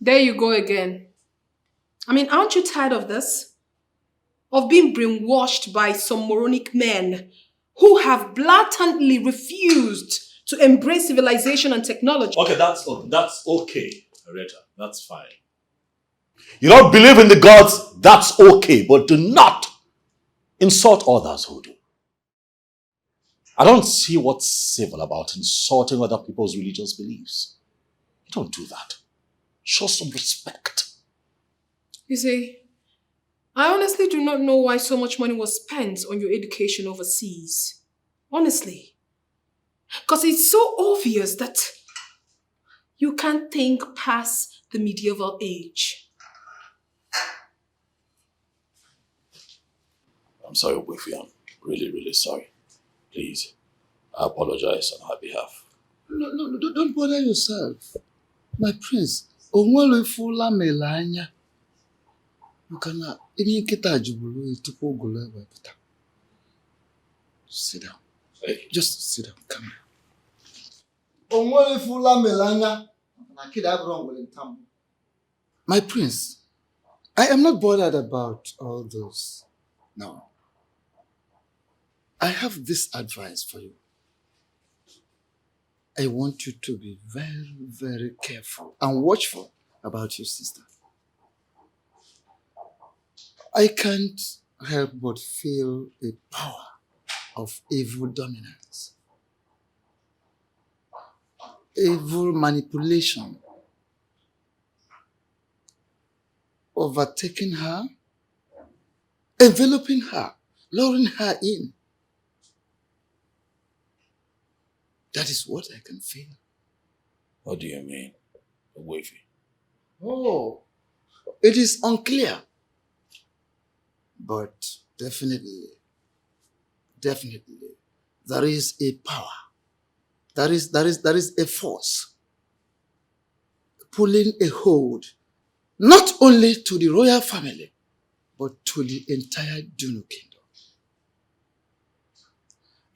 There you go again. I mean, aren't you tired of this? Of being brainwashed by some moronic men who have blatantly refused to embrace civilization and technology. Okay, that's okay, Hereta. That's fine. You don't believe in the gods, that's okay, but do not insult others who do. I don't see what's civil about insulting other people's religious beliefs. You don't do that. Show some respect. You see, I honestly do not know why so much money was spent on your education overseas. Honestly. Because it's so obvious that you can't think past the medieval age. I'm sorry, Ogbuefi. I'm really, really sorry. Please, I apologize on her behalf. No, don't bother yourself. My prince, onwelefula melanya. You cannot. Sit down. Hey. Just sit down. Come here. My prince, I am not bothered about all those. No. I have this advice for you. I want you to be very, very careful and watchful about your sister. I can't help but feel a power of evil dominance, evil manipulation, overtaking her, enveloping her, luring her in. That is what I can feel. What do you mean, Ogbuefi? Oh, it is unclear. But definitely, there is a power. There is a force pulling a hold, not only to the royal family, but to the entire Dunu kingdom.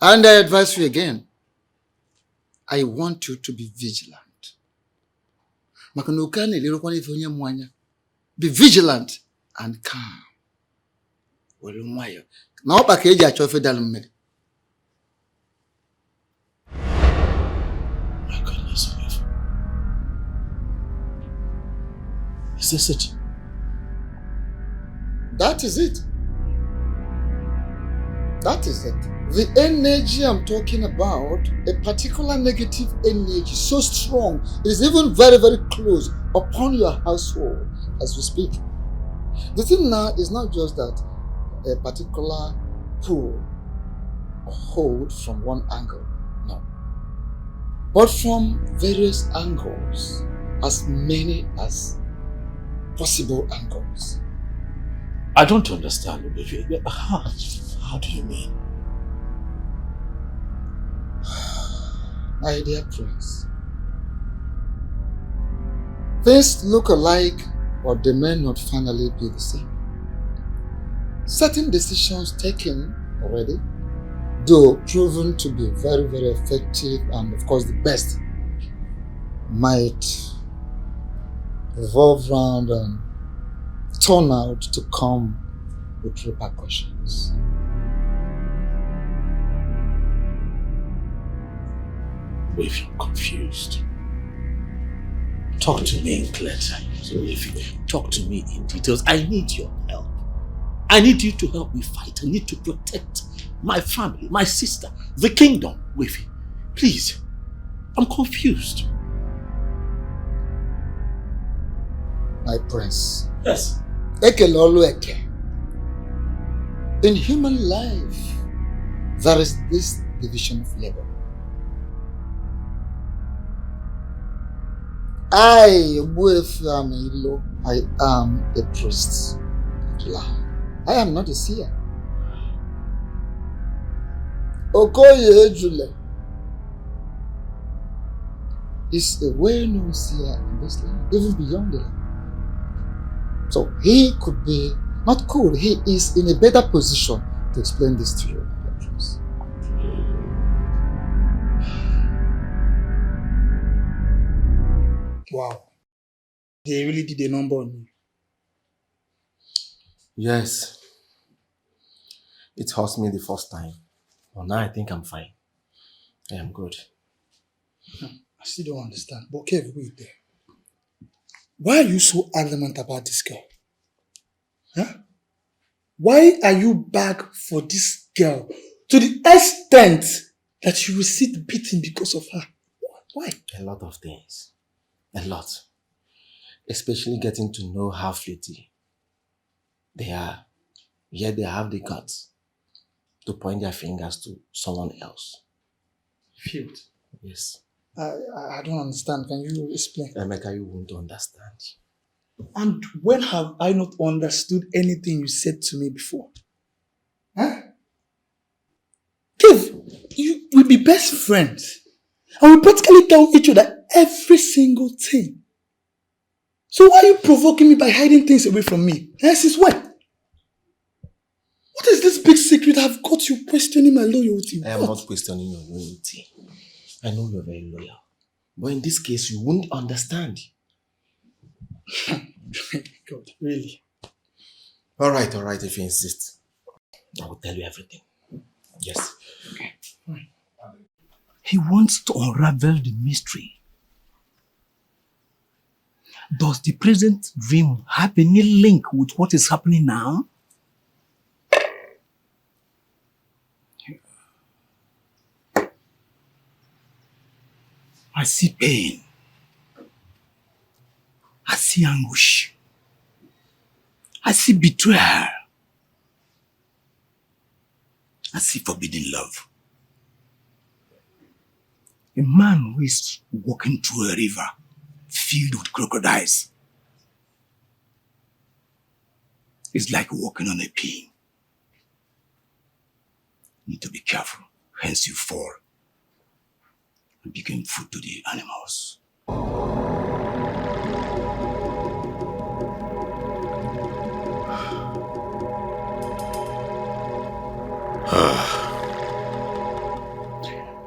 And I advise you again, I want you to be vigilant. Be vigilant and calm. My goodness, is this it? That is it. That is it. The energy I'm talking about, a particular negative energy, so strong, it is even very, very close upon your household as we speak. The thing now is not just that a particular pull or hold from one angle, no. But from various angles, as many as possible angles. I don't understand, Ogbuefi. How do you mean? My dear prince, things look alike, but they may not finally be the same. Certain decisions taken already though proven to be very, very effective and of course the best, might revolve round and turn out to come with repercussions. If you're confused, talk to me in clear terms. If you talk to me in details, I need your help. I need you to help me fight. I need to protect my family, my sister, the kingdom. Wifi, please, I'm confused. My prince. Yes. In human life, there is this division of labor. I am a priest. I am not a seer. Okoye Ejule is a well-known seer in this land, even beyond the land. So he could be, not cool, he is in a better position to explain this to you. Wow. They really did a number on me. Yes. It hurt me the first time. But now I think I'm fine. I am good. I still don't understand. But Kev, wait there. Why are you so adamant about this girl? Huh? Why are you back for this girl to the extent that you will sit beating because of her? Why? A lot of things. A lot. Especially getting to know how filthy they are. Yet they have the guts to point their fingers to someone else. Filth? Yes. I don't understand. Can you explain? Emeka, you won't understand. And when have I not understood anything you said to me before? Huh? Kev, you will be best friends. And we practically tell each other every single thing. So why are you provoking me by hiding things away from me? Since when? What is this big secret I've got you questioning my loyalty? I am not questioning your loyalty. I know you're very loyal. But in this case, you won't understand. God, really? Alright, if you insist. I will tell you everything. Yes. Okay. He wants to unravel the mystery. Does the present dream have any link with what is happening now? I see pain. I see anguish. I see betrayal. I see forbidden love. A man who is walking through a river filled with crocodiles is like walking on a pin. You need to be careful, hence you fall and become food to the animals.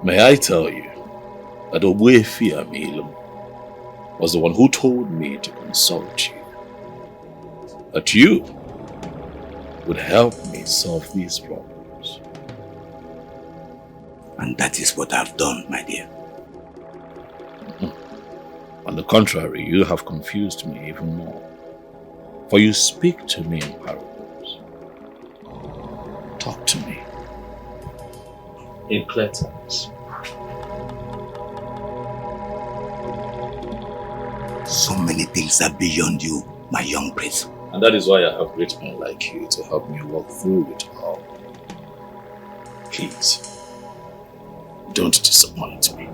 May I tell you that Ogbuefi Amilum was the one who told me to consult you, that you would help me solve these problems. And that is what I've done, my dear. On the contrary, you have confused me even more. For you speak to me in parables. Talk to me in clear terms. So many things are beyond you, my young prince. And that is why I have great men like you to help me walk through it all. Please, don't disappoint me.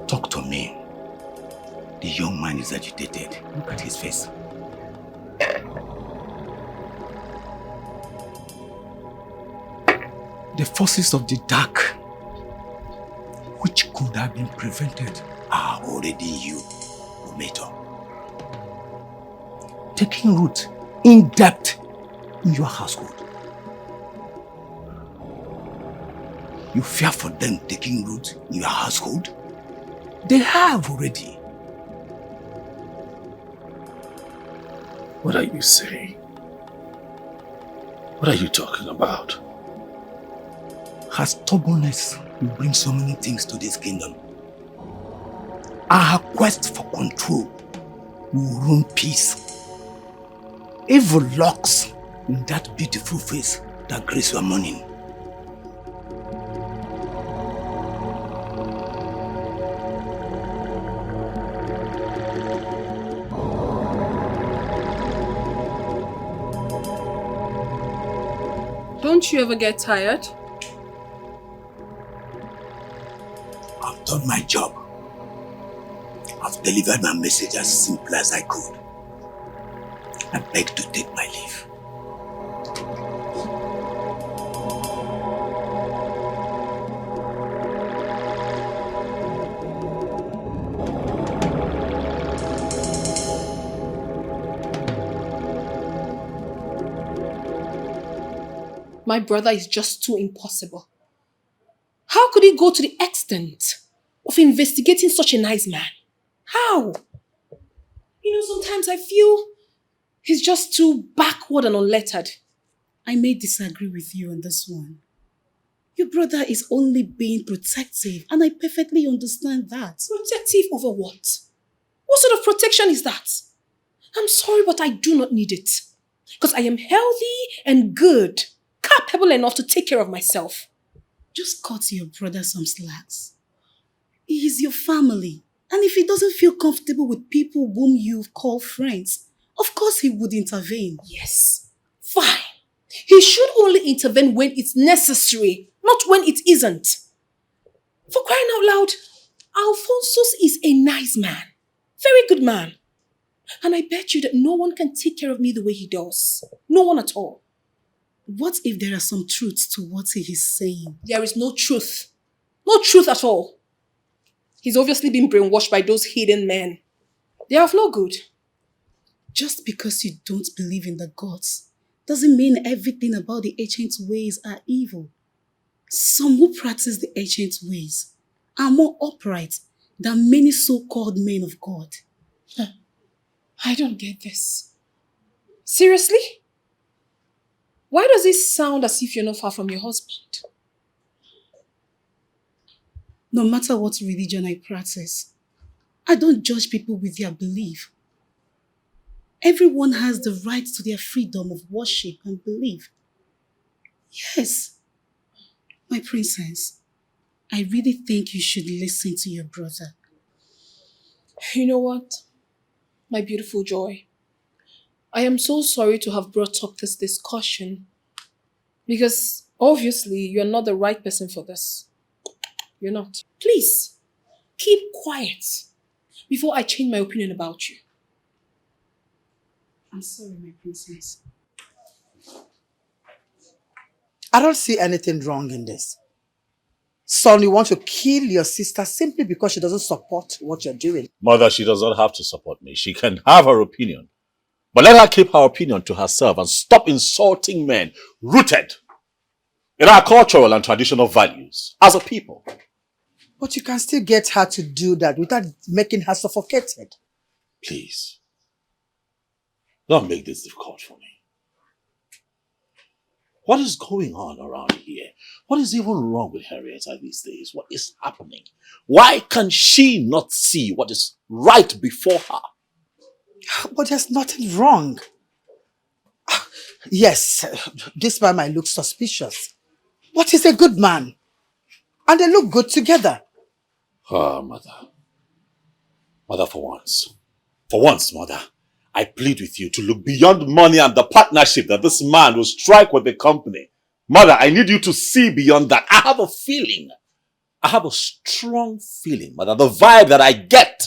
Talk to me. The young man is agitated. Look at his face. The forces of the dark which could have been prevented are already you, Ometo. Taking root in depth in your household. You fear for them taking root in your household? They have already. What are you saying? What are you talking about? Has stubbornness will bring so many things to this kingdom. Our quest for control will ruin peace. Evil lurks in that beautiful face that grace your morning. Don't you ever get tired? I've done my job. I've delivered my message as simple as I could. I beg to take my leave. My brother is just too impossible. How could he go to the extent of investigating such a nice man? How? You know, sometimes I feel he's just too backward and unlettered. I may disagree with you on this one. Your brother is only being protective, and I perfectly understand that. Protective over what? What sort of protection is that? I'm sorry, but I do not need it. Because I am healthy and good, capable enough to take care of myself. Just cut your brother some slacks. He is your family. And if he doesn't feel comfortable with people whom you call friends, of course he would intervene. Yes, fine. He should only intervene when it's necessary, not when it isn't. For crying out loud, Alphonsus is a nice man. Very good man. And I bet you that no one can take care of me the way he does. No one at all. What if there are some truths to what he is saying? There is no truth. No truth at all. He's obviously been brainwashed by those hidden men. They are of no good. Just because you don't believe in the gods doesn't mean everything about the ancient ways are evil. Some who practice the ancient ways are more upright than many so-called men of God. I don't get this. Seriously? Why does it sound as if you're not far from your husband? No matter what religion I practice, I don't judge people with their belief. Everyone has the right to their freedom of worship and belief. Yes, my princess, I really think you should listen to your brother. You know what? My beautiful Joy, I am so sorry to have brought up this discussion because obviously you're not the right person for this. You're not. Please, keep quiet before I change my opinion about you. I'm sorry, my princess. I don't see anything wrong in this. Son, you want to kill your sister simply because she doesn't support what you're doing. Mother, she does not have to support me. She can have her opinion. But let her keep her opinion to herself and stop insulting men rooted in our cultural and traditional values as a people. But you can still get her to do that without making her suffocated. Please, don't make this difficult for me. What is going on around here? What is even wrong with Henrietta these days? What is happening? Why can she not see what is right before her? But there's nothing wrong. Yes, this man might look suspicious, but he's a good man. And they look good together. Ah, Mother. Mother, for once, Mother, I plead with you to look beyond money and the partnership that this man will strike with the company. Mother, I need you to see beyond that. I have a feeling. I have a strong feeling, Mother. The vibe that I get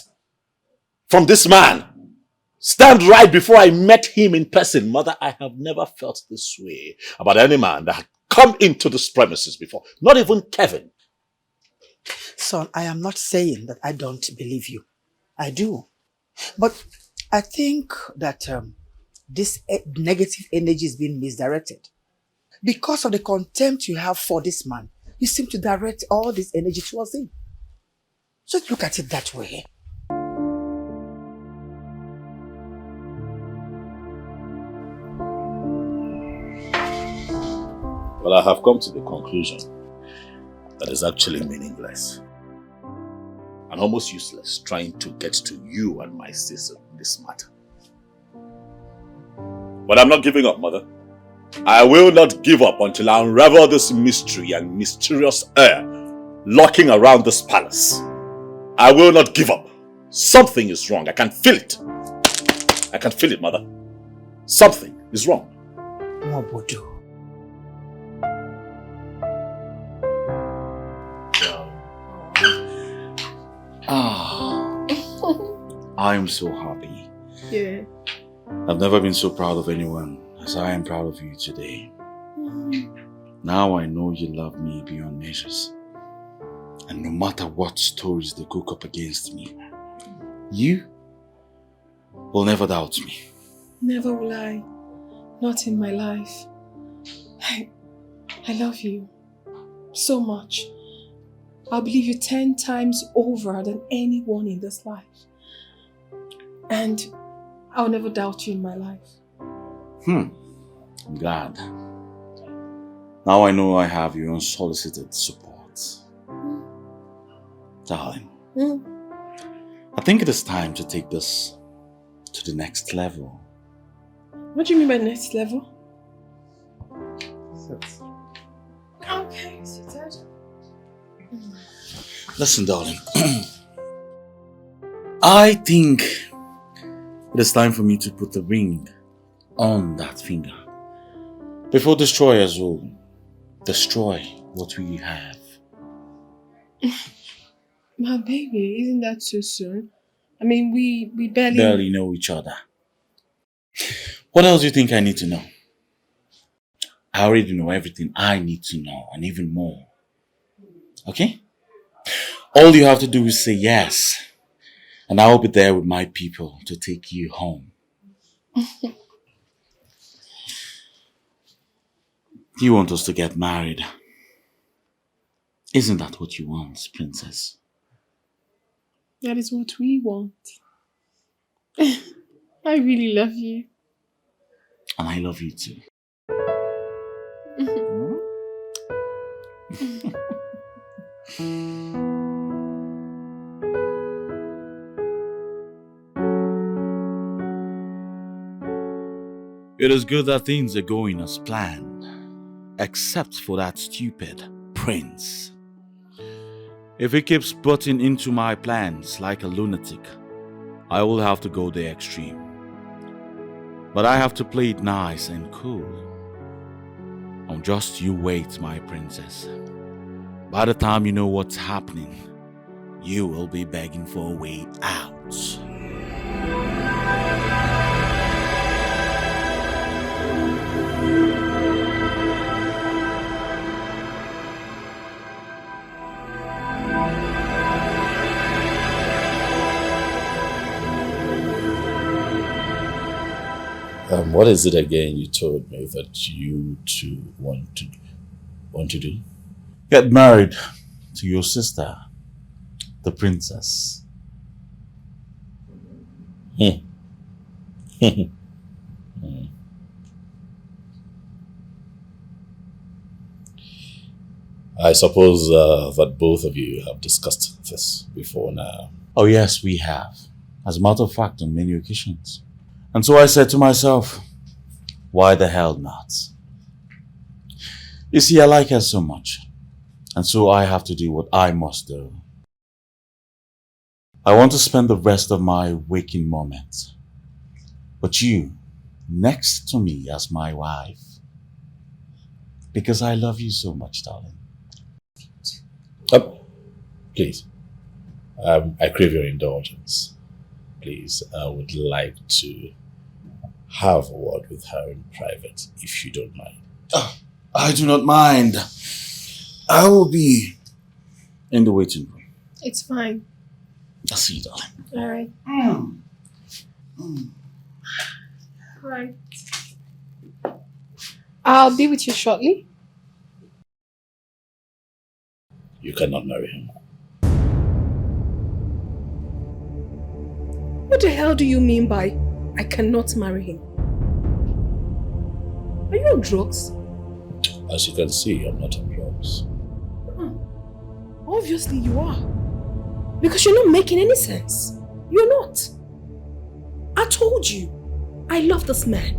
from this man, stand right before I met him in person. Mother, I have never felt this way about any man that had come into this premises before. Not even Kevin. Son, I am not saying that I don't believe you. I do. But I think that this negative energy is being misdirected. Because of the contempt you have for this man, you seem to direct all this energy towards him. Just look at it that way. Well, I have come to the conclusion that it's actually meaningless and almost useless trying to get to you and my sister in this matter. But I'm not giving up, Mother. I will not give up until I unravel this mystery and mysterious air lurking around this palace. I will not give up. Something is wrong. I can feel it. I can feel it, Mother. Something is wrong. Mobudu. I am so happy. Yeah. I've never been so proud of anyone as I am proud of you today. Now I know you love me beyond measures. And no matter what stories they cook up against me, you will never doubt me. Never will I. Not in my life. I love you so much. I'll believe you 10 times over than anyone in this life. And I'll never doubt you in my life. I'm glad. Now I know I have your unsolicited support. Darling, I think it is time to take this to the next level. What do you mean by next level? Sit. Okay, seated. Listen, darling. I think it is time for me to put the ring on that finger before destroyers will destroy what we have. My baby, isn't that too soon? I mean, we barely know each other. What else do you think I need to know? I already know everything I need to know and even more. Okay? All you have to do is say yes, and I will be there with my people to take you home. You want us to get married. Isn't that what you want, princess? That is what we want. I really love you. And I love you too. It is good that things are going as planned, except for that stupid prince. If he keeps butting into my plans like a lunatic, I will have to go the extreme. But I have to play it nice and cool. And just you wait, my princess. By the time you know what's happening, you will be begging for a way out. What is it again you told me that you two want to do? Get married to your sister, the princess. I suppose that both of you have discussed this before now. Oh yes, we have. As a matter of fact, on many occasions. And so I said to myself, why the hell not? You see, I like her so much. And so I have to do what I must do. I want to spend the rest of my waking moments with you next to me as my wife. Because I love you so much, darling. Please, I crave your indulgence. Please, I would like to have a word with her in private, if you don't mind. I do not mind. I will be in the waiting room. It's fine. I'll see you, darling. All right. Right. I'll be with you shortly. You cannot marry him. What the hell do you mean by I cannot marry him? Are you on drugs? As you can see, I'm not on drugs. Obviously you are. Because you're not making any sense. You're not. I told you, I love this man.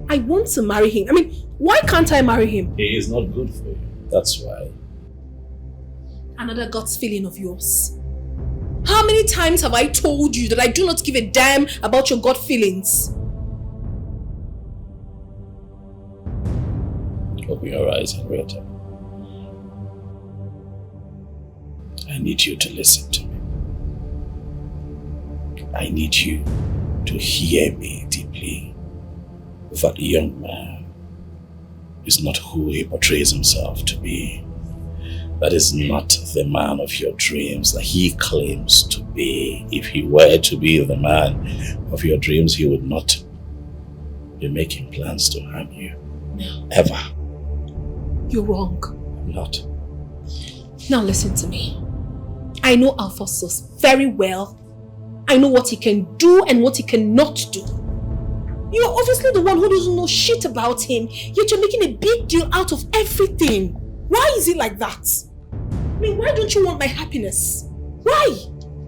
I want to marry him. I mean, why can't I marry him? He is not good for you. That's why. Another God's feeling of yours. How many times have I told you that I do not give a damn about your God feelings? Open your eyes, Henrietta. I need you to listen to me. I need you to hear me deeply. That young man is not who he portrays himself to be. That is not the man of your dreams that he claims to be. If he were to be the man of your dreams, he would not be making plans to harm you. No. Ever. You're wrong. I'm not. Now listen to me. I know Alphonsus very well. I know what he can do and what he cannot do. You're obviously the one who doesn't know shit about him, yet you're making a big deal out of everything. Why is it like that? I mean, why don't you want my happiness? Why?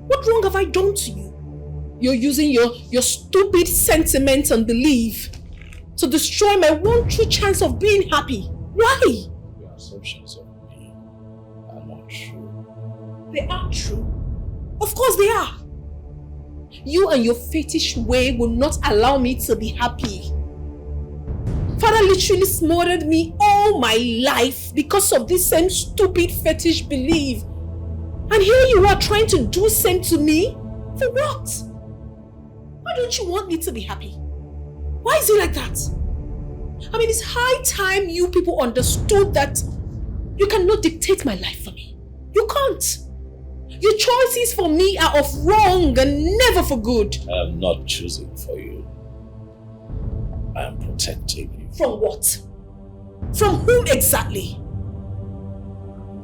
What wrong have I done to you? You're using your stupid sentiments and belief to destroy my one true chance of being happy. Why? Your assumptions of me are not true. They are true. Of course they are. You and your fetish way will not allow me to be happy. Father literally smothered me all my life because of this same stupid fetish belief. And here you are trying to do same to me? For what? Why don't you want me to be happy? Why is it like that? I mean, it's high time you people understood that you cannot dictate my life for me. You can't. Your choices for me are of wrong and never for good. I am not choosing for you. I am protecting you. From what? From whom exactly?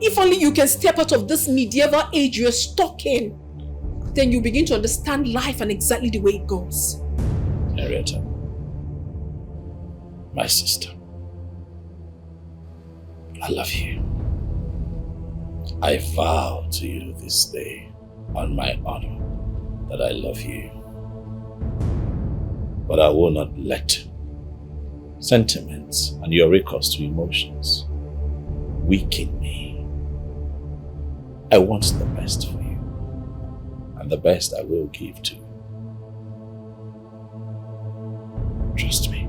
If only you can step out of this medieval age you're stuck in, then you begin to understand life and exactly the way it goes. Henrietta, my sister, I love you. I vow to you this day, on my honor, that I love you. But I will not let sentiments and your recourse to emotions weaken me. I want the best for you, and the best I will give to you. Trust me.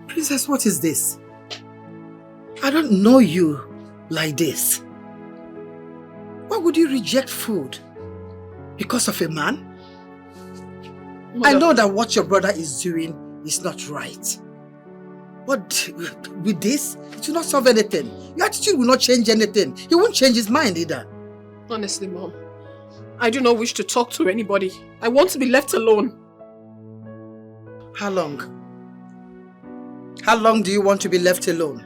Princess, what is this? I don't know you like this. Why would you reject food? Because of a man? I know that what your brother is doing is not right. But with this, it will not solve anything. Your attitude will not change anything. He won't change his mind either. Honestly, Mom, I do not wish to talk to anybody. I want to be left alone. How long? How long do you want to be left alone?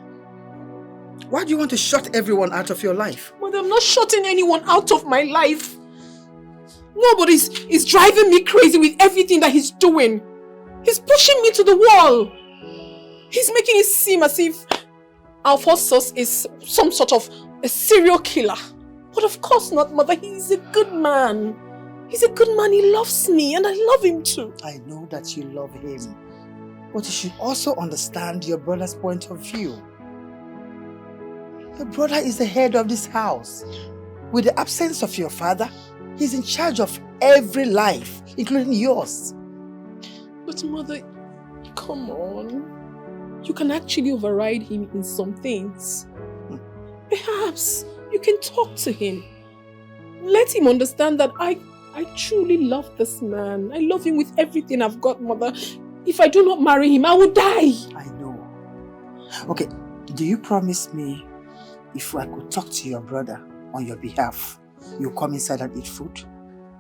Why do you want to shut everyone out of your life? Mother, I'm not shutting anyone out of my life. Nobody is driving me crazy with everything that he's doing. He's pushing me to the wall. He's making it seem as if Alphonsus is some sort of a serial killer. But of course not, Mother. He's a good man. He's a good man. He loves me and I love him too. I know that you love him. But you should also understand your brother's point of view. Your brother is the head of this house. With the absence of your father, he's in charge of every life, including yours. But Mother, come on. you can actually override him in some things. Perhaps you can talk to him. Let him understand that I truly love this man. I love him with everything I've got, Mother. If I do not marry him, I will die. I know. Okay, do you promise me if I could talk to your brother on your behalf, you'll come inside and eat food?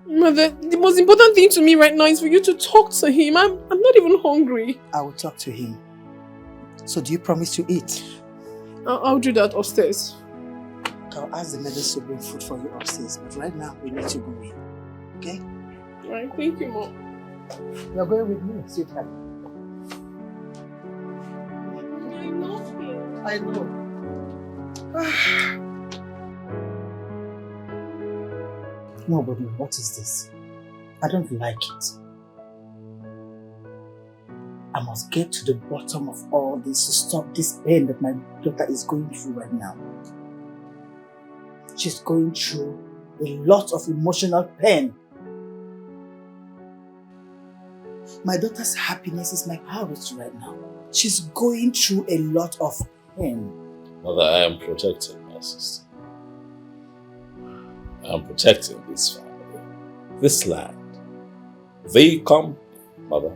Mother, the most important thing to me right now is for you to talk to him. I'm not even hungry. I will talk to him. So do you promise to eat? I'll do that upstairs. I'll ask the mothers to bring food for you upstairs, but right now we need to go in. Okay? Alright, thank you, Mom. You're going with me, sweetheart. I love you. I know. Nobody, what is this? I don't like it. I must get to the bottom of all this to stop this pain that my daughter is going through right now. She's going through a lot of emotional pain. My daughter's happiness is my priority right now. She's going through a lot of pain. Mother, I am protecting my sister. I am protecting this family, this land. They come, Mother.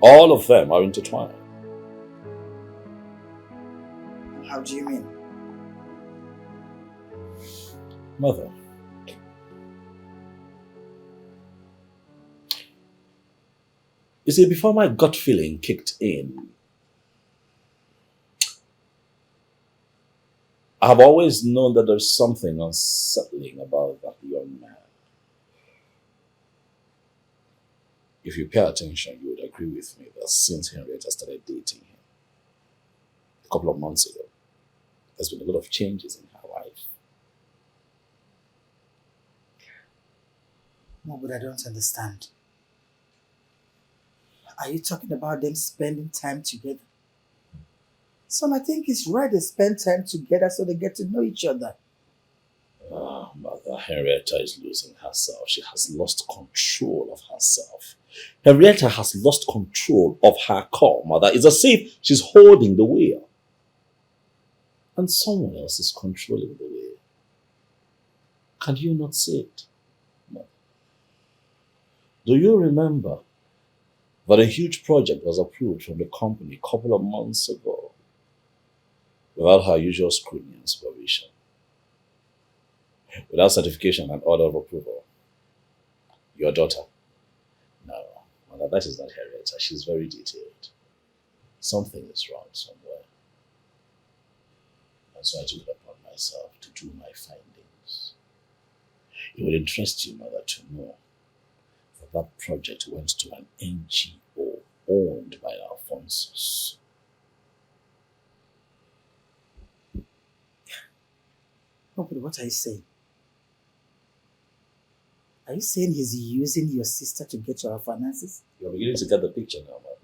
All of them are intertwined. How do you mean? Mother, you see, before my gut feeling kicked in, I've always known that there's something unsettling about that young man. If you pay attention, you would agree with me that since Henrietta started dating him a couple of months ago, there's been a lot of changes in her life. No, but I don't understand. Are you talking about them spending time together? Son, I think it's right they spend time together so they get to know each other. Mother, Henrietta is losing herself. She has lost control of herself. Henrietta has lost control of her core, Mother. It's as if she's holding the wheel. And someone else is controlling the wheel. Can you not see it, Mother? Do you remember that a huge project was approved from the company a couple of months ago without her usual scrutiny and supervision? Without certification and order of approval? Your daughter? No, Mother, that is not Henrietta. She's very detailed. Something is wrong somewhere. And so I took it upon myself to do my findings. It would interest you, Mother, to know that that project went to an NGO owned by Alphonsus. Oh, but what are you saying? Are you saying he's using your sister to get your finances? You're beginning to get the picture now, Mother.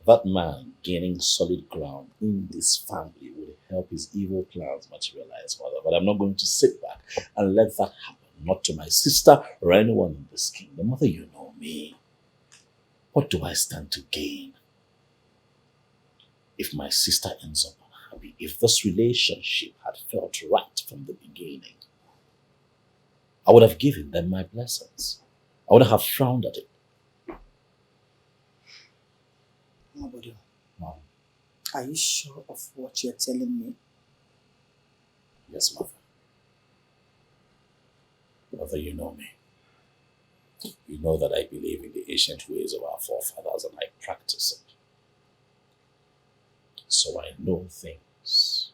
That man gaining solid ground in this family would help his evil plans materialize, Mother. But I'm not going to sit back and let that happen. Not to my sister or anyone in this kingdom. Mother, you know me. What do I stand to gain if my sister ends up unhappy? If this relationship had felt right from the beginning, I would have given them my blessings. I would have frowned at it. Nobody. Mom, are you sure of what you're telling me? Yes, Mother. Mother, you know me. You know that I believe in the ancient ways of our forefathers and I practice it. So I know things.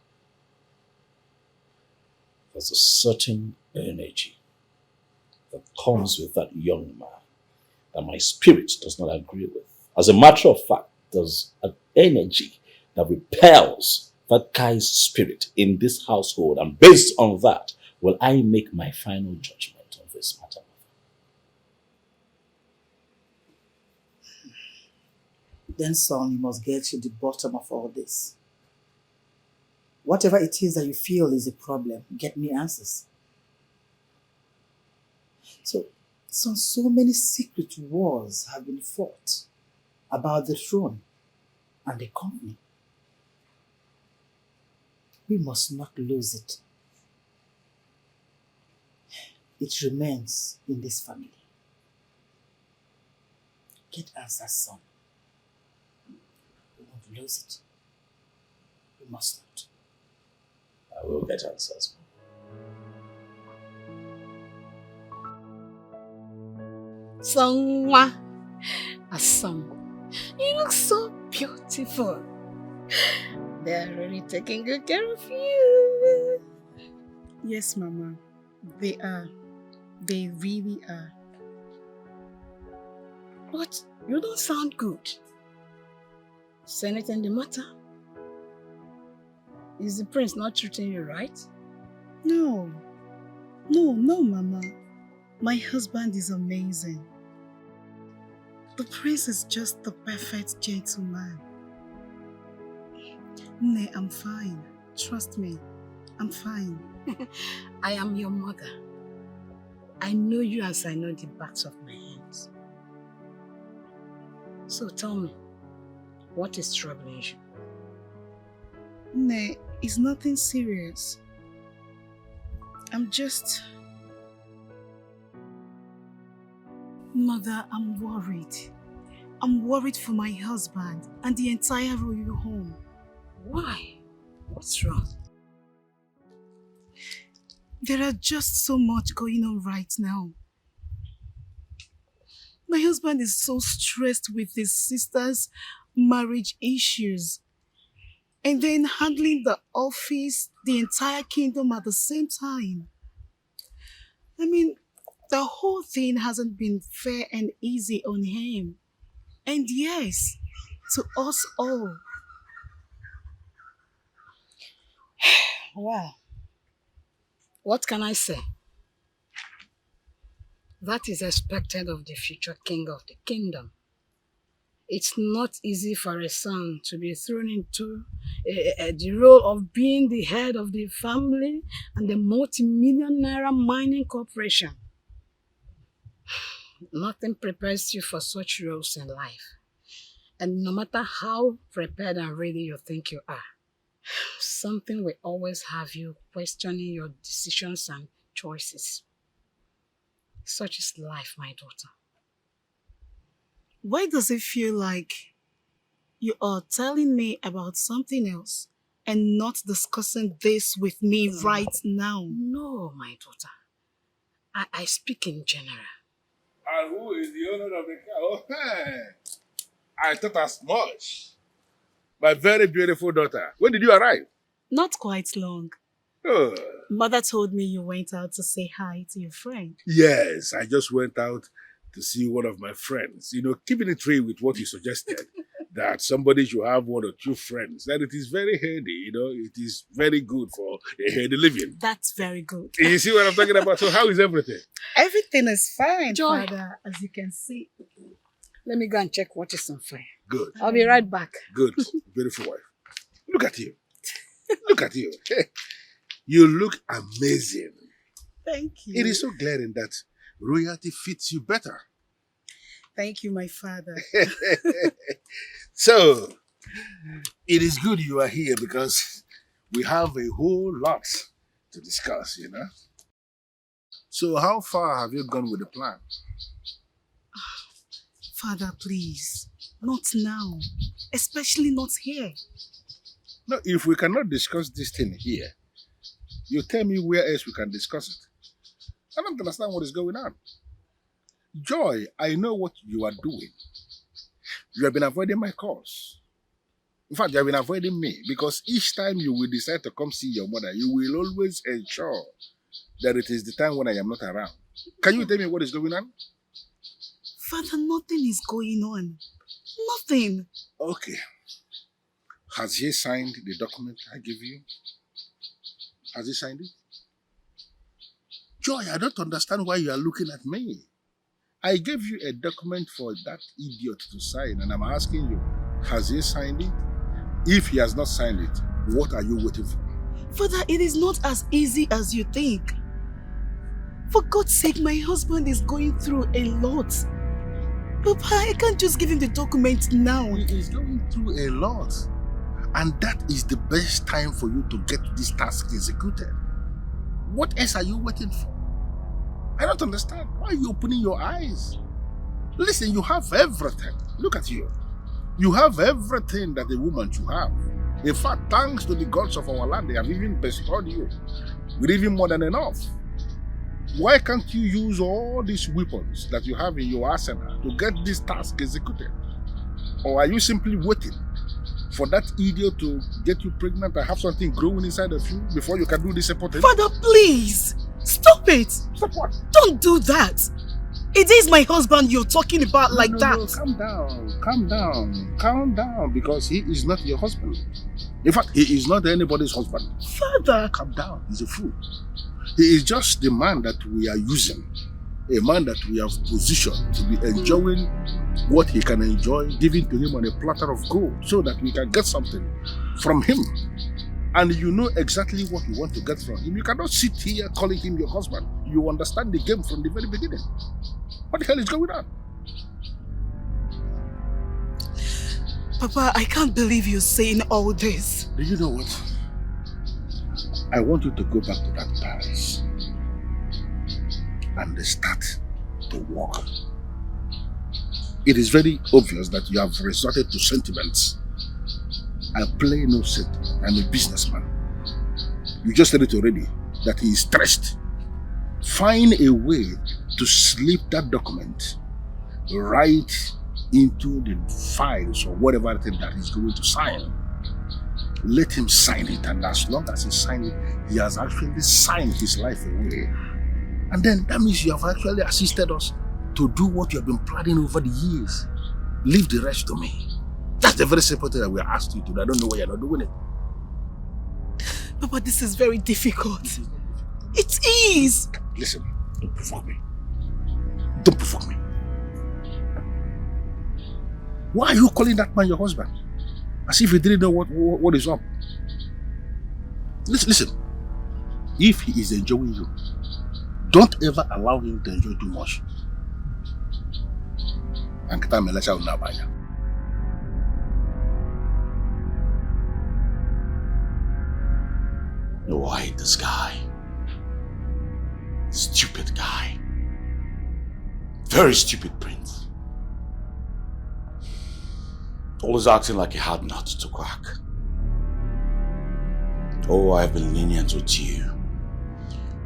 There's a certain energy that comes with that young man that my spirit does not agree with. As a matter of fact, there's an energy that repels that guy's spirit in this household, and based on that, will I make my final judgment on this matter. Then, son, you must get to the bottom of all this. Whatever it is that you feel is a problem, get me answers. So many secret wars have been fought about the throne. and the company. We must not lose it. It remains in this family. Get answers, son. We won't lose it. We must not. I will get answers. Songwa, Asam, you look so beautiful. They're really taking good care of you. Yes, Mama. They are. They really are. But you don't sound good. Is anything the matter? Is the prince not treating you right? No. No, Mama. My husband is amazing. The prince is just the perfect gentleman. Nay, I'm fine. Trust me. I'm fine. I am your mother. I know you as I know the backs of my hands. So tell me, what is troubling you? Nay, it's nothing serious. I'm just... Mother, I'm worried. I'm worried for my husband and the entire royal home. Why? What's wrong? There are just so much going on right now. My husband is so stressed with his sister's marriage issues. And then handling the office, the entire kingdom at the same time. I mean, the whole thing hasn't been fair and easy on him. And yes, to us all. Wow. What can I say? That is expected of the future king of the kingdom. It's not easy for a son to be thrown into the role of being the head of the family and the multi-million naira mining corporation. Nothing prepares you for such roles in life. And no matter how prepared and ready you think you are, something will always have you questioning your decisions and choices. Such is life, my daughter. Why does it feel like you are telling me about something else and not discussing this with me right now? No, my daughter. I speak in general. And who is the owner of the car? Oh, hey. I thought as much. My very beautiful daughter. When did you arrive? Not quite long. Oh. Mother told me you went out to say hi to your friend. Yes, I just went out to see one of my friends. You know, keeping it real with what you suggested, that somebody should have one or two friends, that it is very handy, you know, it is very good for a handy living. That's very good. You see what I'm talking about? So how is everything? Everything is fine, Joy. Father, as you can see. Let me go and check what is on fire. Good. I'll be right back. Good. Beautiful wife. Look at you. Look at you. You look amazing. Thank you. It is so glaring that royalty fits you better. Thank you, my father. So, it is good you are here because we have a whole lot to discuss, you know. So, how far have you gone with the plan? Father, please. Not now. Especially not here. No, if we cannot discuss this thing here, you tell me where else we can discuss it. I don't understand what is going on. Joy, I know what you are doing. You have been avoiding my calls. In fact, you have been avoiding me because each time you will decide to come see your mother, you will always ensure that it is the time when I am not around. Can you tell me what is going on? Father, nothing is going on. Nothing. Okay. Has he signed the document I give you? Has he signed it? Joy, I don't understand why you are looking at me. I gave you a document for that idiot to sign, and I'm asking you, has he signed it? If he has not signed it, what are you waiting for? Father, it is not as easy as you think. For God's sake, my husband is going through a lot. Papa, I can't just give him the document now. He is going through a lot. And that is the best time for you to get this task executed. What else are you waiting for? I don't understand. Why are you opening your eyes? Listen, you have everything. Look at you. You have everything that a woman should have. In fact, thanks to the gods of our land, they have even bestowed you with even more than enough. Why can't you use all these weapons that you have in your arsenal to get this task executed? Or are you simply waiting for that idiot to get you pregnant and have something growing inside of you before you can do this important? Father, please! Stop it! Stop what? Don't do that! It is my husband you're talking about like that. No, calm down, because he is not your husband. In fact, he is not anybody's husband. Father! Calm down, he's a fool. He is just the man that we are using, a man that we have positioned to be enjoying what he can enjoy, giving to him on a platter of gold, so that we can get something from him. And you know exactly what you want to get from him. You cannot sit here calling him your husband. You understand the game from the very beginning. What the hell is going on? Papa, I can't believe you're saying all this. Do you know what? I want you to go back to that Paris and start to work. It is very obvious that you have resorted to sentiments. I play no sentiment. I'm a businessman. You just said it already, that he is stressed. Find a way to slip that document right into the files or whatever thing that he's going to sign. Let him sign it, and as long as he signs it, he has actually signed his life away. And then that means you have actually assisted us to do what you have been planning over the years. Leave the rest to me. That's the very simple thing that we asked you to do. I don't know why you're not doing it. Papa, this is very difficult. It is. Listen, don't provoke me. Don't provoke me. Why are you calling that man your husband? As if he didn't know what is up. Listen. If he is enjoying you, don't ever allow him to enjoy too much. And Oh, I hate this guy. Stupid guy. Very stupid prince. Always acting like he had nuts to crack. Oh, I have been lenient with you.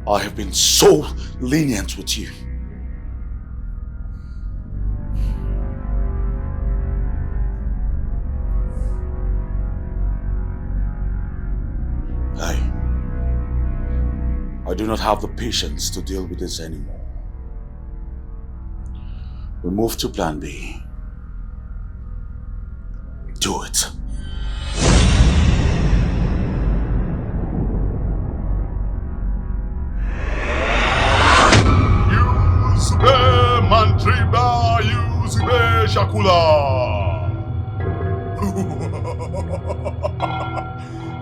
I have been so lenient with you. I do not have the patience to deal with this anymore. We move to plan B. Do it. Yuzbe Mantriba, Yuzbe Shakula.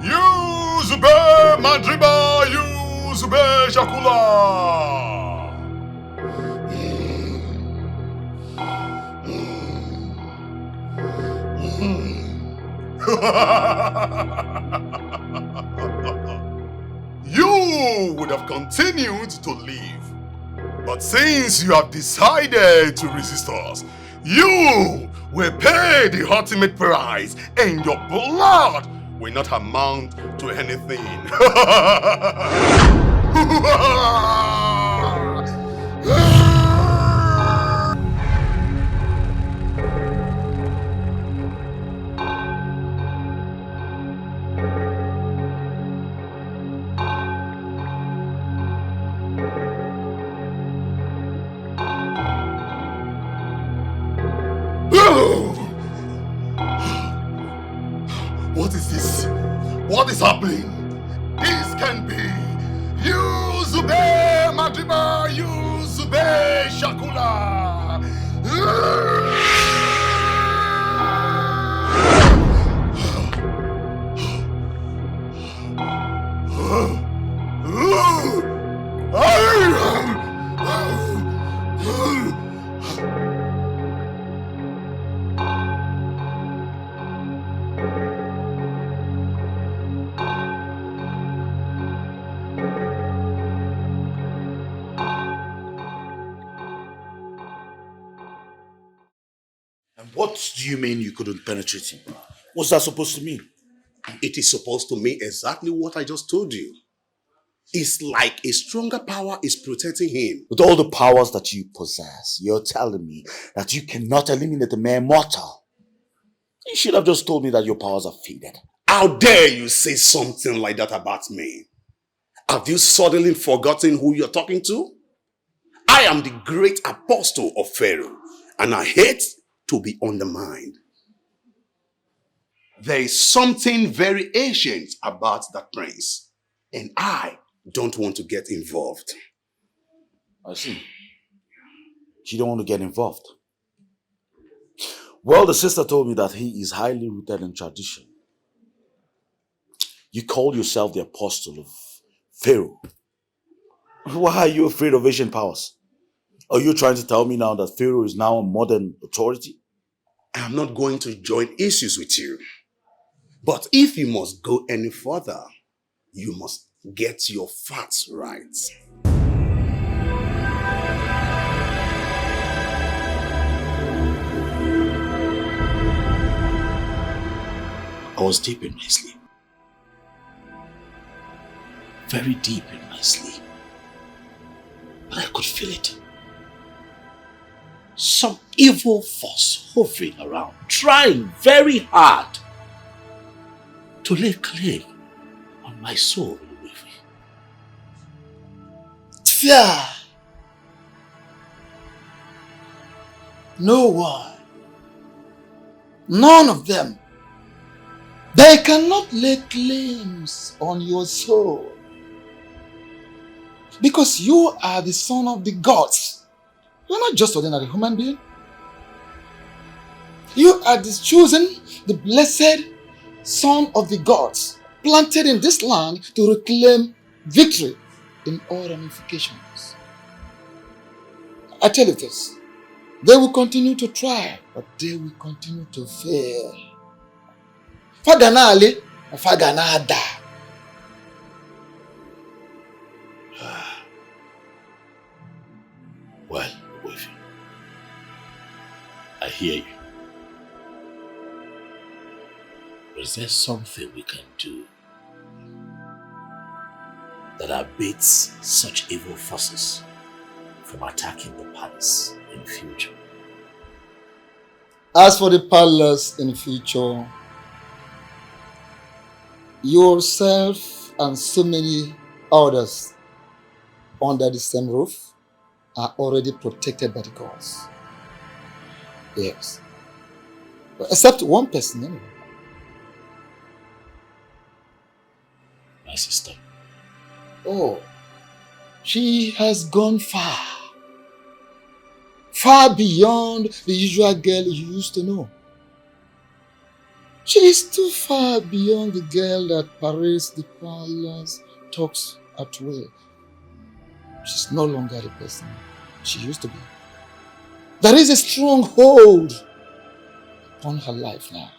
Yuzbe Mantriba, Yuzbe Shakula. You would have continued to live, but since you have decided to resist us, you will pay the ultimate price, and your blood will not amount to anything. What is this? What is happening? This can be Yuzube Madriba, Yuzube Shakula. What do you mean you couldn't penetrate him? What's that supposed to mean? It is supposed to mean exactly what I just told you. It's like a stronger power is protecting him. With all the powers that you possess, you're telling me that you cannot eliminate a mere mortal. You should have just told me that your powers are faded. How dare you say something like that about me? Have you suddenly forgotten who you're talking to? I am the great apostle of Pharaoh, and I hate to be undermined. There is something very ancient about that prince, and I don't want to get involved. I see. You don't want to get involved. Well, the sister told me that he is highly rooted in tradition. You call yourself the apostle of Pharaoh. Why are you afraid of Asian powers? Are you trying to tell me now that Pharaoh is now a modern authority? I'm not going to join issues with you. But if you must go any further, you must get your facts right. I was deep in my sleep. Very deep in my sleep. But I could feel it. Some evil force hovering around, trying very hard to lay claim on my soul. Fear. No one. None of them. They cannot lay claims on your soul. Because you are the son of the gods. You are not just an ordinary human being. You are the chosen, the blessed son of the gods, planted in this land to reclaim victory in all ramifications. I tell you this, they will continue to try, but they will continue to fail. Faganali or Faganada. Well, Wefi, I hear you. But is there something we can do that abates such evil forces from attacking the palace in future? As for the palace in future, yourself and so many others under the same roof are already protected by the gods. Yes. Except one person anyway. My sister. Oh, she has gone far. Far beyond the usual girl you used to know. She is too far beyond the girl that parades the palace, talks at will. She's no longer the person she used to be. There is a strong hold on her life now.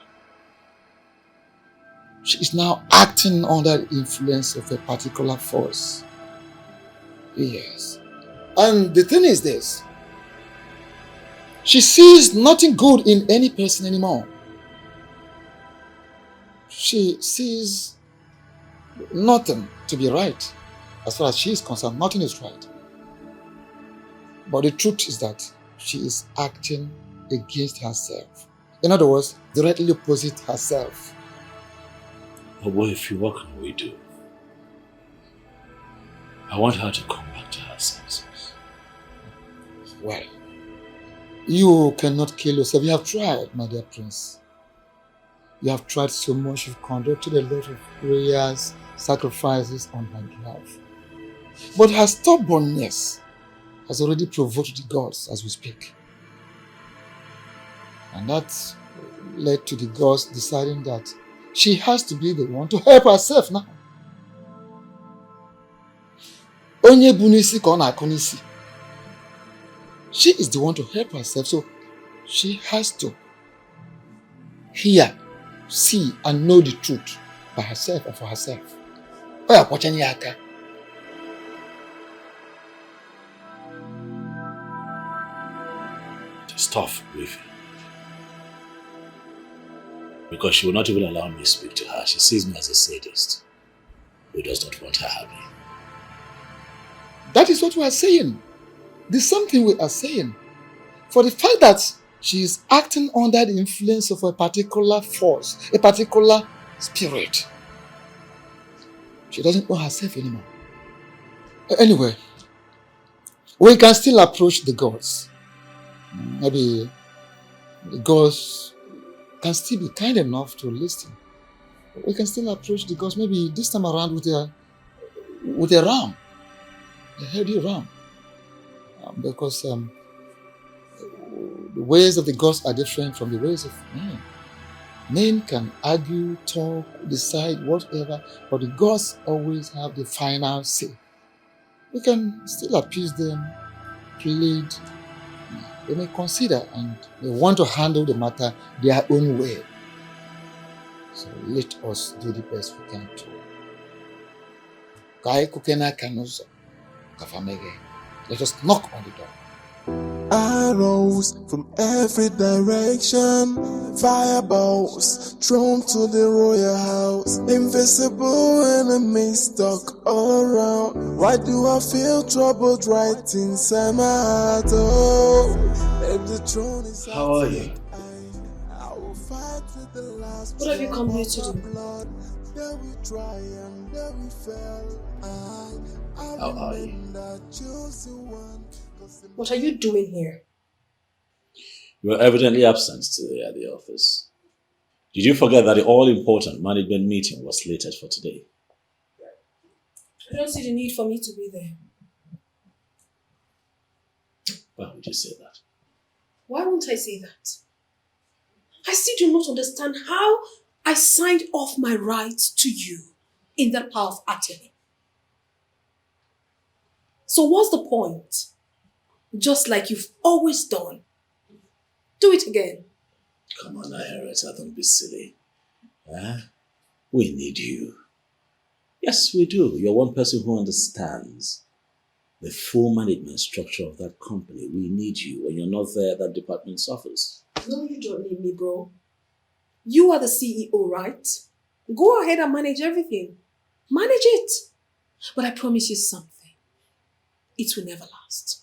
She is now acting under the influence of a particular force. Yes. And the thing is this. She sees nothing good in any person anymore. She sees nothing to be right. As far as she is concerned, nothing is right. But the truth is that she is acting against herself. In other words, directly opposite herself. But what if you what can we do? I want her to come back to her senses. Well, you cannot kill yourself. You have tried, my dear prince. You have tried so much. You've conducted a lot of prayers, sacrifices on my behalf. But her stubbornness has already provoked the gods as we speak. And that led to the gods deciding that she has to be the one to help herself now. Onye bunisi kona konisi. She is the one to help herself, so she has to hear, see, and know the truth by herself and for herself. It's tough, Wefi. Because she will not even allow me to speak to her. She sees me as a sadist who does not want her happy. That is what we are saying. There's something we are saying. For the fact that she is acting under the influence of a particular force, a particular spirit, she doesn't know herself anymore. Anyway, we can still approach the gods. Maybe the gods can still be kind enough to listen. We can still approach the gods, maybe this time around with a ram, a healthy ram. Because the ways of the gods are different from the ways of men. Men can argue, talk, decide, whatever, but the gods always have the final say. We can still appease them, plead. They may consider and they want to handle the matter their own way. So let us do the best we can to. Let us knock on the door. Arrows from every direction, fireballs thrown to the royal house. Invisible enemies stuck all around. Why do I feel troubled right inside my heart? Oh, if the throne is How are you? What have you come here to do? How are you? What are you doing here? You were evidently absent today at the office. Did you forget that the all-important management meeting was slated for today? I don't see the need for me to be there. Why would you say that? Why won't I say that? I still do not understand how I signed off my rights to you in that power of attorney. So what's the point? Just like you've always done. Do it again. Come on, Henrietta, don't be silly. We need you. Yes, we do. You're one person who understands the full management structure of that company. We need you. When you're not there, that department suffers. No, you don't need me, bro. You are the CEO, right? Go ahead and manage everything. Manage it. But I promise you something. It will never last.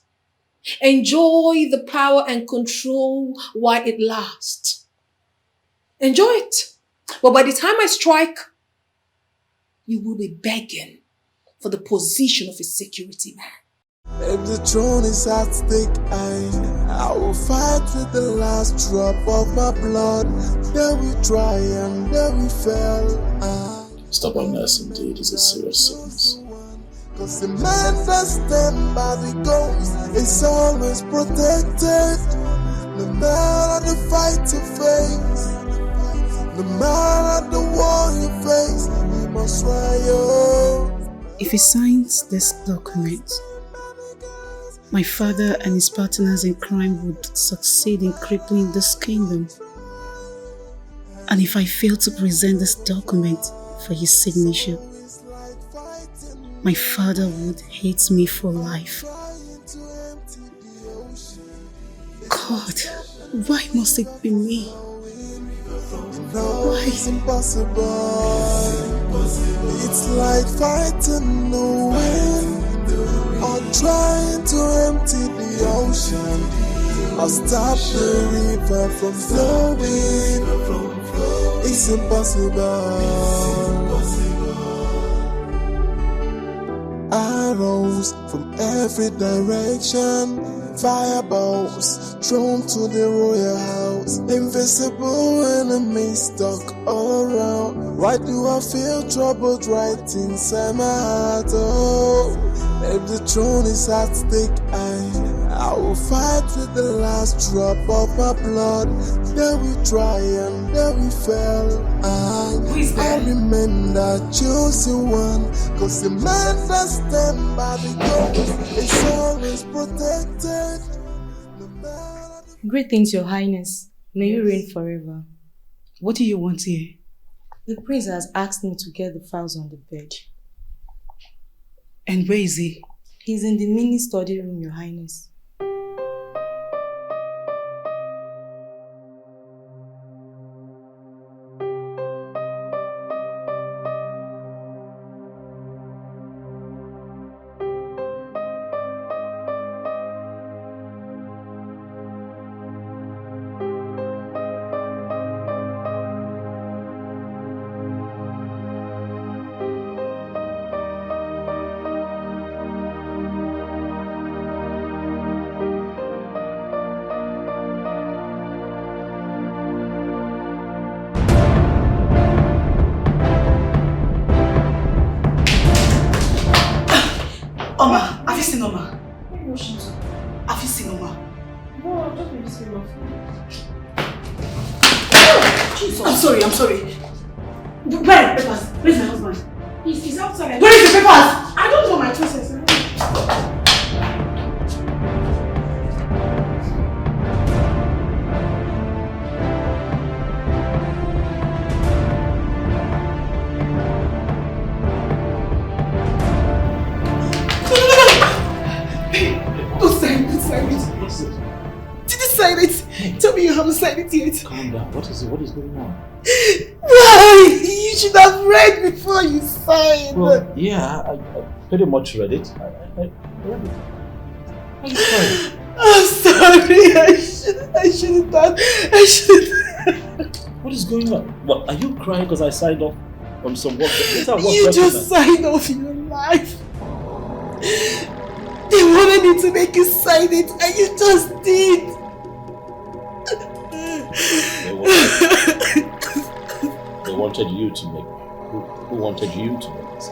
Enjoy the power and control while it lasts. Enjoy it. But by the time I strike, you will be begging for the position of a security man. If the throne is at stake, I will fight with the last drop of my blood. There we try and there we fail. Stubbornness indeed is a serious sickness. Cause the man that stand by the ghost is always protected. No matter the fight to face, no matter the war you face, you must rise. If he signs this document, my father and his partners in crime would succeed in crippling this kingdom. And if I fail to present this document for his signature, my father would hate me for life. God, why must it be me? No, it's impossible. It's like fighting the wind or trying to empty the ocean or stop the river from flowing. It's impossible. Arrows from every direction, fireballs thrown to the royal house. Invisible enemies stuck all around. Why do I feel troubled right inside my heart? Oh, if the throne is at stake, I will fight with the last drop of my blood. There we try and there we fail. I remain the chosen one, cause the man that stand by the ghost is always protected. Greetings, Your Highness. May you reign forever. What do you want here? The prince has asked me to get the files on the bed. And where is he? He's in the mini study room, Your Highness. rushing to? Have you seen Oma? No, I've just been listening off. Jesus. I'm sorry. Where are the papers? Where's my husband? He's outside. Where is the papers? I don't know my choices. Don't sign it. Did you sign it? Tell me you haven't signed it yet. Calm down. What is it? What is going on? Why? You should have read before you signed. Well, yeah, I pretty much read it. I read it. Are you crying? I'm sorry. I shouldn't have. What is going on? What, are you crying because I signed off on some work? You just signed off your life. They wanted me to make you sign it and you just did. They wanted you to make. Who wanted you to make this?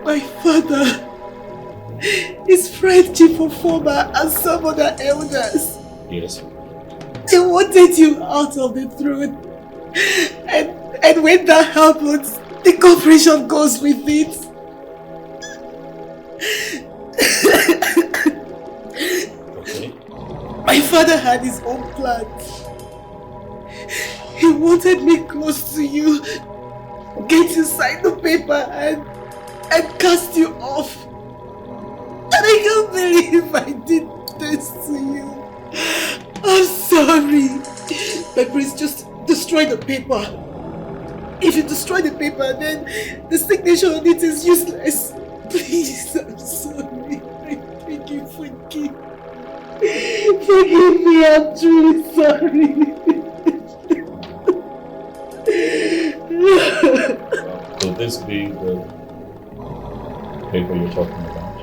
My father. His friend Chief Ofoma and some other elders. Yes. They wanted you out of the throne. And when that happens, the corporation goes with it. Okay. My father had his own plans. He wanted me close to you, get you sign the paper and cast you off. And I can't believe I did this to you. I'm sorry. My prince, just destroy the paper. If you destroy the paper, then the signature on it is useless. Please, I'm sorry. I beg you, forgive. Forgive me, I'm truly sorry. Could this be the paper you're talking about?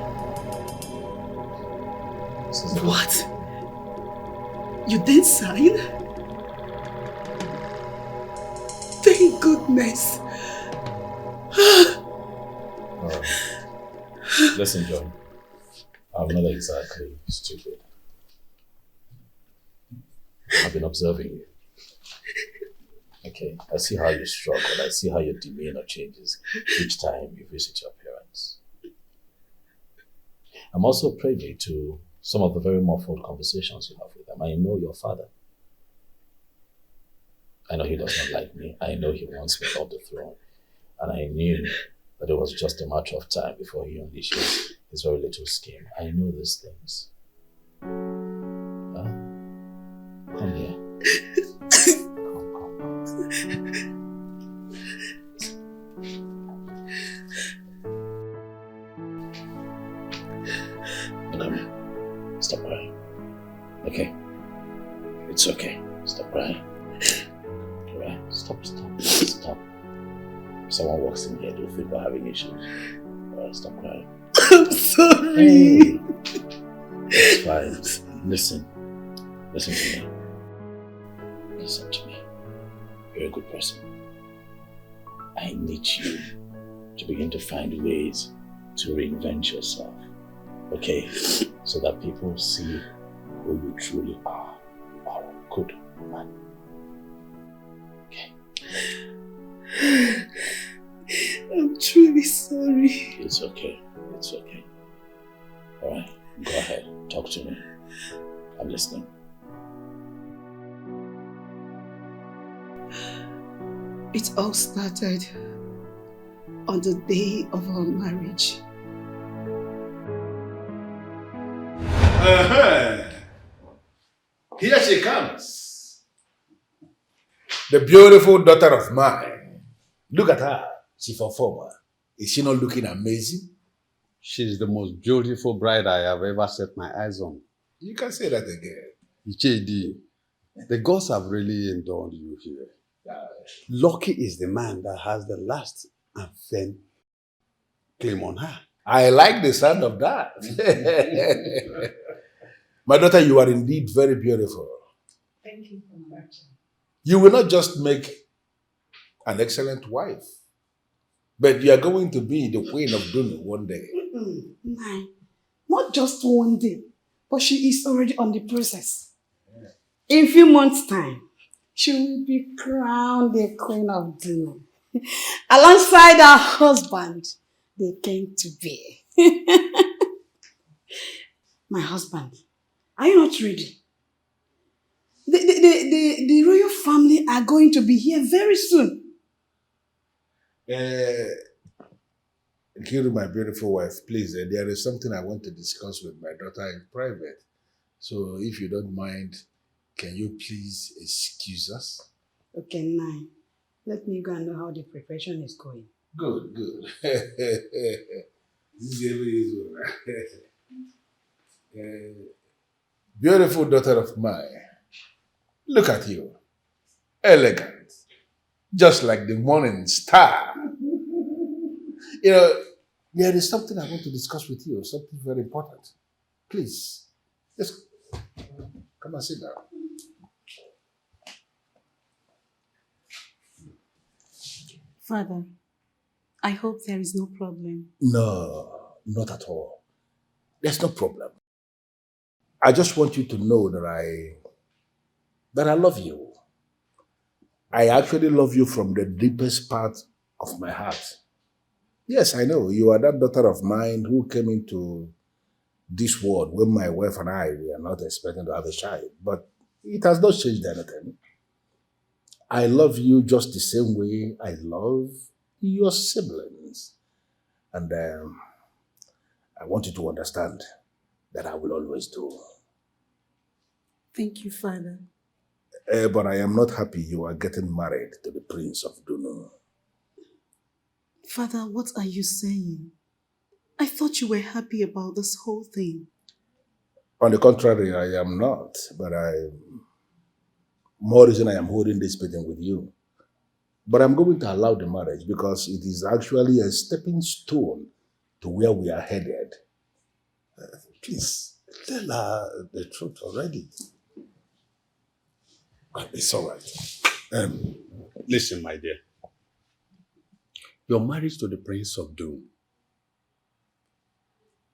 What? You didn't sign? Thank goodness. Listen, John. I'm not exactly stupid. I've been observing you. Okay, I see how you struggle. I see how your demeanor changes each time you visit your parents. I'm also privy to some of the very muffled conversations you have with them. I know your father. I know he does not like me. I know he wants me off the throne. And I knew that it was just a matter of time before he unleashes his very little scheme. I know these things. Come here. Madam, stop crying. Okay? It's okay. Stop crying. Alright? Stop. If someone walks in here, they'll think we're having issues. Alright, stop crying. I'm sorry. Hey. It's fine. Listen to me. Listen to me. You're a good person. I need you to begin to find ways to reinvent yourself. Okay? So that people see who you truly are. Are a good man. Okay? I'm truly sorry. It's okay. Alright, go ahead. Talk to me. I'm listening. It all started on the day of our marriage. Here she comes. The beautiful daughter of mine. Look at her, Chief Ofoma. Is she not looking amazing? She's the most beautiful bride I have ever set my eyes on. You can say that again. JD, the gods have really endowed you here. Lucky is the man that has the last and firm claim on her. I like the sound of that. My daughter, you are indeed very beautiful. Thank you so much. You will not just make an excellent wife, but you are going to be the queen of Dunu one day. Nine. Not just one day, but she is already on the process. In a few months' time, she will be crowned the queen of Duno. Alongside her husband, they came to be. My husband, are you not ready? The royal family are going to be here very soon. Kiru, my beautiful wife, please, there is something I want to discuss with my daughter in private. So if you don't mind, can you please excuse us? Okay, 9. Let me go and know how the preparation is going. Good, good. This is beautiful daughter of mine. Look at you. Elegant. Just like the morning star. You know, there is something I want to discuss with you, something very important. Please, just come and sit down. Father, I hope there is no problem. No, not at all. There's no problem. I just want you to know that I love you. I actually love you from the deepest part of my heart. Yes, I know. You are that daughter of mine who came into this world when my wife and I were not expecting to have a child. But it has not changed anything. I love you just the same way I love your siblings. And I want you to understand that I will always do. Thank you, Father. But I am not happy you are getting married to the Prince of Duno. Father, what are you saying? I thought you were happy about this whole thing. On the contrary, I am not. But more reason I am holding this meeting with you. But I'm going to allow the marriage because it is actually a stepping stone to where we are headed. Please, tell her the truth already. It's all right. Listen, my dear. Your marriage to the Prince of Doom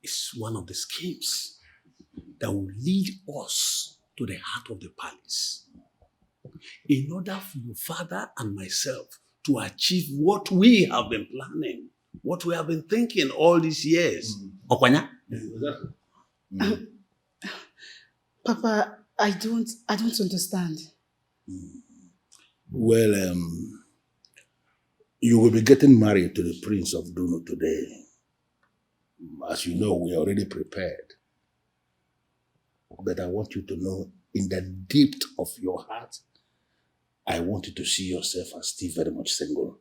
is one of the schemes that will lead us to the heart of the palace. In order for your father and myself to achieve what we have been planning, what we have been thinking all these years. Okwanya? Papa, I don't understand. Well, you will be getting married to the Prince of Duno today. As you know, we are already prepared. But I want you to know, in the depth of your heart, I want you to see yourself as still very much single.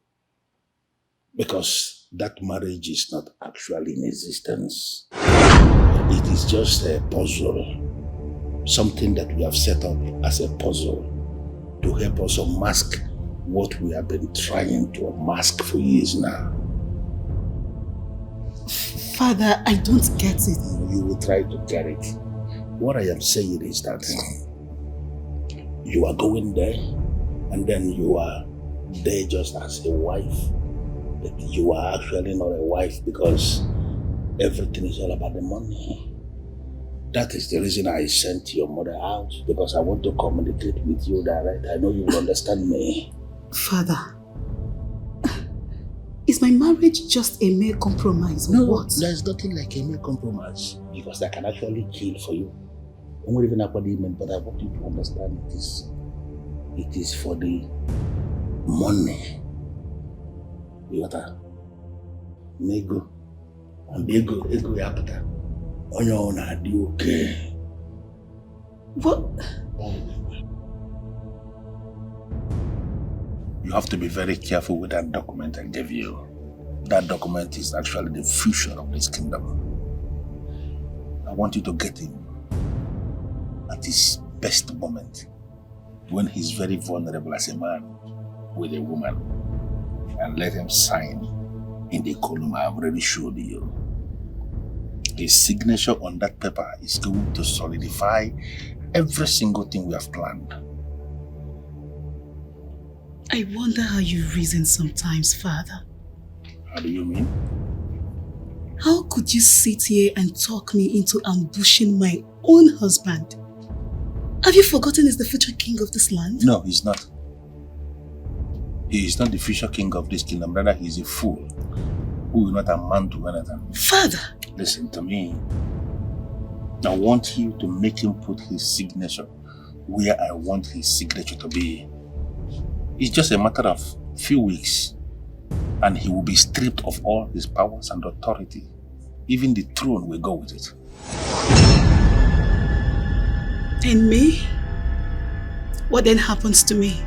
Because that marriage is not actually in existence. It is just a puzzle. Something that we have set up as a puzzle to help us unmask what we have been trying to unmask for years now. Father, I don't get it. You will try to get it. What I am saying is that you are going there and then you are there just as a wife. But you are actually not a wife because everything is all about the money. That is the reason I sent your mother out, because I want to communicate with you direct. I know you will understand me. Father, is my marriage just a mere compromise or what? There's nothing like a mere compromise, because that can actually kill for you. I'm not even meant, but I want you to understand it is for the money. You got that? Nego. And ego yapata. On your own, are you okay? What? You have to be very careful with that document I gave you. That document is actually the future of this kingdom. I want you to get him at his best moment, when he's very vulnerable as a man with a woman, and let him sign in the column I have already showed you. His signature on that paper is going to solidify every single thing we have planned. I wonder how you reason sometimes, Father. How do you mean? How could you sit here and talk me into ambushing my own husband? Have you forgotten he's the future king of this land? No, he's not. He is not the future king of this kingdom. Rather, he is a fool who will not amount to anything. Father! Listen to me. I want you to make him put his signature where I want his signature to be. It's just a matter of few weeks and he will be stripped of all his powers and authority. Even the throne will go with it. And me? What then happens to me?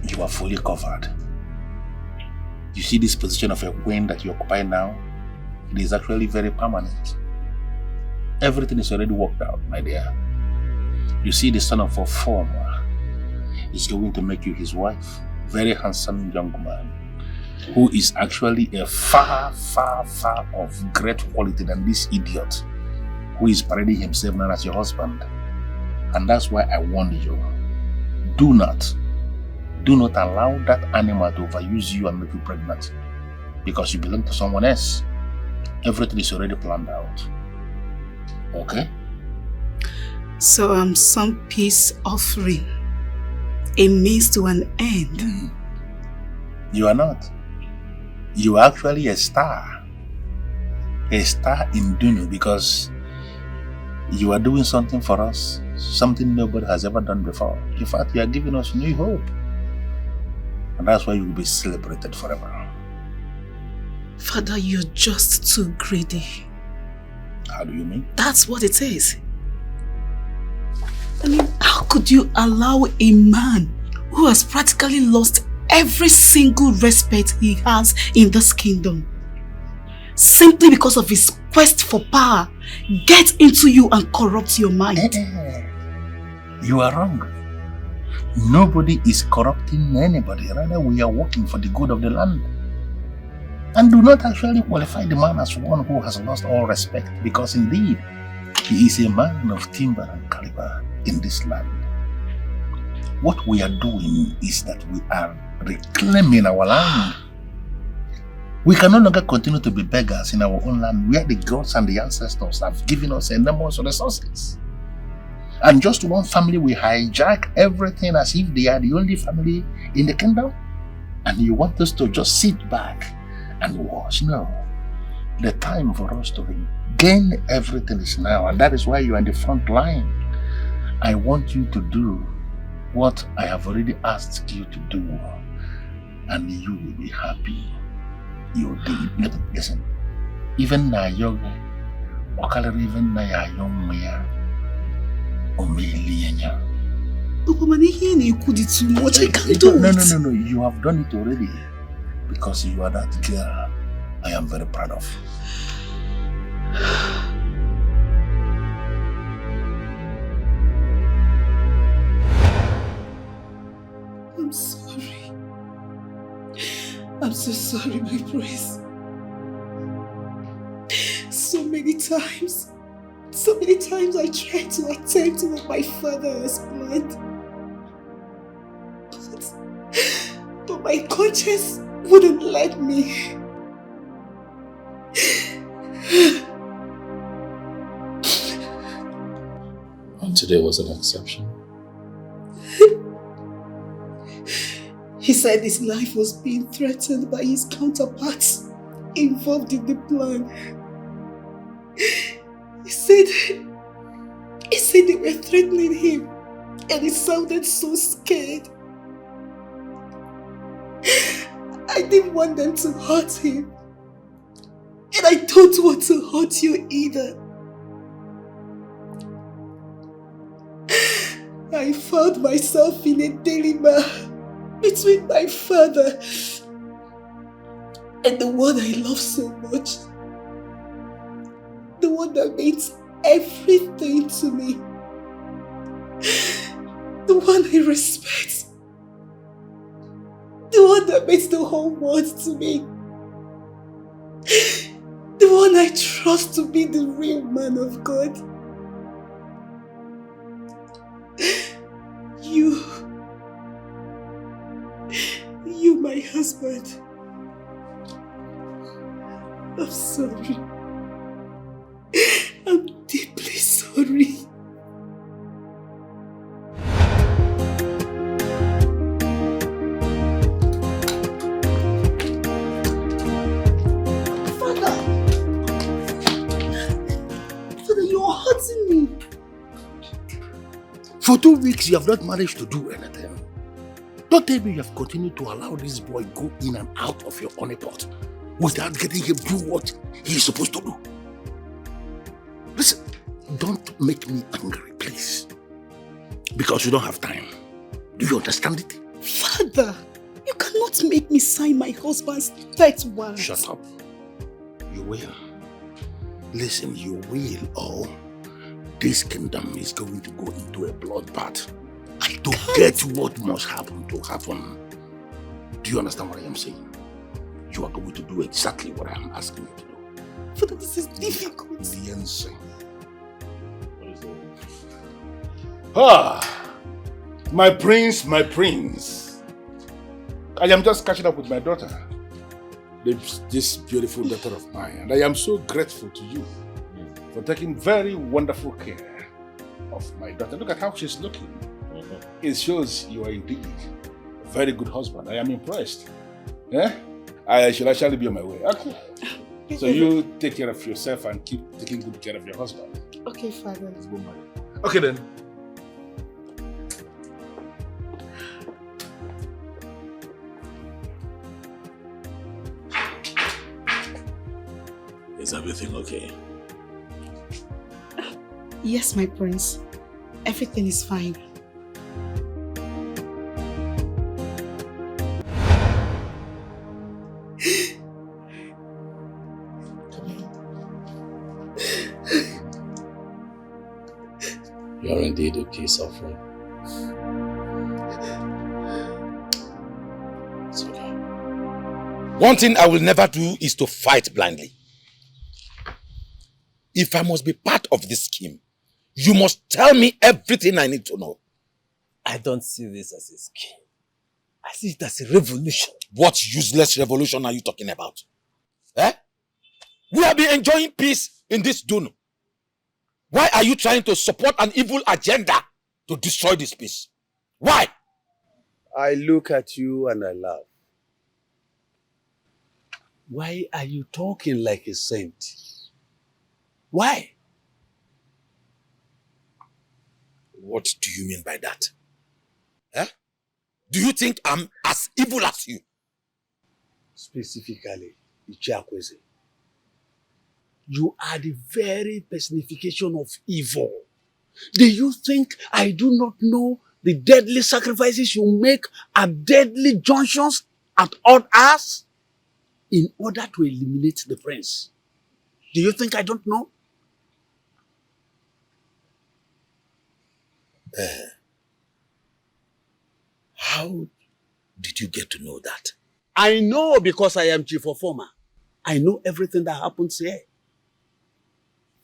You are fully covered. You see this position of a queen that you occupy now? It is actually very permanent. Everything is already worked out, my dear. You see the son of a former is going to make you his wife. Very handsome young man who is actually a far of great quality than this idiot who is parading himself now as your husband. And that's why I warned you. Do not allow that animal to overuse you and make you pregnant because you belong to someone else. Everything is already planned out. Okay? So I'm some peace offering, a means to an end. You are not. You are actually a star. A star in Dunu because you are doing something for us, something nobody has ever done before. In fact, you are giving us new hope. And that's why you will be celebrated forever. Father, you're just too greedy. How do you mean? That's what it is. I mean, how could you allow a man who has practically lost every single respect he has in this kingdom, simply because of his quest for power, get into you and corrupt your mind? You are wrong. Nobody is corrupting anybody. Rather, we are working for the good of the land. And do not actually qualify the man as one who has lost all respect, because indeed, he is a man of timber and caliber in this land. What we are doing is that we are reclaiming our land. We can no longer continue to be beggars in our own land where the gods and the ancestors have given us enormous resources. And just one family will hijack everything as if they are the only family in the kingdom. And you want us to just sit back and watch? No. The time for us to regain everything is now. And that is why you are in the front line. I want you to do what I have already asked you to do. And you will be happy. You did. Listen. Even na yoga, or even na young Papa, you could do too much. I can't do it. No. You have done it already. Because you are that girl I am very proud of. I'm sorry. I'm so sorry, my prince. So many times I tried to attempt what my father has planned. But my conscience wouldn't let me. And today was an exception. He said his life was being threatened by his counterparts involved in the plan. He said they were threatening him, and he sounded so scared. I didn't want them to hurt him, and I don't want to hurt you either. I found myself in a dilemma between my father and the one I love so much. The one that means everything to me. The one I respect. The one that makes the whole world to me. The one I trust to be the real man of God. You, my husband. I'm sorry. I'm deeply sorry. You're hurting me. For 2 weeks, you have not managed to do anything. Don't tell me you have continued to allow this boy go in and out of your honeypot without getting him do what he's supposed to do. Listen, don't make me angry, please. Because you don't have time. Do you understand it? Father, you cannot make me sign my husband's death warrant. Shut up. You will. Listen, you will, or this kingdom is going to go into a bloodbath. To get what must happen to happen. Do you understand what I am saying? You are going to do exactly what I am asking you to do. Father, this is difficult. The answer. What is that? My prince, my prince. I am just catching up with my daughter. This beautiful daughter of mine. And I am so grateful to you for taking very wonderful care of my daughter. Look at how she's looking. It shows you are indeed a very good husband. I am impressed. Yeah? I should actually be on my way. Okay. So you take care of yourself and keep taking good care of your husband. Okay, Father. Let's go marry. Okay then. Is everything okay? Yes, my prince. Everything is fine. You're indeed a peace offering. It's okay. One thing I will never do is to fight blindly. If I must be part of this scheme, you must tell me everything I need to know. I don't see this as a scheme. I see it as a revolution. What useless revolution are you talking about? Eh? We have been enjoying peace in this Dunu. Why are you trying to support an evil agenda to destroy this peace? Why? I look at you and I laugh. Why are you talking like a saint? Why? What do you mean by that? Eh? Do you think I'm as evil as you? Specifically, Ichiakweze. You are the very personification of evil. Do you think I do not know the deadly sacrifices you make at deadly junctions at odd hours in order to eliminate the prince? Do you think I don't know? How did you get to know that? I know because I am chief of former. I know everything that happens here.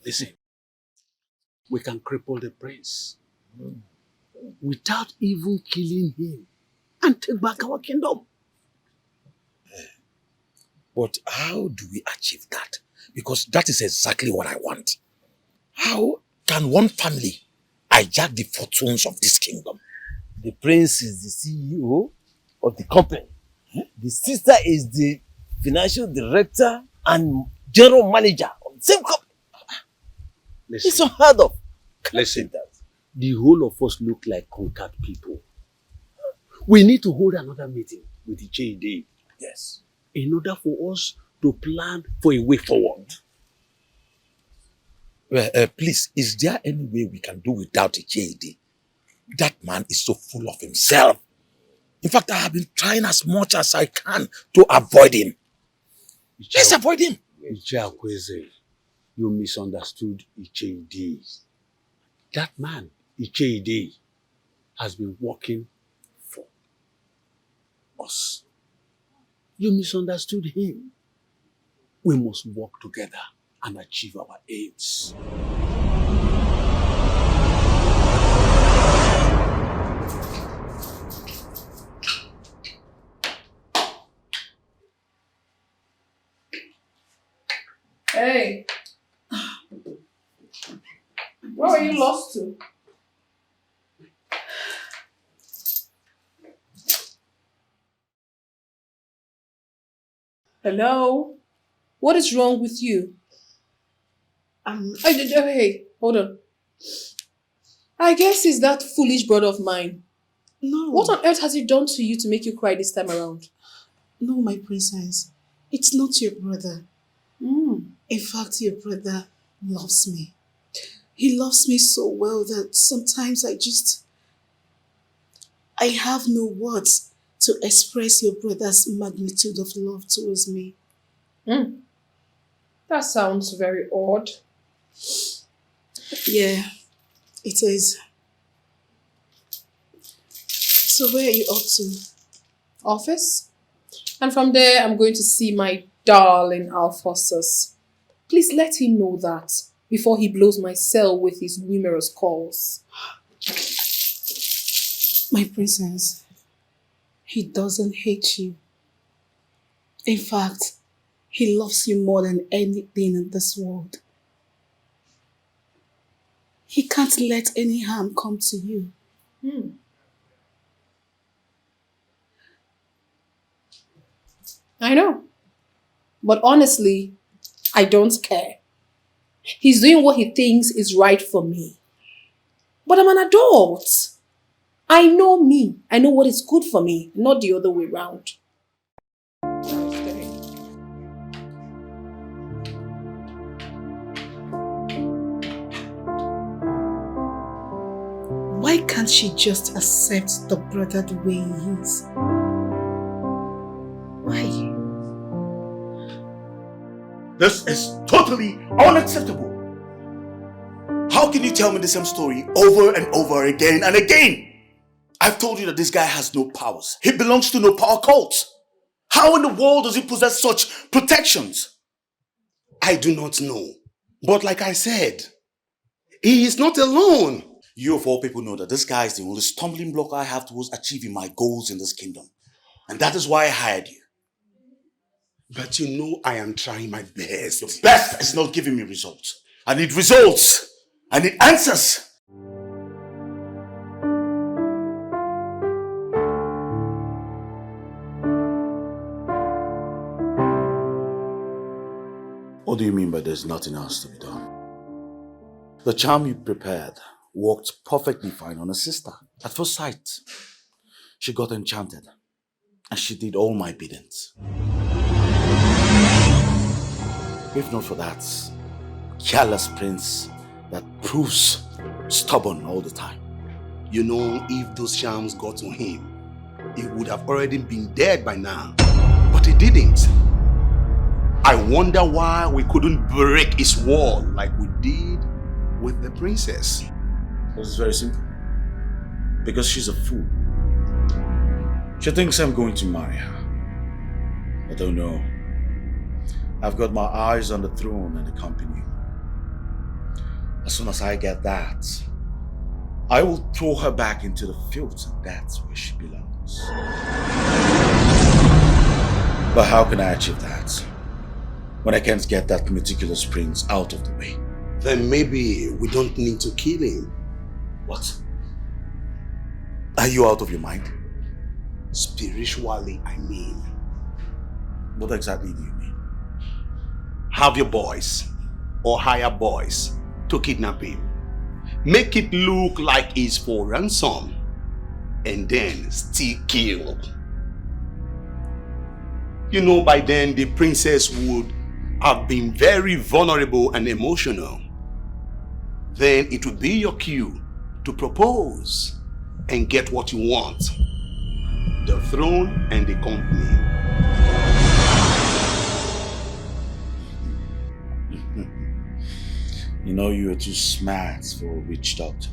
Listen, we can cripple the prince without even killing him and take back our kingdom. But how do we achieve that? Because that is exactly what I want. How can one family hijack the fortunes of this kingdom? The prince is the CEO of the company. The sister is the financial director and general manager of the same company. Listen, it's unheard of. Listen, the whole of us look like conquered people. We need to hold another meeting with the JD. Yes. In order for us to plan for a way forward. Well, please, is there any way we can do without the JD? That man is so full of himself. In fact, I have been trying as much as I can to avoid him. Let's avoid him. Ichiakweze, you misunderstood Ichedi. That man, Ichedi, has been working for us. You misunderstood him. We must work together and achieve our aims. Where were you lost to? Hello? What is wrong with you? Hey, hold on. I guess it's that foolish brother of mine. No. What on earth has he done to you to make you cry this time around? No, my princess. It's not your brother. In fact, your brother loves me. He loves me so well that sometimes I have no words to express your brother's magnitude of love towards me. That sounds very odd. Yeah, it is. So where are you up to? Office? And from there, I'm going to see my darling Alphonsus. Please let him know that before he blows my cell with his numerous calls. My princess, he doesn't hate you. In fact, he loves you more than anything in this world. He can't let any harm come to you. I know. But honestly, I don't care. He's doing what he thinks is right for me. But I'm an adult. I know me. I know what is good for me, not the other way around. Why can't she just accept the brother the way he is? Why? This is totally unacceptable. How can you tell me the same story over and over again and again? I've told you that this guy has no powers. He belongs to no power cult. How in the world does he possess such protections? I do not know. But like I said, he is not alone. You of all people know that this guy is the only stumbling block I have towards achieving my goals in this kingdom. And that is why I hired you. But you know I am trying my best. Your best is not giving me results. I need results. I need answers. What do you mean by there's nothing else to be done? The charm you prepared worked perfectly fine on a sister. At first sight, she got enchanted and she did all my biddings. If not for that careless prince that proves stubborn all the time. You know, if those charms got to him, he would have already been dead by now. But he didn't. I wonder why we couldn't break his wall like we did with the princess. It's very simple. Because she's a fool. She thinks I'm going to marry her. I don't know. I've got my eyes on the throne and the company. As soon as I get that, I will throw her back into the fields, and that's where she belongs. But how can I achieve that when I can't get that meticulous prince out of the way? Then maybe we don't need to kill him. What? Are you out of your mind? Spiritually, I mean. What exactly do you mean? Have your boys or hire boys to kidnap him. Make it look like he's for ransom and then still kill. You know, by then the princess would have been very vulnerable and emotional. Then it would be your cue to propose and get what you want. The throne and the company. You know you are too smart for a witch doctor.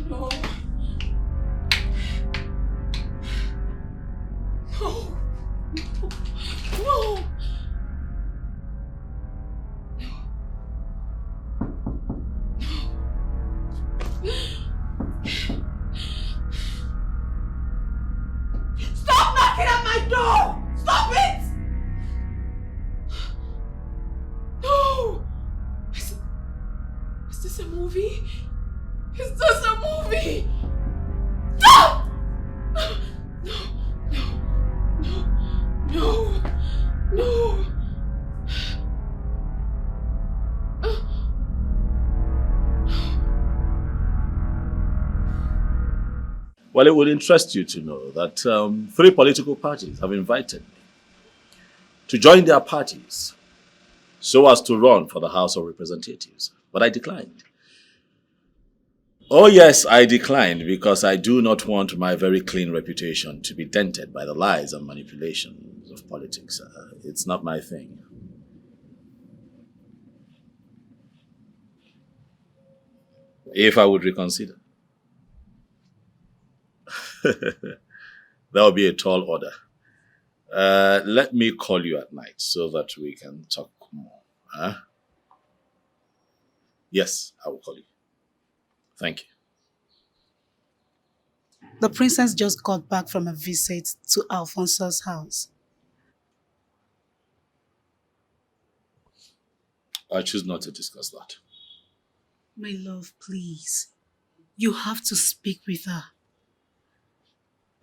No. It's just a movie! No! No! No! Well, it would interest you to know that 3 political parties have invited me to join their parties so as to run for the House of Representatives, but I declined. Oh yes, I declined because I do not want my very clean reputation to be dented by the lies and manipulations of politics. It's not my thing. If I would reconsider, that would be a tall order. Let me call you at night so that we can talk more. Huh? Yes, I will call you. Thank you. The princess just got back from a visit to Alfonso's house. I choose not to discuss that. My love, please. You have to speak with her.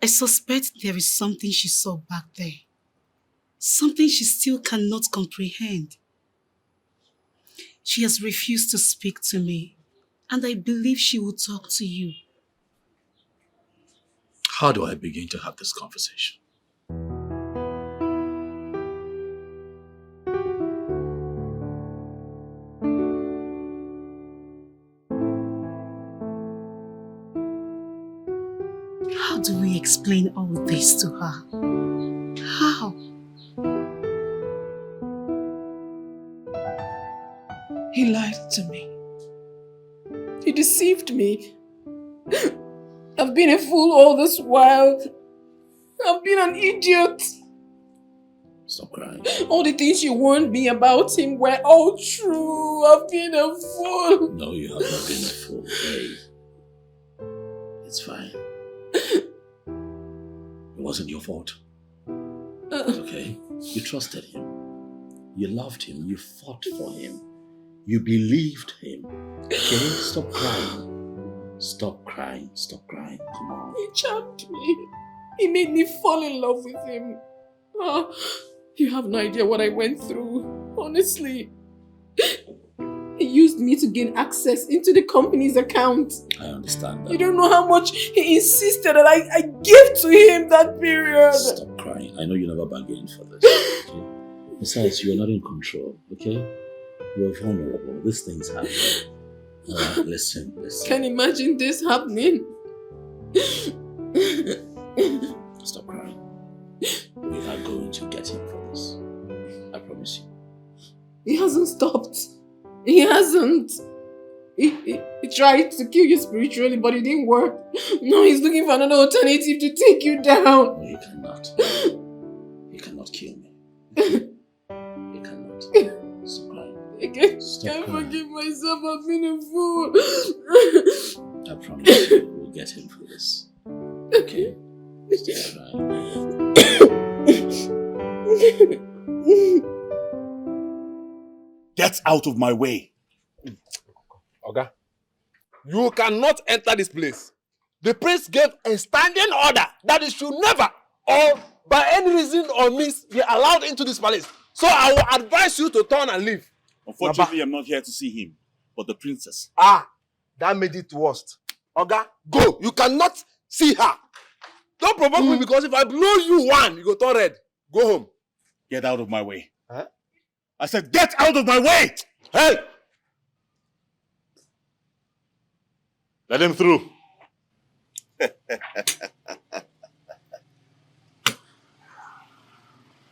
I suspect there is something she saw back there. Something she still cannot comprehend. She has refused to speak to me, and I believe she will talk to you. How do I begin to have this conversation? How do we explain all this to her? How? He lied to me. He deceived me. I've been a fool all this while. I've been an idiot. Stop crying. All the things you warned me about him were all true. I've been a fool. No, you have not been a fool. Hey, it's fine. It wasn't your fault. It's okay. You trusted him. You loved him. You fought for him. You believed him. Okay? Stop crying. Stop crying. Stop crying. Come on. He charmed me. He made me fall in love with him. Oh, you have no idea what I went through. Honestly. He used me to gain access into the company's account. I understand that. You don't know how much he insisted that I give to him that period. Stop crying. I know you never bargained for this. Okay? Besides, you are not in control. Okay? You are vulnerable. These things happen. Listen. Can you imagine this happening? Stop crying. We are going to get him for this. I promise you. He hasn't stopped. He hasn't. He tried to kill you spiritually, but it didn't work. No, he's looking for another alternative to take you down. No, he cannot. He cannot kill me. He cannot. Stop crying. I can't forgive myself. I've been a fool. I promise you, we'll get him for this. Okay? Stop crying. Get out of my way. Oga, you cannot enter this place. The prince gave a standing order that it should never, or by any reason or means, be allowed into this palace. So I will advise you to turn and leave. Unfortunately, I'm not here to see him, but the princess. Ah, that made it worst. Oga, go. You cannot see her. Don't provoke me, because if I blow you one, you go turn red. Go home. Get out of my way. Huh? I said, get out of my way! Hey! Let him through.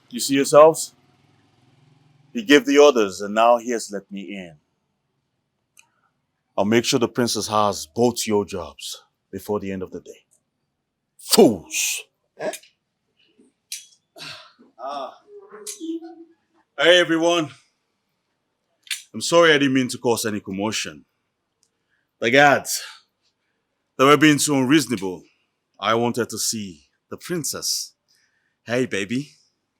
You see yourselves? He gave the orders and now he has let me in. I'll make sure the princess has both your jobs before the end of the day. Fools! Eh? Hey everyone. I'm sorry I didn't mean to cause any commotion. The guards, they were being too unreasonable. I wanted to see the princess. Hey baby.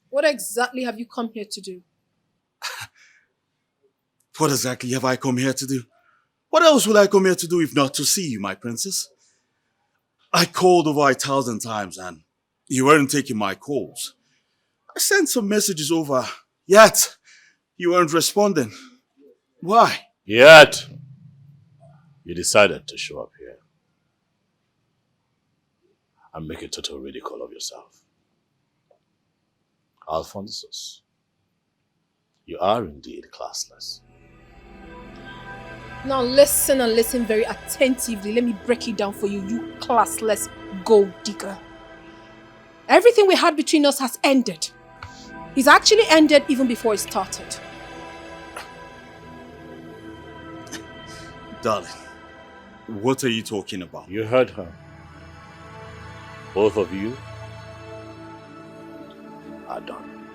What exactly have you come here to do? What exactly have I come here to do? What else will I come here to do if not to see you, my princess? I called over 1,000 times and you weren't taking my calls. I sent some messages over, yet you weren't responding. Why? Yet, you decided to show up here and make a total ridicule of yourself. Alphonsus, you are indeed classless. Now listen and listen very attentively. Let me break it down for you, you classless gold digger. Everything we had between us has ended. It's actually ended even before it started. Darling, what are you talking about? You heard her. Both of you are done.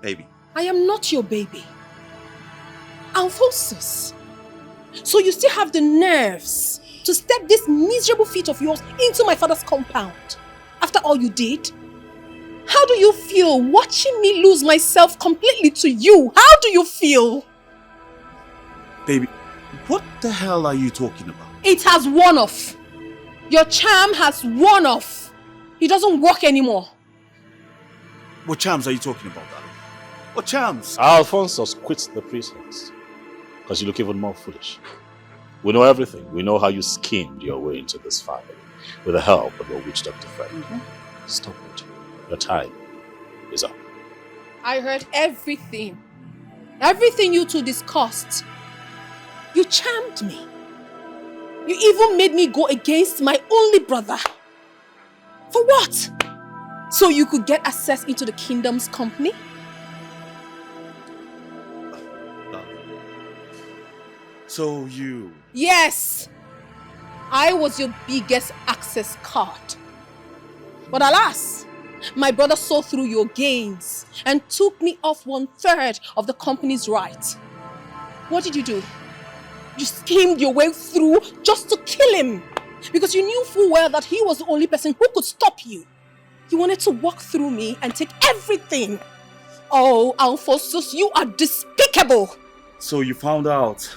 Baby. I am not your baby. Alphonsus. So you still have the nerves to step this miserable feet of yours into my father's compound after all you did? How do you feel watching me lose myself completely to you? How do you feel? Baby, what the hell are you talking about? It has worn off. Your charm has worn off. It doesn't work anymore. What charms are you talking about, darling? What charms? Alphonsus quits the pretense because you look even more foolish. We know everything. We know how you schemed your way into this family with the help of your witch doctor friend. Stop it. Your time is up. I heard everything. Everything you two discussed. You charmed me. You even made me go against my only brother. For what? So you could get access into the kingdom's company? So you... Yes! I was your biggest access card. But alas, my brother saw through your gains and took me off 1/3 of the company's right. What did you do? You schemed your way through just to kill him because you knew full well that he was the only person who could stop you. You wanted to walk through me and take everything. Oh, Alphonsus, you are despicable. So you found out.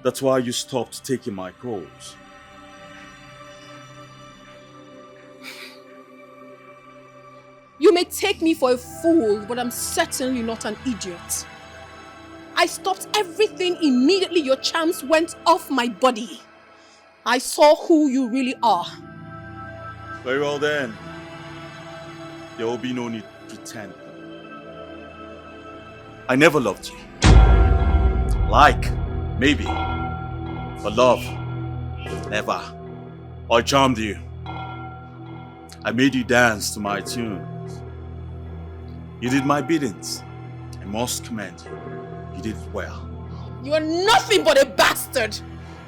That's why you stopped taking my calls. You may take me for a fool, but I'm certainly not an idiot. I stopped everything immediately your charms went off my body. I saw who you really are. Very well then. There will be no need to pretend. I never loved you. Maybe. But love, never. I charmed you. I made you dance to my tunes. You did my biddings. I must commend you. You did it well. You are nothing but a bastard.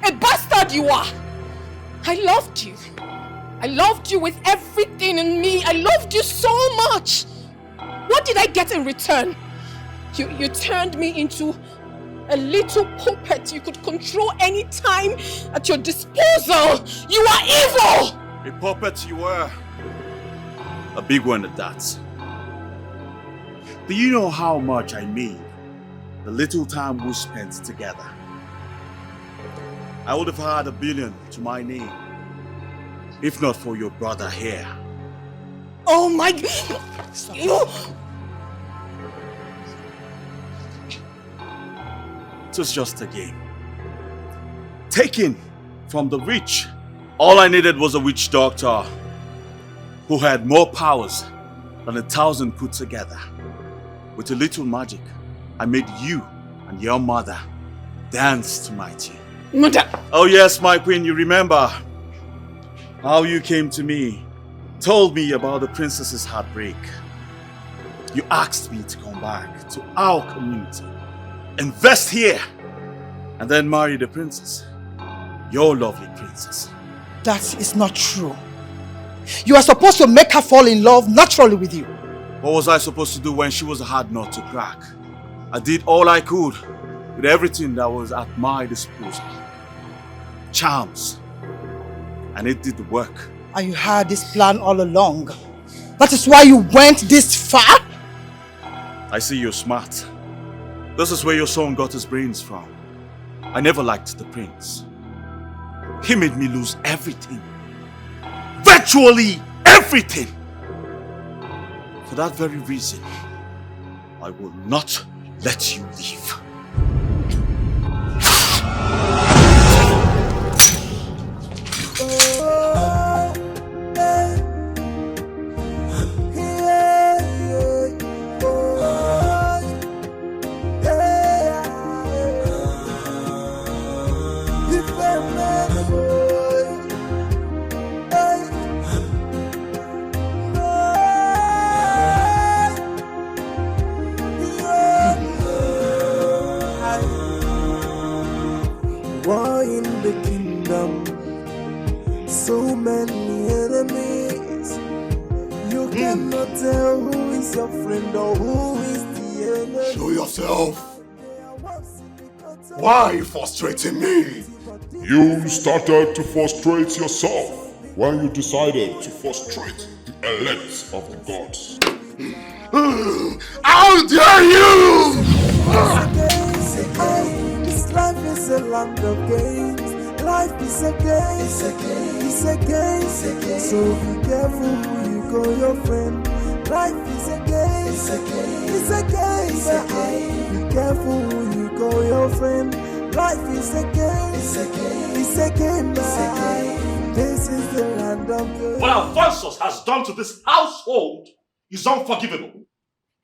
A bastard you are. I loved you. I loved you with everything in me. I loved you so much. What did I get in return? You turned me into a little puppet you could control any time at your disposal. You are evil! A puppet you were. A big one at that. Do you know how much I made the little time we spent together? I would have had $1 billion to my name if not for your brother here. Oh my God! You... It was just a game. Taken from the rich. All I needed was a witch doctor who had more powers than 1,000 put together. With a little magic, I made you and your mother dance to my tune. Mother! Oh yes, my queen, you remember how you came to me, told me about the princess's heartbreak. You asked me to come back to our community, invest here, and then marry the princess. Your lovely princess. That is not true. You are supposed to make her fall in love naturally with you. What was I supposed to do when she was a hard nut to crack? I did all I could with everything that was at my disposal. Charms. And it did the work. And you had this plan all along. That is why you went this far? I see you're smart. This is where your son got his brains from. I never liked the prince. He made me lose everything. Virtually everything. For that very reason, I will not let you leave. War in the kingdom, so many enemies. You cannot tell who is your friend or who is the enemy. Show yourself. Why are you frustrating me? You started to frustrate yourself when you decided to frustrate the elect of the gods. How dare you! This life is a land of games. Life is a game. It's a game. It's a game. It's a game. So be careful who you call your friend. Life is a game. It's a game. It's a game. It's a game. Be careful who you call your friend. Life is a game. It's a game. It's a game. It's a game. This is the land of games. What Alphonsus has done to this household is unforgivable.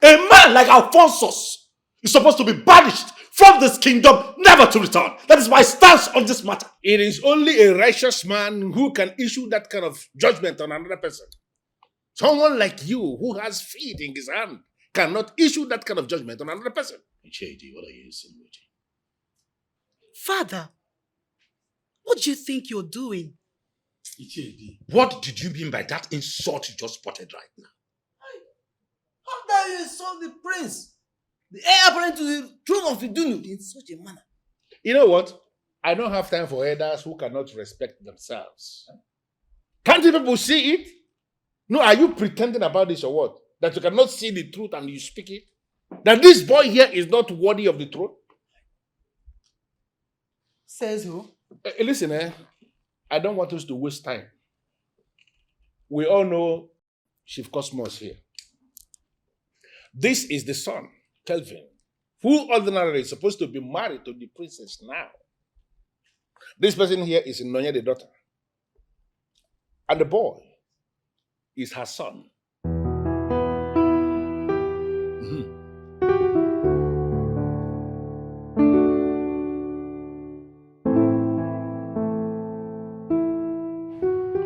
A man like Alphonsus is supposed to be banished from this kingdom, never to return. That is my stance on this matter. It is only a righteous man who can issue that kind of judgment on another person. Someone like you who has feet in his hand cannot issue that kind of judgment on another person. Chidi, what are you insinuating? Father, what do you think you're doing? What did you mean by that insult you just spotted right now? How dare you insult the prince, the heir apparent to the throne of Idunu, in such a manner? You know what? I don't have time for elders who cannot respect themselves. Can't you people see it? No, are you pretending about this or what? That you cannot see the truth and you speak it? That this boy here is not worthy of the throne? Says who? Listen, I don't want us to waste time. We all know Chief Cosmos here. This is the son, Kelvin, who ordinarily is supposed to be married to the princess now. This person here is Nonya, the daughter. And the boy is her son.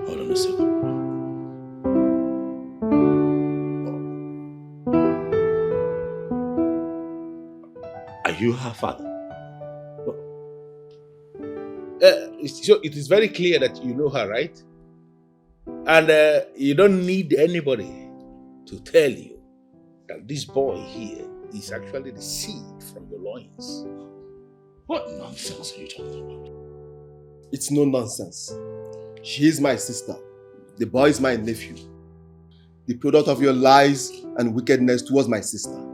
Hold on a second. Are you her father? So it is very clear that you know her, right? And you don't need anybody to tell you that this boy here is actually the seed from your loins. What nonsense are you talking about? It's no nonsense. She is my sister. The boy is my nephew. The product of your lies and wickedness towards my sister.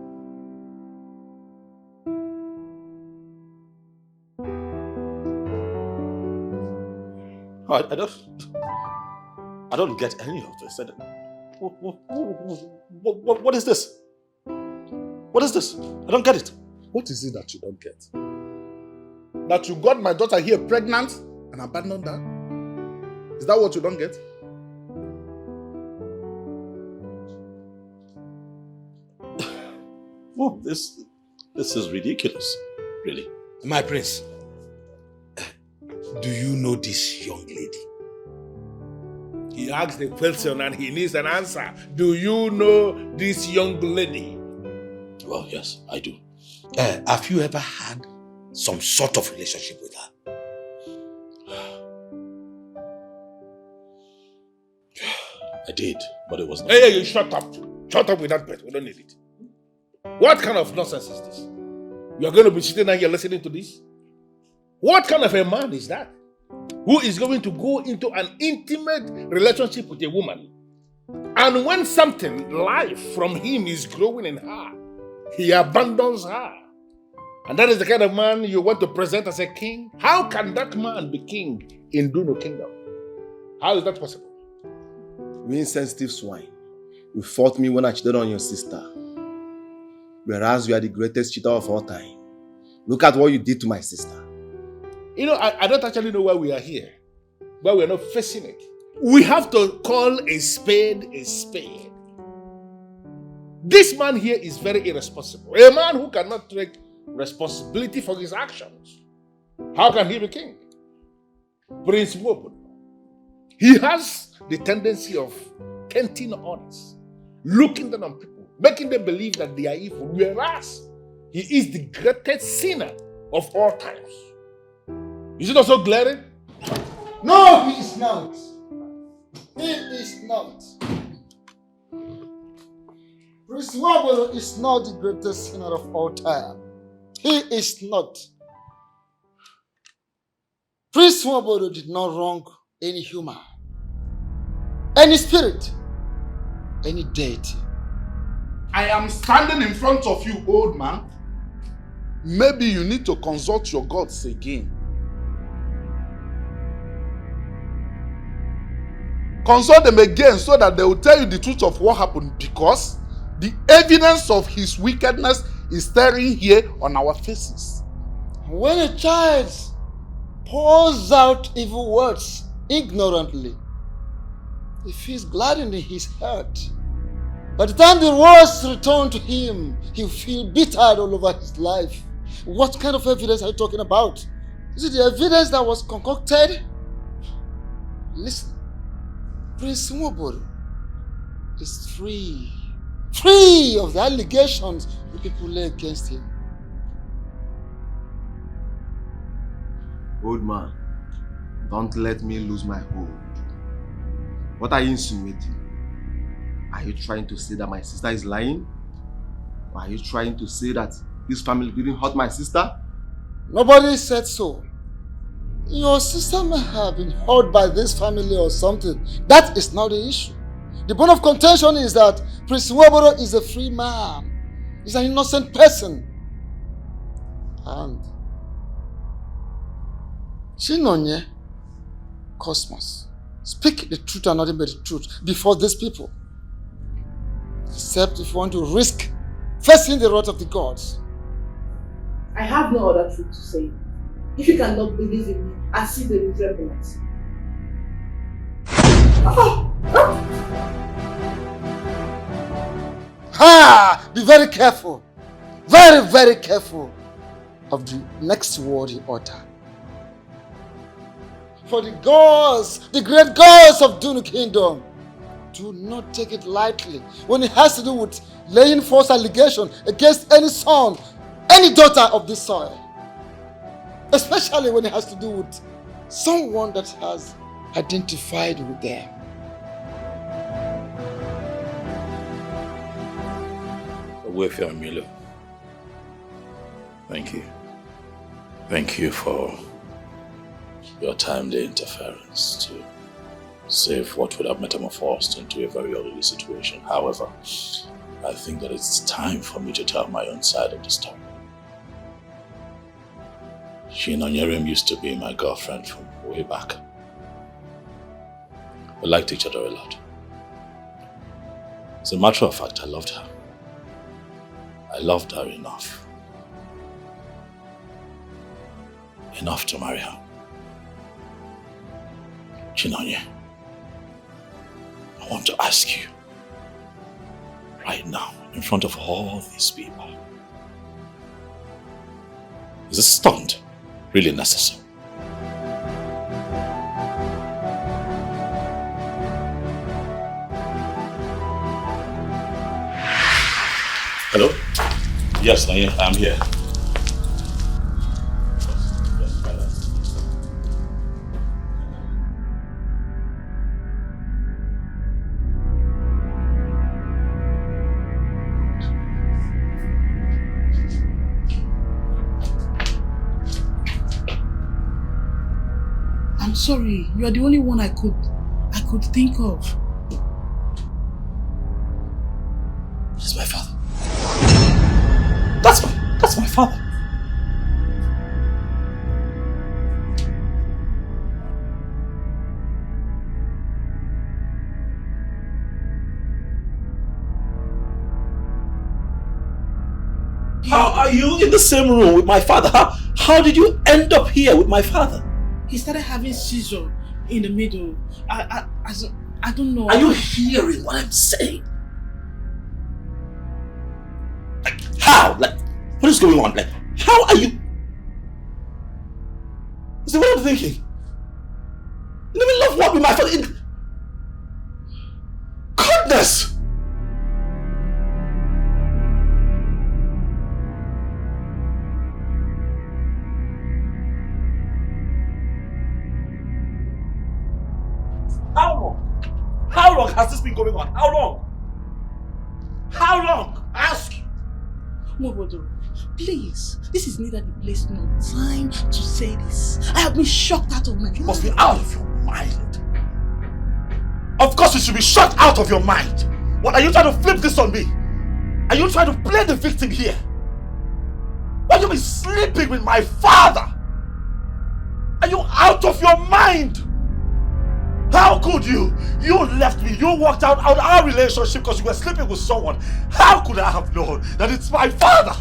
I don't get any of this. What is this? What is this? I don't get it. What is it that you don't get? That you got my daughter here pregnant and abandoned her? Is that what you don't get? Oh, this is ridiculous, really. My prince, do you know this young lady? He asked a question and he needs an answer. Do you know this young lady? Well, yes, I do. Have you ever had some sort of relationship with her? I did, but it was not. Hey, shut up. Shut up with that bet. We don't need it. What kind of nonsense is this? You're going to be sitting there here listening to this? What kind of a man is that? Who is going to go into an intimate relationship with a woman, and when something, life from him is growing in her, he abandons her? And that is the kind of man you want to present as a king? How can that man be king in Duno Kingdom? How is that possible? You insensitive swine. You fought me when I cheated on your sister. Whereas you are the greatest cheater of all time. Look at what you did to my sister. You know, I don't actually know why we are here. Why we are not facing it. We have to call a spade a spade. This man here is very irresponsible. A man who cannot take responsibility for his actions. How can he be king? Prince Wobodo. He has the tendency of tempting others, looking down on people, making them believe that they are evil, whereas he is the greatest sinner of all times. Is it also glaring? No, he is not. He is not. Prince Wobodo is not the greatest sinner of all time. He is not. Prince Wobodo did not wrong any human, any spirit, any deity. I am standing in front of you, old man. Maybe you need to consult your gods again. Consult them again so that they will tell you the truth of what happened, because the evidence of his wickedness is staring here on our faces. When a child pours out evil words ignorantly, he feels gladdened in his heart. By the time the words return to him, he'll feel bitter all over his life. What kind of evidence are you talking about? Is it the evidence that was concocted? Listen, Prince Wobodo is free of the allegations the people lay against him. Old man, don't let me lose my hold. What are you insinuating? Are you trying to say that my sister is lying? Or are you trying to say that this family didn't hurt my sister? Nobody said so. Your sister may have been hurt by this family or something. That is not the issue. The bone of contention is that Prince Wobodo is a free man. He's an innocent person. And Chinonye, Cosmos, speak the truth and nothing but the truth before these people. Except if you want to risk facing the wrath of the gods. I have no other truth to say. If you cannot believe in me, I see the resemblance. Ha! Be very careful. Very, very careful of the next word you utter. For the gods, the great gods of Dunu Kingdom, do not take it lightly when it has to do with laying false allegation against any son, any daughter of this soil. Especially when it has to do with someone that has identified with them. Reaffirming. Thank you. Thank you for your timely interference to save what would have metamorphosed into a very ugly situation. However, I think that it's time for me to tell my own side of the story. Chinonyerim used to be my girlfriend from way back. We liked each other a lot. As a matter of fact, I loved her. I loved her enough. Enough to marry her. Chinonye, I want to ask you, right now, in front of all these people, is this stunt really necessary? Hello? Yes, I'm here. I'm sorry, you are the only one I could think of. He's my father. That's my father. you in the same room with my father? How did you end up here with my father? He started having seizure in the middle. I don't know. Are you hearing what I'm saying? Like, how? Like, what is going on? Like, how are you? Is that what I'm thinking? In the middle of what with my father? Goodness! How long? How long has this been going on? How long? How long? I ask you. Mobodo, please. This is neither the place nor time to say this. I have been shocked out of my mind. You must be out of your mind. Of course you should be shocked out of your mind. What, are you trying to flip this on me? Are you trying to play the victim here? Why you be sleeping with my father? Are you out of your mind? How could you? You left me. You walked out our relationship because you were sleeping with someone. How could I have known that it's my father?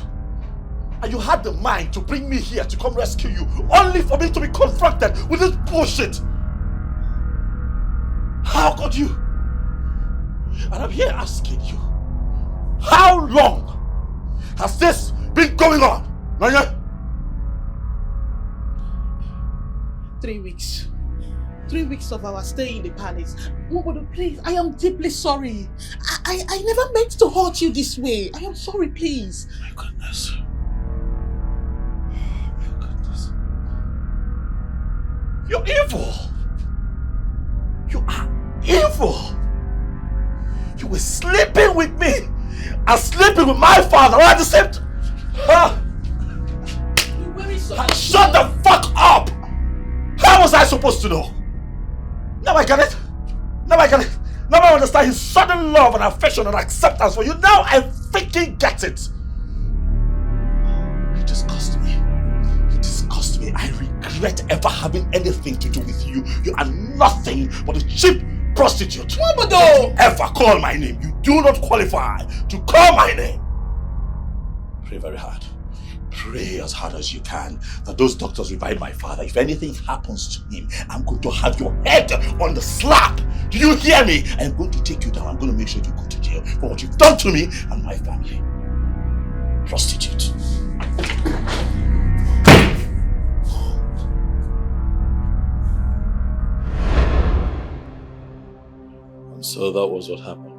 And you had the mind to bring me here to come rescue you, only for me to be confronted with this bullshit. How could you? And I'm here asking you, how long has this been going on? Nanya? 3 weeks. 3 weeks of our stay in the palace. Mobodo, please, I am deeply sorry. I never meant to hurt you this way. I am sorry, please. My goodness. You're evil. You are evil. You were sleeping with me and sleeping with my father all at the same time. Shut the fuck up! How was I supposed to know? Now I get it. Now I get it. Now I understand his sudden love and affection and acceptance for you. Now I freaking get it. You disgust me. You disgust me. I regret ever having anything to do with you. You are nothing but a cheap prostitute. Don't you ever call my name. You do not qualify to call my name. Pray very hard. Pray as hard as you can that those doctors revive my father. If anything happens to him, I'm going to have your head on the slab. Do you hear me? I'm going to take you down. I'm going to make sure you go to jail for what you've done to me and my family. Prostitute. And so that was what happened.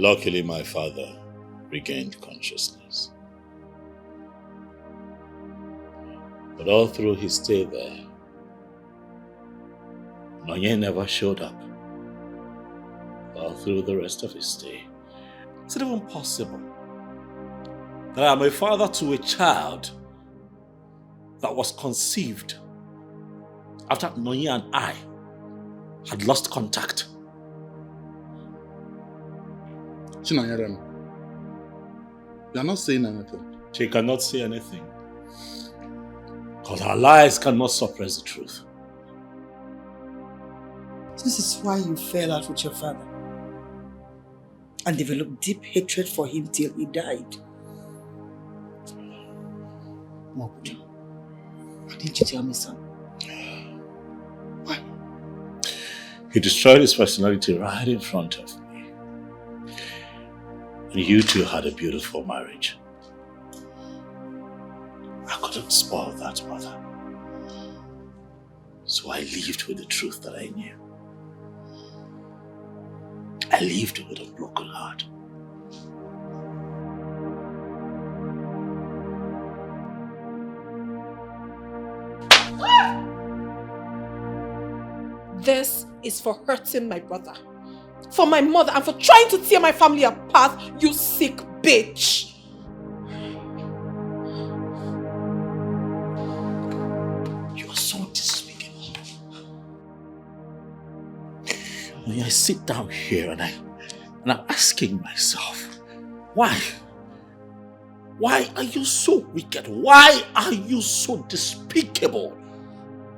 Luckily, my father regained consciousness. But all through his stay there, Nonye never showed up. All through the rest of his stay. Is it even possible that I am a father to a child that was conceived after Nonye and I had lost contact? Chinayarem, you are not saying anything. She cannot say anything. Because her lies cannot suppress the truth. This is why you fell out with your father and developed deep hatred for him till he died. Mobudu, why didn't you tell me so? Why? He destroyed his personality right in front of me. And you two had a beautiful marriage. I couldn't spoil that, mother. So I lived with the truth that I knew. I lived with a broken heart. This is for hurting my brother, for my mother, and for trying to tear my family apart, you sick bitch. You are so despicable. When I sit down here and I'm asking myself, why? Why are you so wicked? Why are you so despicable?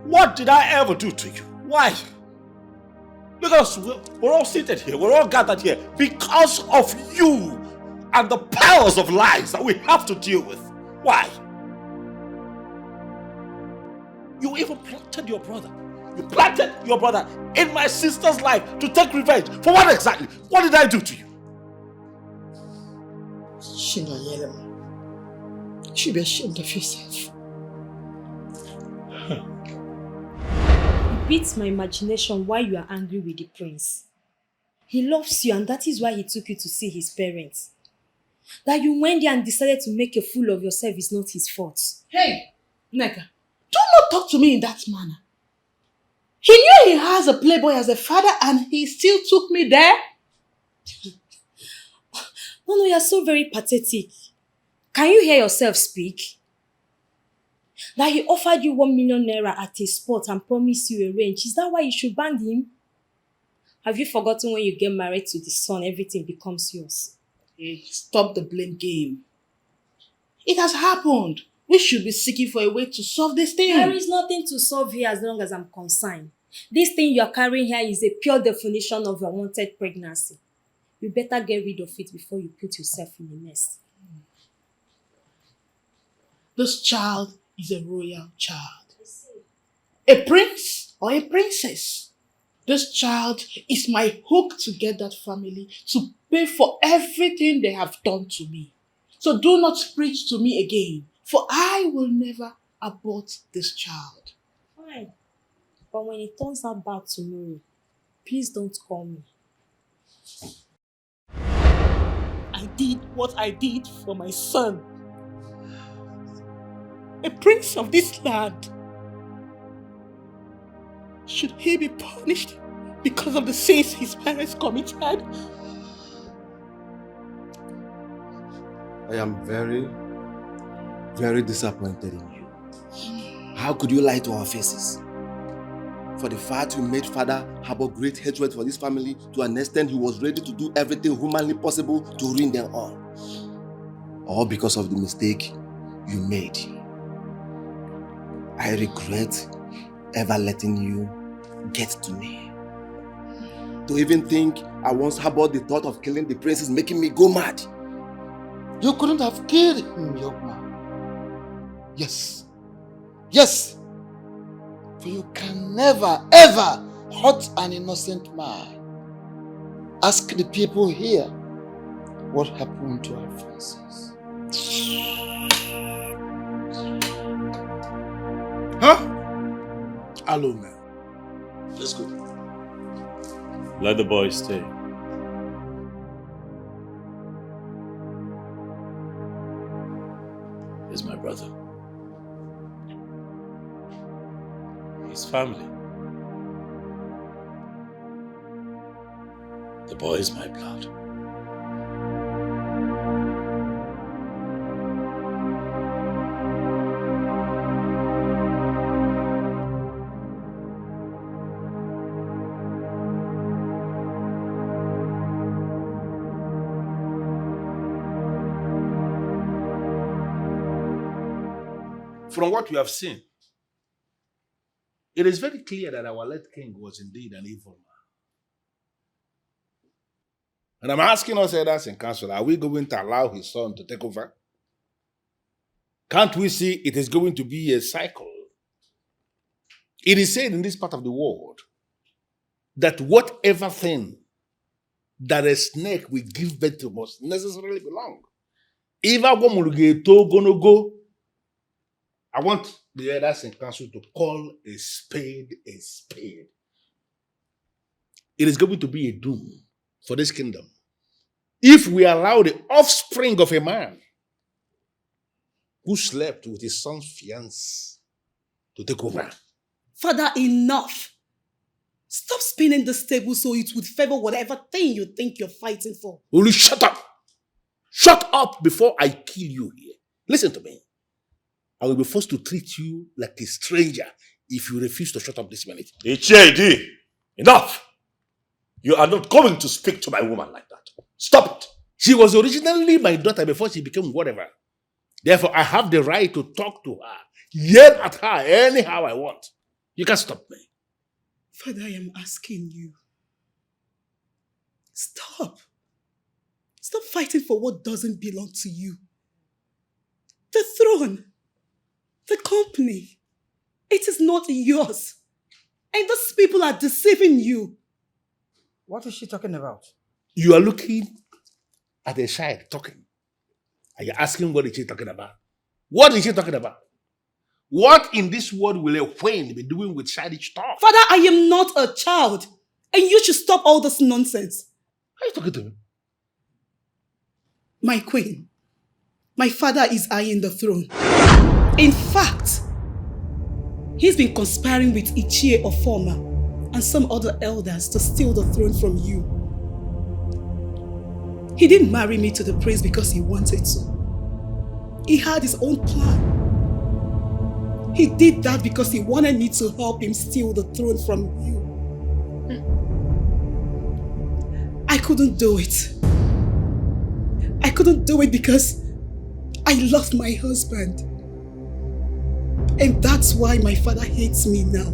What did I ever do to you? Why? Because we're all seated here, we're all gathered here because of you and the powers of lies that we have to deal with. Why? You even planted your brother. You planted your brother in my sister's life to take revenge. For what exactly? What did I do to you? You should be ashamed of yourself. It beats my imagination why you are angry with the prince. He loves you and that is why he took you to see his parents. That you went there and decided to make a fool of yourself is not his fault. Hey, Neka, do not talk to me in that manner. He knew he has a playboy as a father and he still took me there. No, you're so very pathetic. Can you hear yourself speak? That he offered you 1 million naira at a spot and promised you a range. Is that why you should bang him? Have you forgotten when you get married to the son, everything becomes yours? Hey, stop the blame game. It has happened. We should be seeking for a way to solve this thing. There is nothing to solve here as long as I'm concerned. This thing you are carrying here is a pure definition of a wanted pregnancy. You better get rid of it before you put yourself in a mess. This child is a royal child. A prince or a princess. This child is my hook to get that family to pay for everything they have done to me. So do not preach to me again, for I will never abort this child. Fine. But when it turns out bad tomorrow, please don't call me. I did what I did for my son. A prince of this land. Should he be punished because of the sins his parents committed? I am very, very disappointed in you. How could you lie to our faces? For the fact you made father harbor great hatred for this family to an extent he was ready to do everything humanly possible to ruin them all. All because of the mistake you made. I regret ever letting you get to me. To even think I once harbored the thought of killing the prince is making me go mad. You couldn't have killed him, young man. Yes. Yes. For you can never, ever hurt an innocent man. Ask the people here what happened to Alphonsus. Huh? Hello, man. Let's go. Let the boy stay. He's my brother. His family. The boy is my blood. From what we have seen, it is very clear that our late king was indeed an evil man. And I'm asking us elders in council, are we going to allow his son to take over? Can't we see it is going to be a cycle? It is said in this part of the world that whatever thing that a snake will give birth to must necessarily belong. If I want the elders in council to call a spade a spade. It is going to be a doom for this kingdom if we allow the offspring of a man who slept with his son's fiancée to take over. Father, enough. Stop spinning this table so it would favor whatever thing you think you're fighting for. Will you shut up? Shut up before I kill you here. Listen to me. I will be forced to treat you like a stranger if you refuse to shut up this minute. HAD, enough! You are not going to speak to my woman like that. Stop it! She was originally my daughter before she became whatever. Therefore, I have the right to talk to her, yell at her anyhow I want. You can't stop me. Father, I am asking you. Stop. Stop fighting for what doesn't belong to you. The throne, the company, it is not yours. And those people are deceiving you. What is she talking about? You are looking at a child talking. And you're asking what is she talking about? What is she talking about? What in this world will a queen be doing with childish talk? Father, I am not a child. And you should stop all this nonsense. Are you talking to me? My queen, my father is eyeing the throne. In fact, he's been conspiring with Ichie Ofoma and some other elders to steal the throne from you. He didn't marry me to the prince because he wanted to. He had his own plan. He did that because he wanted me to help him steal the throne from you. I couldn't do it. I couldn't do it because I love my husband. And that's why my father hates me now.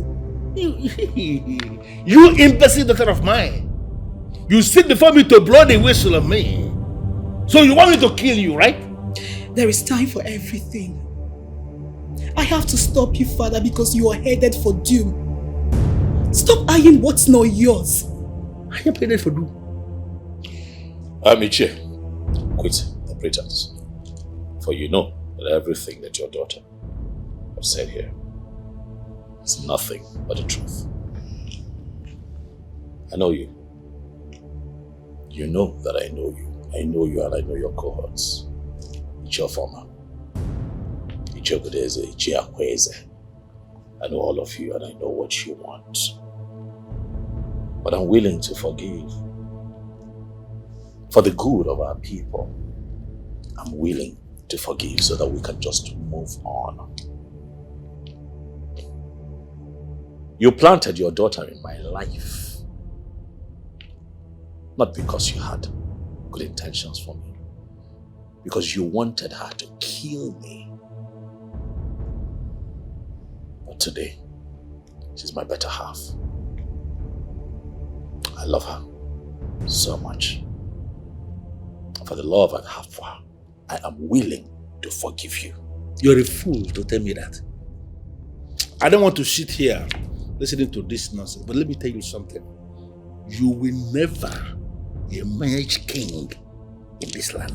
You imbecile daughter of mine. You sit before me to blow the whistle of me. So you want me to kill you, right? There is time for everything. I have to stop you, Father, because you are headed for doom. Stop eyeing what's not yours. I am headed for doom. Amiche, quit the pretense. For you know that everything that your daughter has said here is nothing but the truth. I know you. You know that I know you. I know you and I know your cohorts. It's your former. Etiko Ugezu, Ugezu. I know all of you and I know what you want. But I'm willing to forgive. For the good of our people, I'm willing to forgive so that we can just move on. You planted your daughter in my life, not because you had good intentions for me, because you wanted her to kill me. But today, she's my better half. I love her so much. For the love I have for her, I am willing to forgive you. You're a fool to tell me that. I don't want to sit here listening to this nonsense, but let me tell you something. You will never emerge king in this land.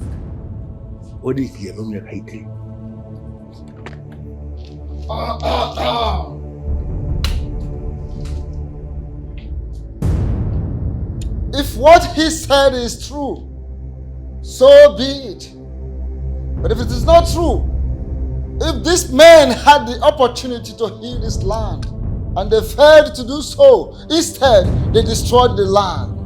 What if you alone your title? If what he said is true, so be it. But if it is not true, if this man had the opportunity to heal this land and they failed to do so, instead they destroyed the land.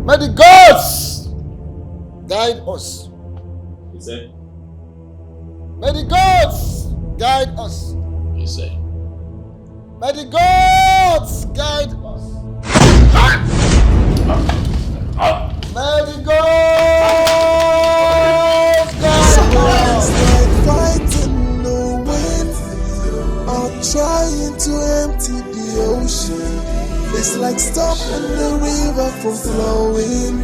May the gods guide us. May the gods guide us. May the gods guide us. May the gods guide us. Like fighting the wind or trying to empty the ocean. It's like stopping the river from flowing.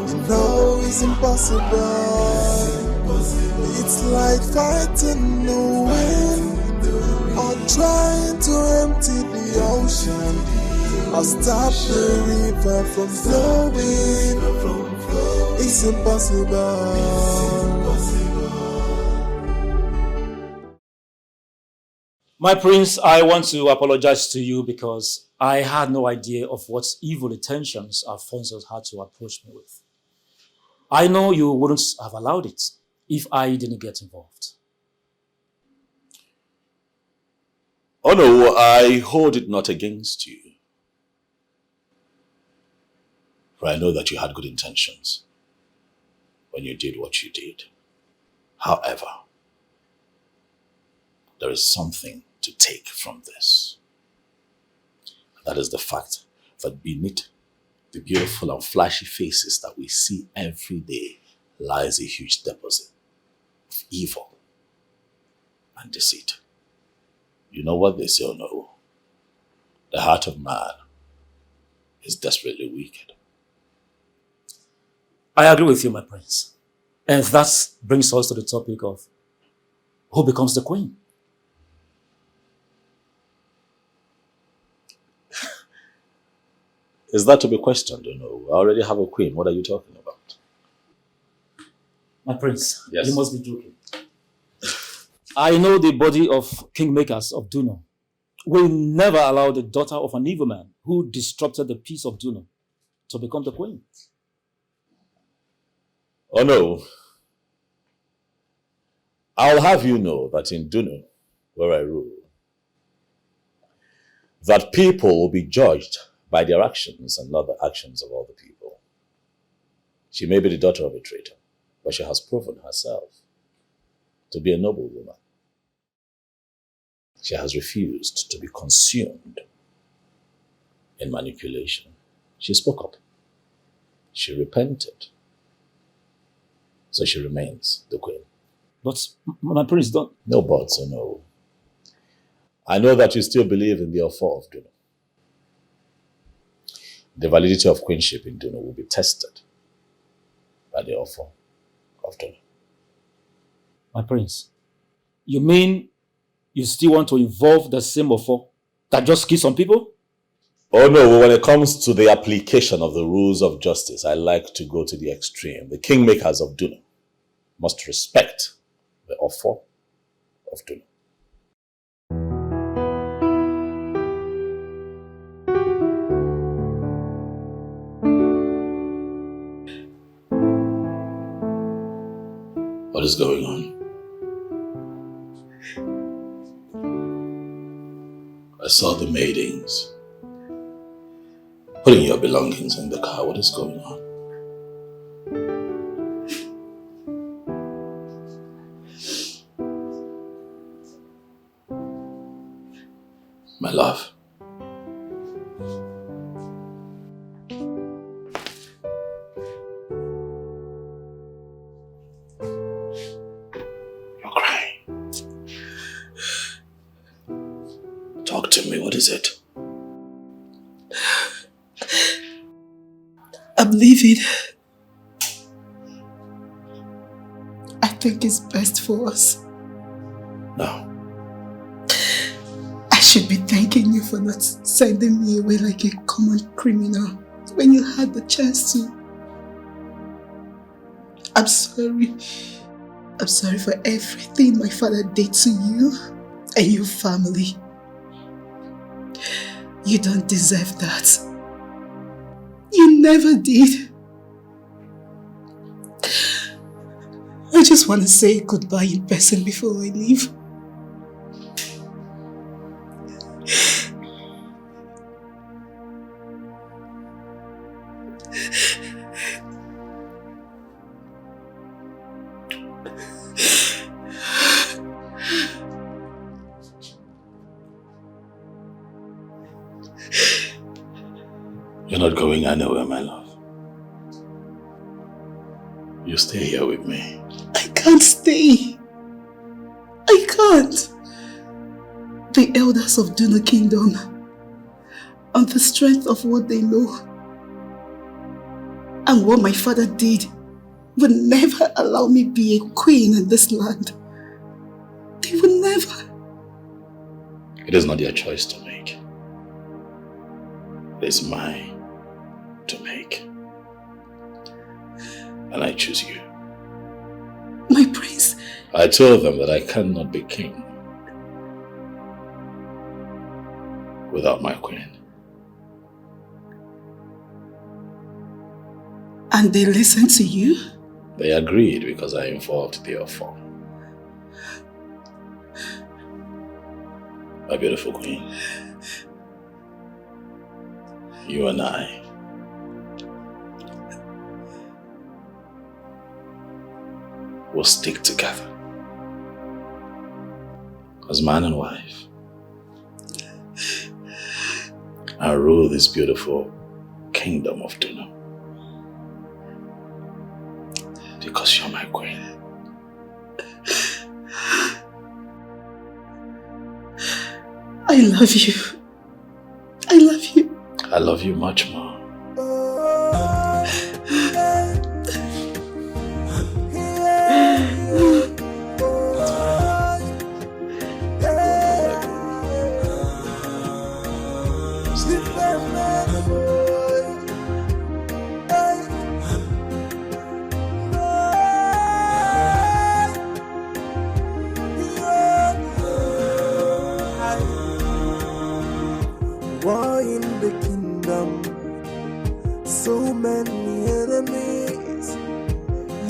You know it's impossible. It's like fighting the wind or trying to empty the ocean or stop the river from flowing. It's impossible. My prince, I want to apologize to you because I had no idea of what evil intentions Alfonso had to approach me with. I know you wouldn't have allowed it if I didn't get involved. Oh no, I hold it not against you. For I know that you had good intentions when you did what you did. However, there is something to take from this. That is the fact that beneath the beautiful and flashy faces that we see every day lies a huge deposit of evil and deceit. You know what they say, oh no? The heart of man is desperately wicked. I agree with you, my prince. And that brings us to the topic of who becomes the queen. Is that to be questioned? Oh no, I already have a queen. What are you talking about? My prince, Yes. you must be joking. I know the body of Kingmakers of Duno will never allow the daughter of an evil man who disrupted the peace of Duno to become the queen. Oh no. I'll have you know that in Duno, where I rule, that people will be judged by their actions and not the actions of other people. She may be the daughter of a traitor, but she has proven herself to be a noble woman. She has refused to be consumed in manipulation. She spoke up. She repented. So she remains the queen. But my prince, don't... No buts or no. I know that you still believe in the offer of Duno. The validity of queenship in Duno will be tested by the offer of Duno. My prince, you mean you still want to involve the same offer that just kills some people? Oh no, when it comes to the application of the rules of justice, I like to go to the extreme. The kingmakers of Duno must respect the offer of Duno. What is going on? I saw the maidens putting your belongings in the car. What is going on? My love. You're crying. Talk to me. What is it? I'm leaving. I think it's best for us. No. I should be thanking you for not sending me away like a common criminal when you had the chance to. I'm sorry. I'm sorry for everything my father did to you and your family. You don't deserve that. You never did. I just want to say goodbye in person before I leave. You're not going anywhere, my love. You stay here with me. I can't stay. I can't. The elders of Duno Kingdom, on the strength of what they know and what my father did, would never allow me be a queen in this land. They would never. It is not your choice to make. It is mine to make. And I choose you. My prince. I told them that I cannot be king without my queen. And they listened to you? They agreed because I involved their offer. My beautiful queen, you and I will stick together as man and wife and rule this beautiful kingdom of Duna. Because you're my queen. I love you. I love you. I love you much more. War in the kingdom, so many enemies.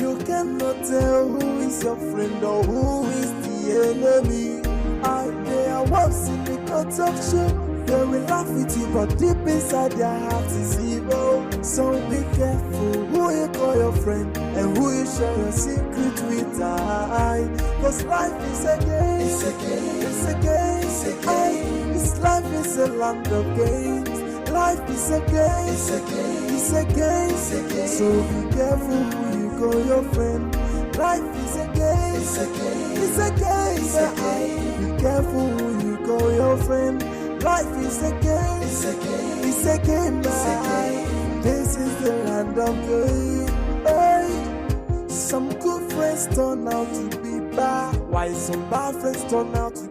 You cannot tell who is your friend or who is the enemy. They are once in the court of shame. They will laugh with you, but deep inside their hearts is evil. So be careful who you call your friend and who you share your secret with. Cause life is a game. It's a game. It's a game. It's a game. This life is a land of games. Life is a game. It's a game. It's a game. It's a game. So be careful who you call your friend. Life is a game. It's a game. It's a game. It's a game. Be careful who you call your friend. Life is a game. It's a game. It's a game. It's a game. This is the land of game. Hey. Some good friends turn out to be bad, while some bad friends turn out to